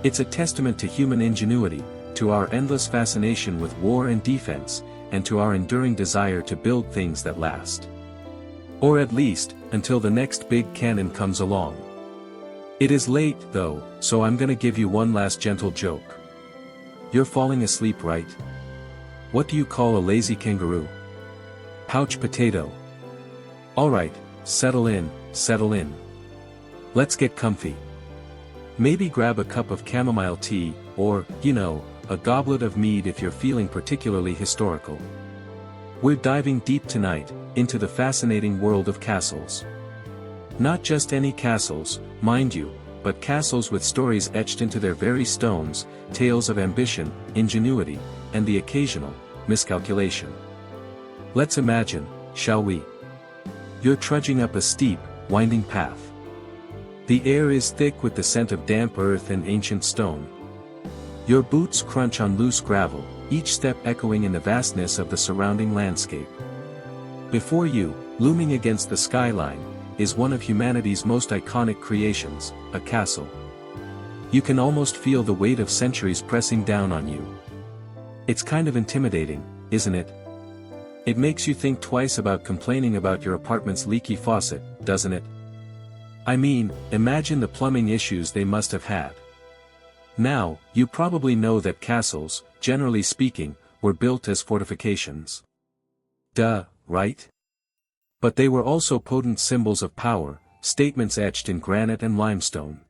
It's a testament to human ingenuity, to our endless fascination with war and defense, and to our enduring desire to build things that last. Or at least, until the next big cannon comes along. It is late, though, so I'm gonna give you one last gentle joke. You're falling asleep, right? What do you call a lazy kangaroo? Pouch potato. Alright, settle in, settle in. Let's get comfy. Maybe grab a cup of chamomile tea, or, a goblet of mead if you're feeling particularly historical. We're diving deep tonight, into the fascinating world of castles. Not just any castles, mind you, but castles with stories etched into their very stones, tales of ambition, ingenuity, and the occasional miscalculation. Let's imagine, shall we? You're trudging up a steep, winding path. The air is thick with the scent of damp earth and ancient stone. Your boots crunch on loose gravel, each step echoing in the vastness of the surrounding landscape. Before you, looming against the skyline, is one of humanity's most iconic creations, a castle. You can almost feel the weight of centuries pressing down on you. It's kind of intimidating, isn't it? It makes you think twice about complaining about your apartment's leaky faucet, doesn't it? I mean, imagine the plumbing issues they must have had. Now, you probably know that castles, generally speaking, were built as fortifications. Duh, right? But they were also potent symbols of power, statements etched in granite and limestone.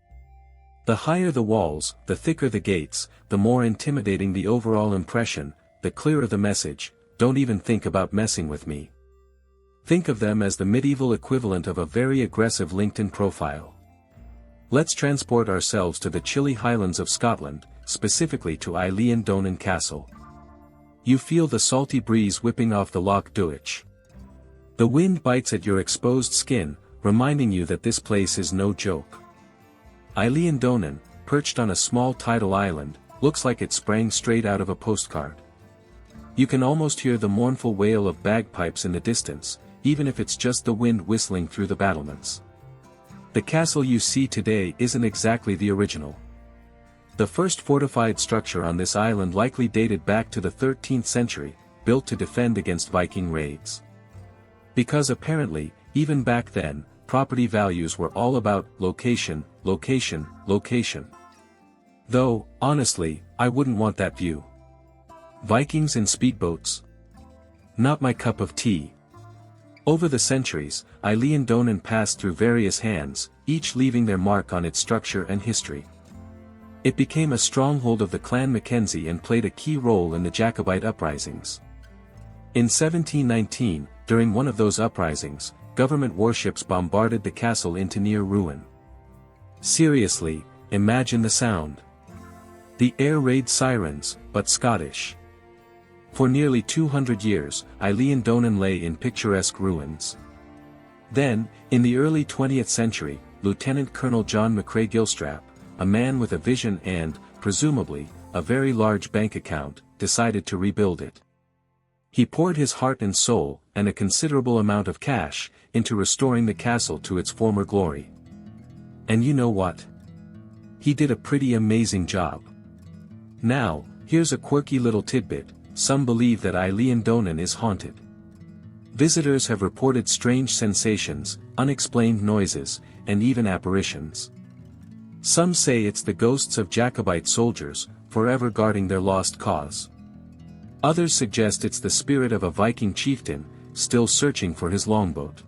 The higher the walls, the thicker the gates, the more intimidating the overall impression, the clearer the message, don't even think about messing with me. Think of them as the medieval equivalent of a very aggressive LinkedIn profile. Let's transport ourselves to the chilly highlands of Scotland, specifically to Donan Castle. You feel the salty breeze whipping off the Loch Duich. The wind bites at your exposed skin, reminding you that this place is no joke. Donan, perched on a small tidal island, looks like it sprang straight out of a postcard. You can almost hear the mournful wail of bagpipes in the distance, even if it's just the wind whistling through the battlements. The castle you see today isn't exactly the original. The first fortified structure on this island likely dated back to the 13th century, built to defend against Viking raids. Because apparently, even back then, property values were all about location, location, location. Though, honestly, I wouldn't want that view. Vikings in speedboats? Not my cup of tea. Over the centuries, Donan passed through various hands, each leaving their mark on its structure and history. It became a stronghold of the Clan Mackenzie and played a key role in the Jacobite uprisings. In 1719, during one of those uprisings, government warships bombarded the castle into near ruin. Seriously, imagine the sound. The air raid sirens, but Scottish. For nearly 200 years, Donan lay in picturesque ruins. Then, in the early 20th century, Lieutenant Colonel John McCrae Gilstrap, a man with a vision and, presumably, a very large bank account, decided to rebuild it. He poured his heart and soul, and a considerable amount of cash, into restoring the castle to its former glory. And you know what? He did a pretty amazing job. Now, here's a quirky little tidbit: some believe that Donan is haunted. Visitors have reported strange sensations, unexplained noises, and even apparitions. Some say it's the ghosts of Jacobite soldiers, forever guarding their lost cause. Others suggest it's the spirit of a Viking chieftain, still searching for his longboat.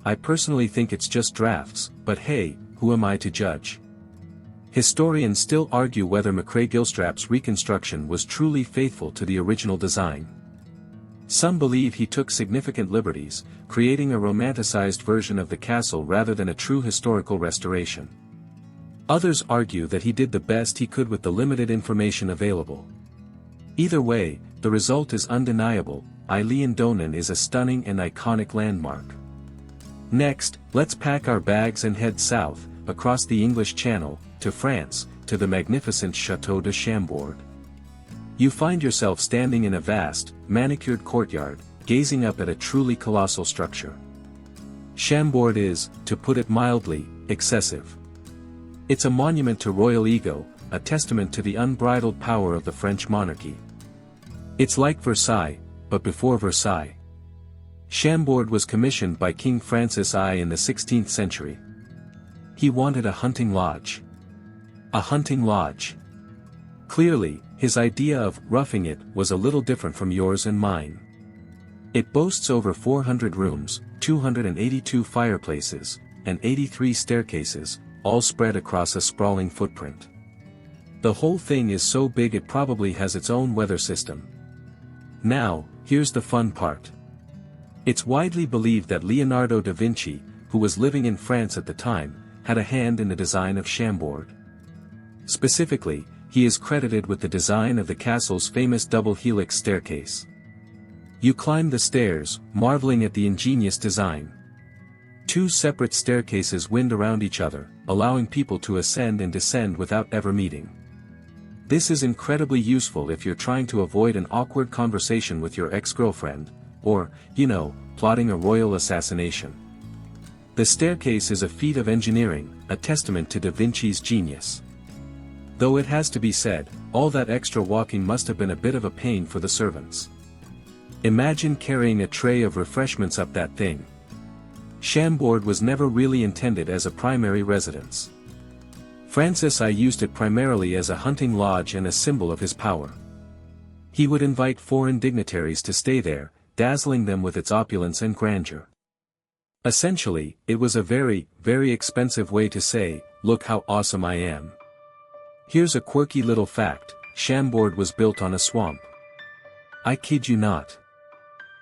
I personally think it's just drafts, but hey, who am I to judge? Historians still argue whether McCrae Gilstrap's reconstruction was truly faithful to the original design. Some believe he took significant liberties, creating a romanticized version of the castle rather than a true historical restoration. Others argue that he did the best he could with the limited information available. Either way, the result is undeniable: Donan is a stunning and iconic landmark. Next, let's pack our bags and head south, across the English Channel, to France, to the magnificent Château de Chambord. You find yourself standing in a vast, manicured courtyard, gazing up at a truly colossal structure. Chambord is, to put it mildly, excessive. It's a monument to royal ego, a testament to the unbridled power of the French monarchy. It's like Versailles, but before Versailles. Chambord was commissioned by King Francis I in the 16th century. He wanted a hunting lodge. A hunting lodge. Clearly, his idea of roughing it was a little different from yours and mine. It boasts over 400 rooms, 282 fireplaces, and 83 staircases, all spread across a sprawling footprint. The whole thing is so big it probably has its own weather system. Now, here's the fun part. It's widely believed that Leonardo da Vinci, who was living in France at the time, had a hand in the design of Chambord. Specifically, he is credited with the design of the castle's famous double helix staircase. You climb the stairs, marveling at the ingenious design. Two separate staircases wind around each other, allowing people to ascend and descend without ever meeting. This is incredibly useful if you're trying to avoid an awkward conversation with your ex-girlfriend, or, plotting a royal assassination. The staircase is a feat of engineering, a testament to Da Vinci's genius. Though it has to be said, all that extra walking must have been a bit of a pain for the servants. Imagine carrying a tray of refreshments up that thing. Chambord was never really intended as a primary residence. Francis I used it primarily as a hunting lodge and a symbol of his power. He would invite foreign dignitaries to stay there, dazzling them with its opulence and grandeur. Essentially, it was a very, very expensive way to say, "Look how awesome I am." Here's a quirky little fact: Chambord was built on a swamp. I kid you not.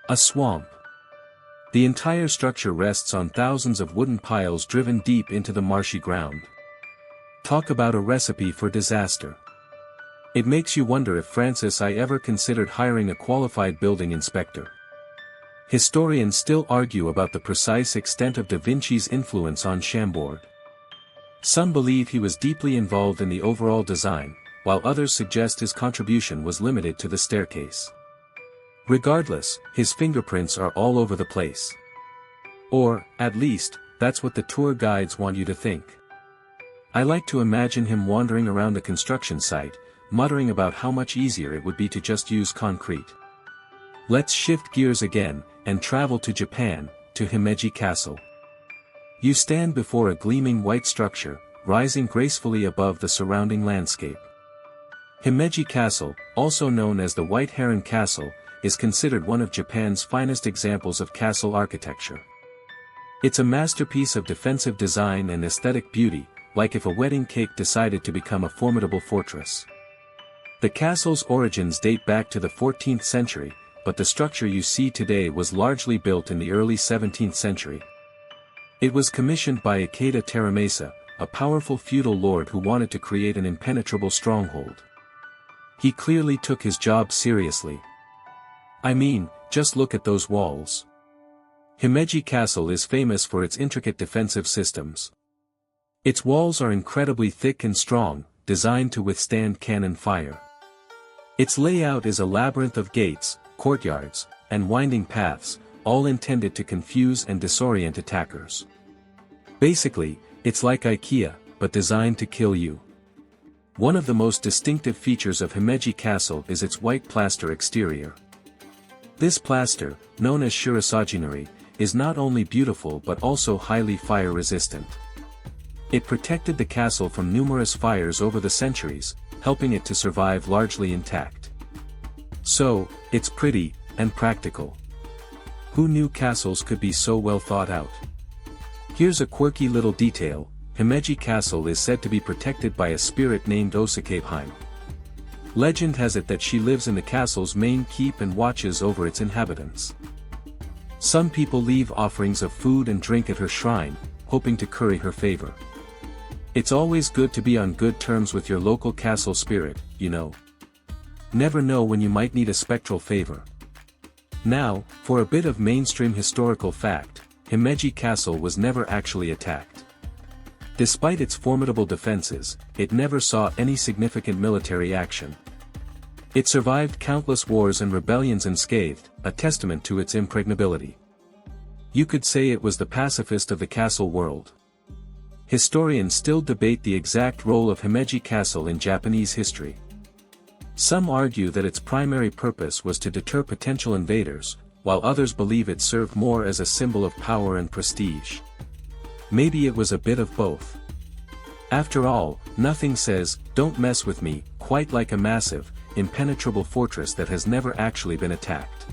A swamp. The entire structure rests on thousands of wooden piles driven deep into the marshy ground. Talk about a recipe for disaster. It makes you wonder if Francis I ever considered hiring a qualified building inspector. Historians still argue about the precise extent of Da Vinci's influence on Chambord. Some believe he was deeply involved in the overall design, while others suggest his contribution was limited to the staircase. Regardless, his fingerprints are all over the place. Or, at least, that's what the tour guides want you to think. I like to imagine him wandering around the construction site, muttering about how much easier it would be to just use concrete. Let's shift gears again, and travel to Japan, to Himeji Castle. You stand before a gleaming white structure, rising gracefully above the surrounding landscape. Himeji Castle, also known as the White Heron Castle, is considered one of Japan's finest examples of castle architecture. It's a masterpiece of defensive design and aesthetic beauty, like if a wedding cake decided to become a formidable fortress. The castle's origins date back to the 14th century, but the structure you see today was largely built in the early 17th century. It was commissioned by Ikeda Taramasa, a powerful feudal lord who wanted to create an impenetrable stronghold. He clearly took his job seriously. I mean, just look at those walls. Himeji Castle is famous for its intricate defensive systems. Its walls are incredibly thick and strong, designed to withstand cannon fire. Its layout is a labyrinth of gates, courtyards, and winding paths, all intended to confuse and disorient attackers. Basically, it's like IKEA, but designed to kill you. One of the most distinctive features of Himeji Castle is its white plaster exterior. This plaster, known as shirasajinari, is not only beautiful but also highly fire-resistant. It protected the castle from numerous fires over the centuries, helping it to survive largely intact. So, it's pretty, and practical. Who knew castles could be so well thought out? Here's a quirky little detail: Himeji Castle is said to be protected by a spirit named Osakabeheim. Legend has it that she lives in the castle's main keep and watches over its inhabitants. Some people leave offerings of food and drink at her shrine, hoping to curry her favor. It's always good to be on good terms with your local castle spirit, you know. Never know when you might need a spectral favor. Now, for a bit of mainstream historical fact, Himeji Castle was never actually attacked. Despite its formidable defenses, it never saw any significant military action. It survived countless wars and rebellions unscathed, a testament to its impregnability. You could say it was the pacifist of the castle world. Historians still debate the exact role of Himeji Castle in Japanese history. Some argue that its primary purpose was to deter potential invaders, while others believe it served more as a symbol of power and prestige. Maybe it was a bit of both. After all, nothing says, "Don't mess with me," quite like a massive, impenetrable fortress that has never actually been attacked.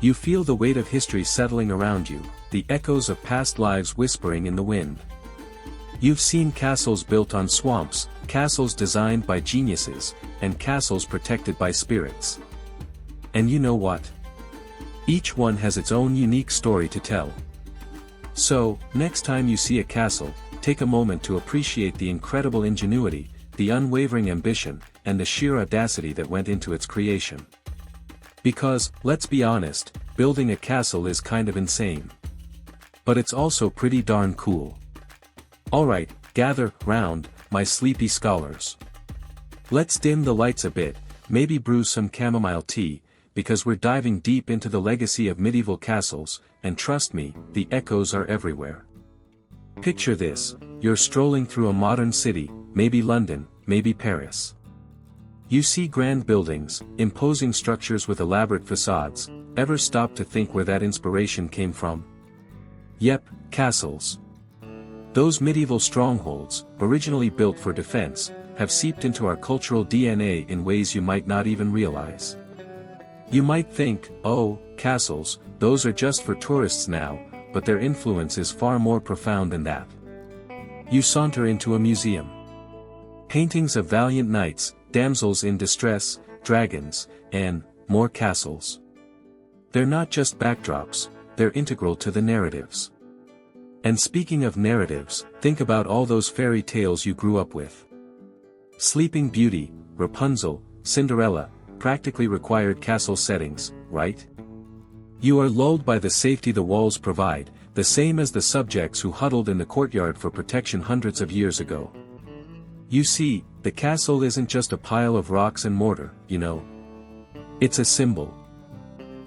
You feel the weight of history settling around you, the echoes of past lives whispering in the wind. You've seen castles built on swamps, castles designed by geniuses, and castles protected by spirits. And you know what? Each one has its own unique story to tell. So, next time you see a castle, take a moment to appreciate the incredible ingenuity, the unwavering ambition, and the sheer audacity that went into its creation. Because, let's be honest, building a castle is kind of insane. But it's also pretty darn cool. Alright, gather round, my sleepy scholars. Let's dim the lights a bit, maybe brew some chamomile tea, because we're diving deep into the legacy of medieval castles, and trust me, the echoes are everywhere. Picture this, you're strolling through a modern city, maybe London, maybe Paris. You see grand buildings, imposing structures with elaborate facades. Ever stop to think where that inspiration came from? Yep, castles. Those medieval strongholds, originally built for defense, have seeped into our cultural DNA in ways you might not even realize. You might think, oh, castles, those are just for tourists now, but their influence is far more profound than that. You saunter into a museum. Paintings of valiant knights, damsels in distress, dragons, and more castles. They're not just backdrops, they're integral to the narratives. And speaking of narratives, think about all those fairy tales you grew up with. Sleeping Beauty, Rapunzel, Cinderella, practically required castle settings, right? You are lulled by the safety the walls provide, the same as the subjects who huddled in the courtyard for protection hundreds of years ago. You see, the castle isn't just a pile of rocks and mortar, you know. It's a symbol.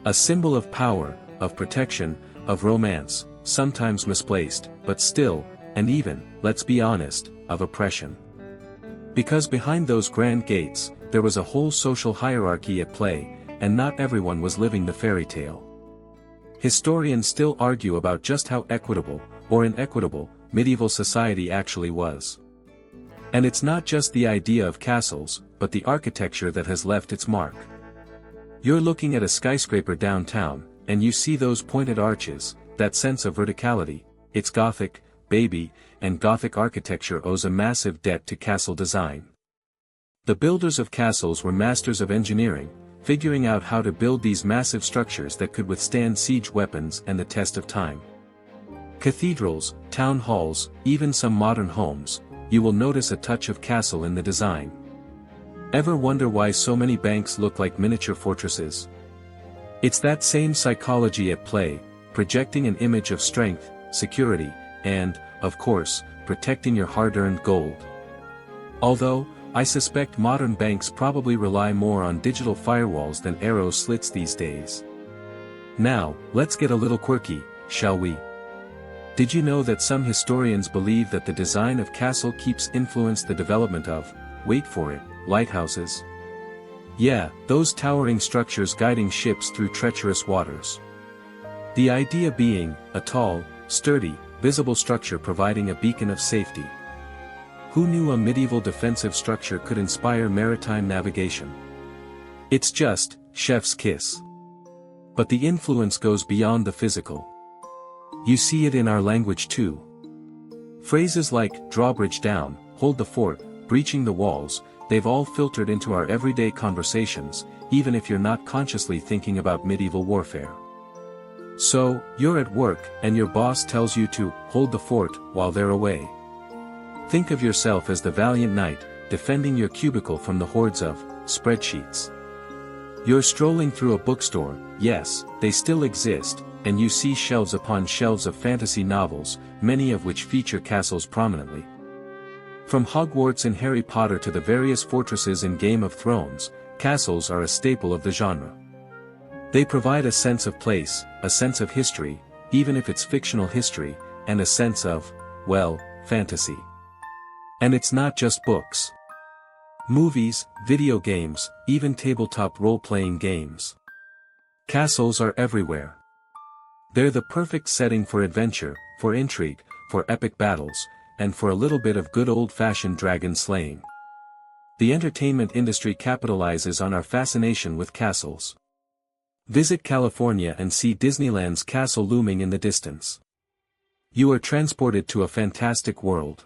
A symbol of power, of protection, of romance, sometimes misplaced, but still, and even, let's be honest, of oppression. Because behind those grand gates, there was a whole social hierarchy at play, and not everyone was living the fairy tale. Historians still argue about just how equitable, or inequitable, medieval society actually was. And it's not just the idea of castles, but the architecture that has left its mark. You're looking at a skyscraper downtown, and you see those pointed arches, that sense of verticality. It's Gothic, baby, and Gothic architecture owes a massive debt to castle design. The builders of castles were masters of engineering, figuring out how to build these massive structures that could withstand siege weapons and the test of time. Cathedrals, town halls, even some modern homes, you will notice a touch of castle in the design. Ever wonder why so many banks look like miniature fortresses? It's that same psychology at play, projecting an image of strength, security, and, of course, protecting your hard-earned gold. Although, I suspect modern banks probably rely more on digital firewalls than arrow slits these days. Now, let's get a little quirky, shall we? Did you know that some historians believe that the design of castle keeps influenced the development of, wait for it, lighthouses? Yeah, those towering structures guiding ships through treacherous waters. The idea being, a tall, sturdy, visible structure providing a beacon of safety. Who knew a medieval defensive structure could inspire maritime navigation? It's just, chef's kiss. But the influence goes beyond the physical. You see it in our language too. Phrases like, drawbridge down, hold the fort, breaching the walls, they've all filtered into our everyday conversations, even if you're not consciously thinking about medieval warfare. So, you're at work, and your boss tells you to hold the fort while they're away. Think of yourself as the valiant knight, defending your cubicle from the hordes of spreadsheets. You're strolling through a bookstore, yes, they still exist, and you see shelves upon shelves of fantasy novels, many of which feature castles prominently. From Hogwarts in Harry Potter to the various fortresses in Game of Thrones, castles are a staple of the genre. They provide a sense of place, a sense of history, even if it's fictional history, and a sense of, well, fantasy. And it's not just books. Movies, video games, even tabletop role-playing games. Castles are everywhere. They're the perfect setting for adventure, for intrigue, for epic battles, and for a little bit of good old-fashioned dragon slaying. The entertainment industry capitalizes on our fascination with castles. Visit California and see Disneyland's castle looming in the distance. You are transported to a fantastic world.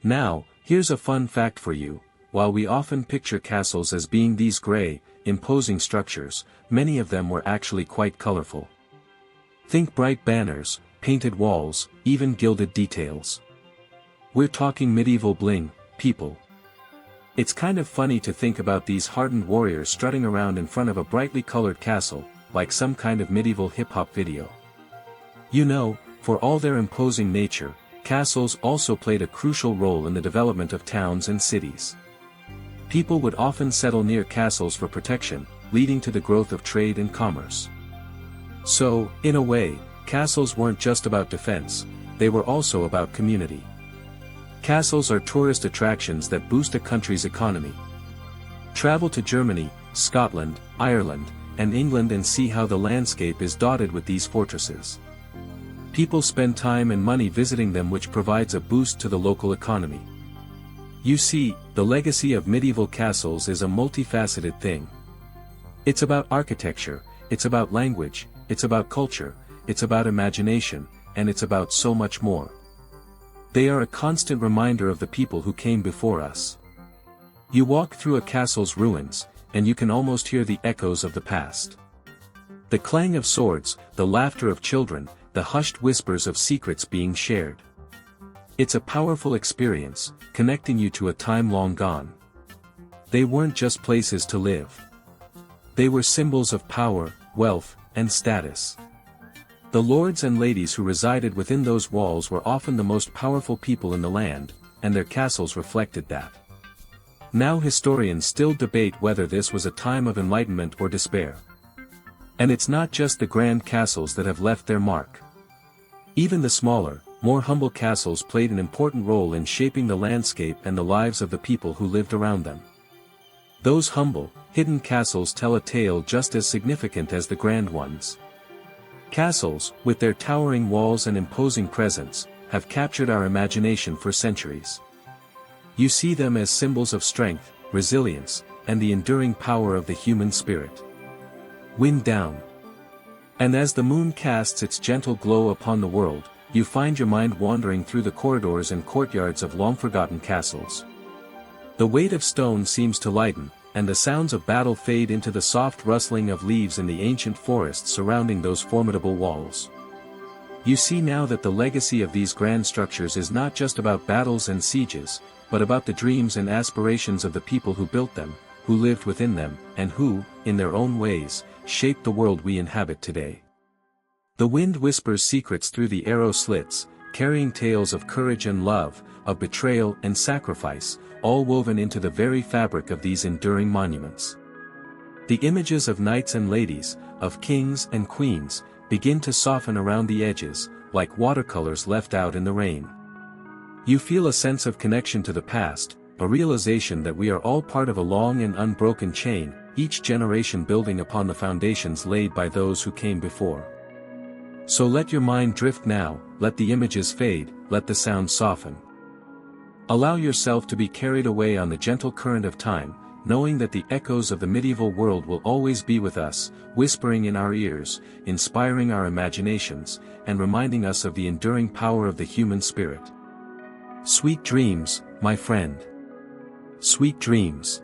Now, here's a fun fact for you: while we often picture castles as being these gray, imposing structures, many of them were actually quite colorful. Think bright banners, painted walls, even gilded details. We're talking medieval bling, people. It's kind of funny to think about these hardened warriors strutting around in front of a brightly colored castle, like some kind of medieval hip-hop video. You know, for all their imposing nature, castles also played a crucial role in the development of towns and cities. People would often settle near castles for protection, leading to the growth of trade and commerce. So, in a way, castles weren't just about defense, they were also about community. Castles are tourist attractions that boost a country's economy. Travel to Germany, Scotland, Ireland, and England and see how the landscape is dotted with these fortresses. People spend time and money visiting them, which provides a boost to the local economy. You see, the legacy of medieval castles is a multifaceted thing. It's about architecture, it's about language, it's about culture, it's about imagination, and it's about so much more. They are a constant reminder of the people who came before us. You walk through a castle's ruins, and you can almost hear the echoes of the past. The clang of swords, the laughter of children, the hushed whispers of secrets being shared. It's a powerful experience, connecting you to a time long gone. They weren't just places to live. They were symbols of power, wealth, and status. The lords and ladies who resided within those walls were often the most powerful people in the land, and their castles reflected that. Now historians still debate whether this was a time of enlightenment or despair. And it's not just the grand castles that have left their mark. Even the smaller, more humble castles played an important role in shaping the landscape and the lives of the people who lived around them. Those humble, hidden castles tell a tale just as significant as the grand ones. Castles, with their towering walls and imposing presence, have captured our imagination for centuries. You see them as symbols of strength, resilience, and the enduring power of the human spirit. Wind down. And as the moon casts its gentle glow upon the world, you find your mind wandering through the corridors and courtyards of long-forgotten castles. The weight of stone seems to lighten, and the sounds of battle fade into the soft rustling of leaves in the ancient forests surrounding those formidable walls. You see now that the legacy of these grand structures is not just about battles and sieges, but about the dreams and aspirations of the people who built them, who lived within them, and who, in their own ways, shaped the world we inhabit today. The wind whispers secrets through the arrow slits, carrying tales of courage and love, of betrayal and sacrifice, all woven into the very fabric of these enduring monuments. The images of knights and ladies, of kings and queens, begin to soften around the edges, like watercolors left out in the rain. You feel a sense of connection to the past, a realization that we are all part of a long and unbroken chain, each generation building upon the foundations laid by those who came before. So let your mind drift now, let the images fade, let the sound soften. Allow yourself to be carried away on the gentle current of time, knowing that the echoes of the medieval world will always be with us, whispering in our ears, inspiring our imaginations, and reminding us of the enduring power of the human spirit. Sweet dreams, my friend. Sweet dreams.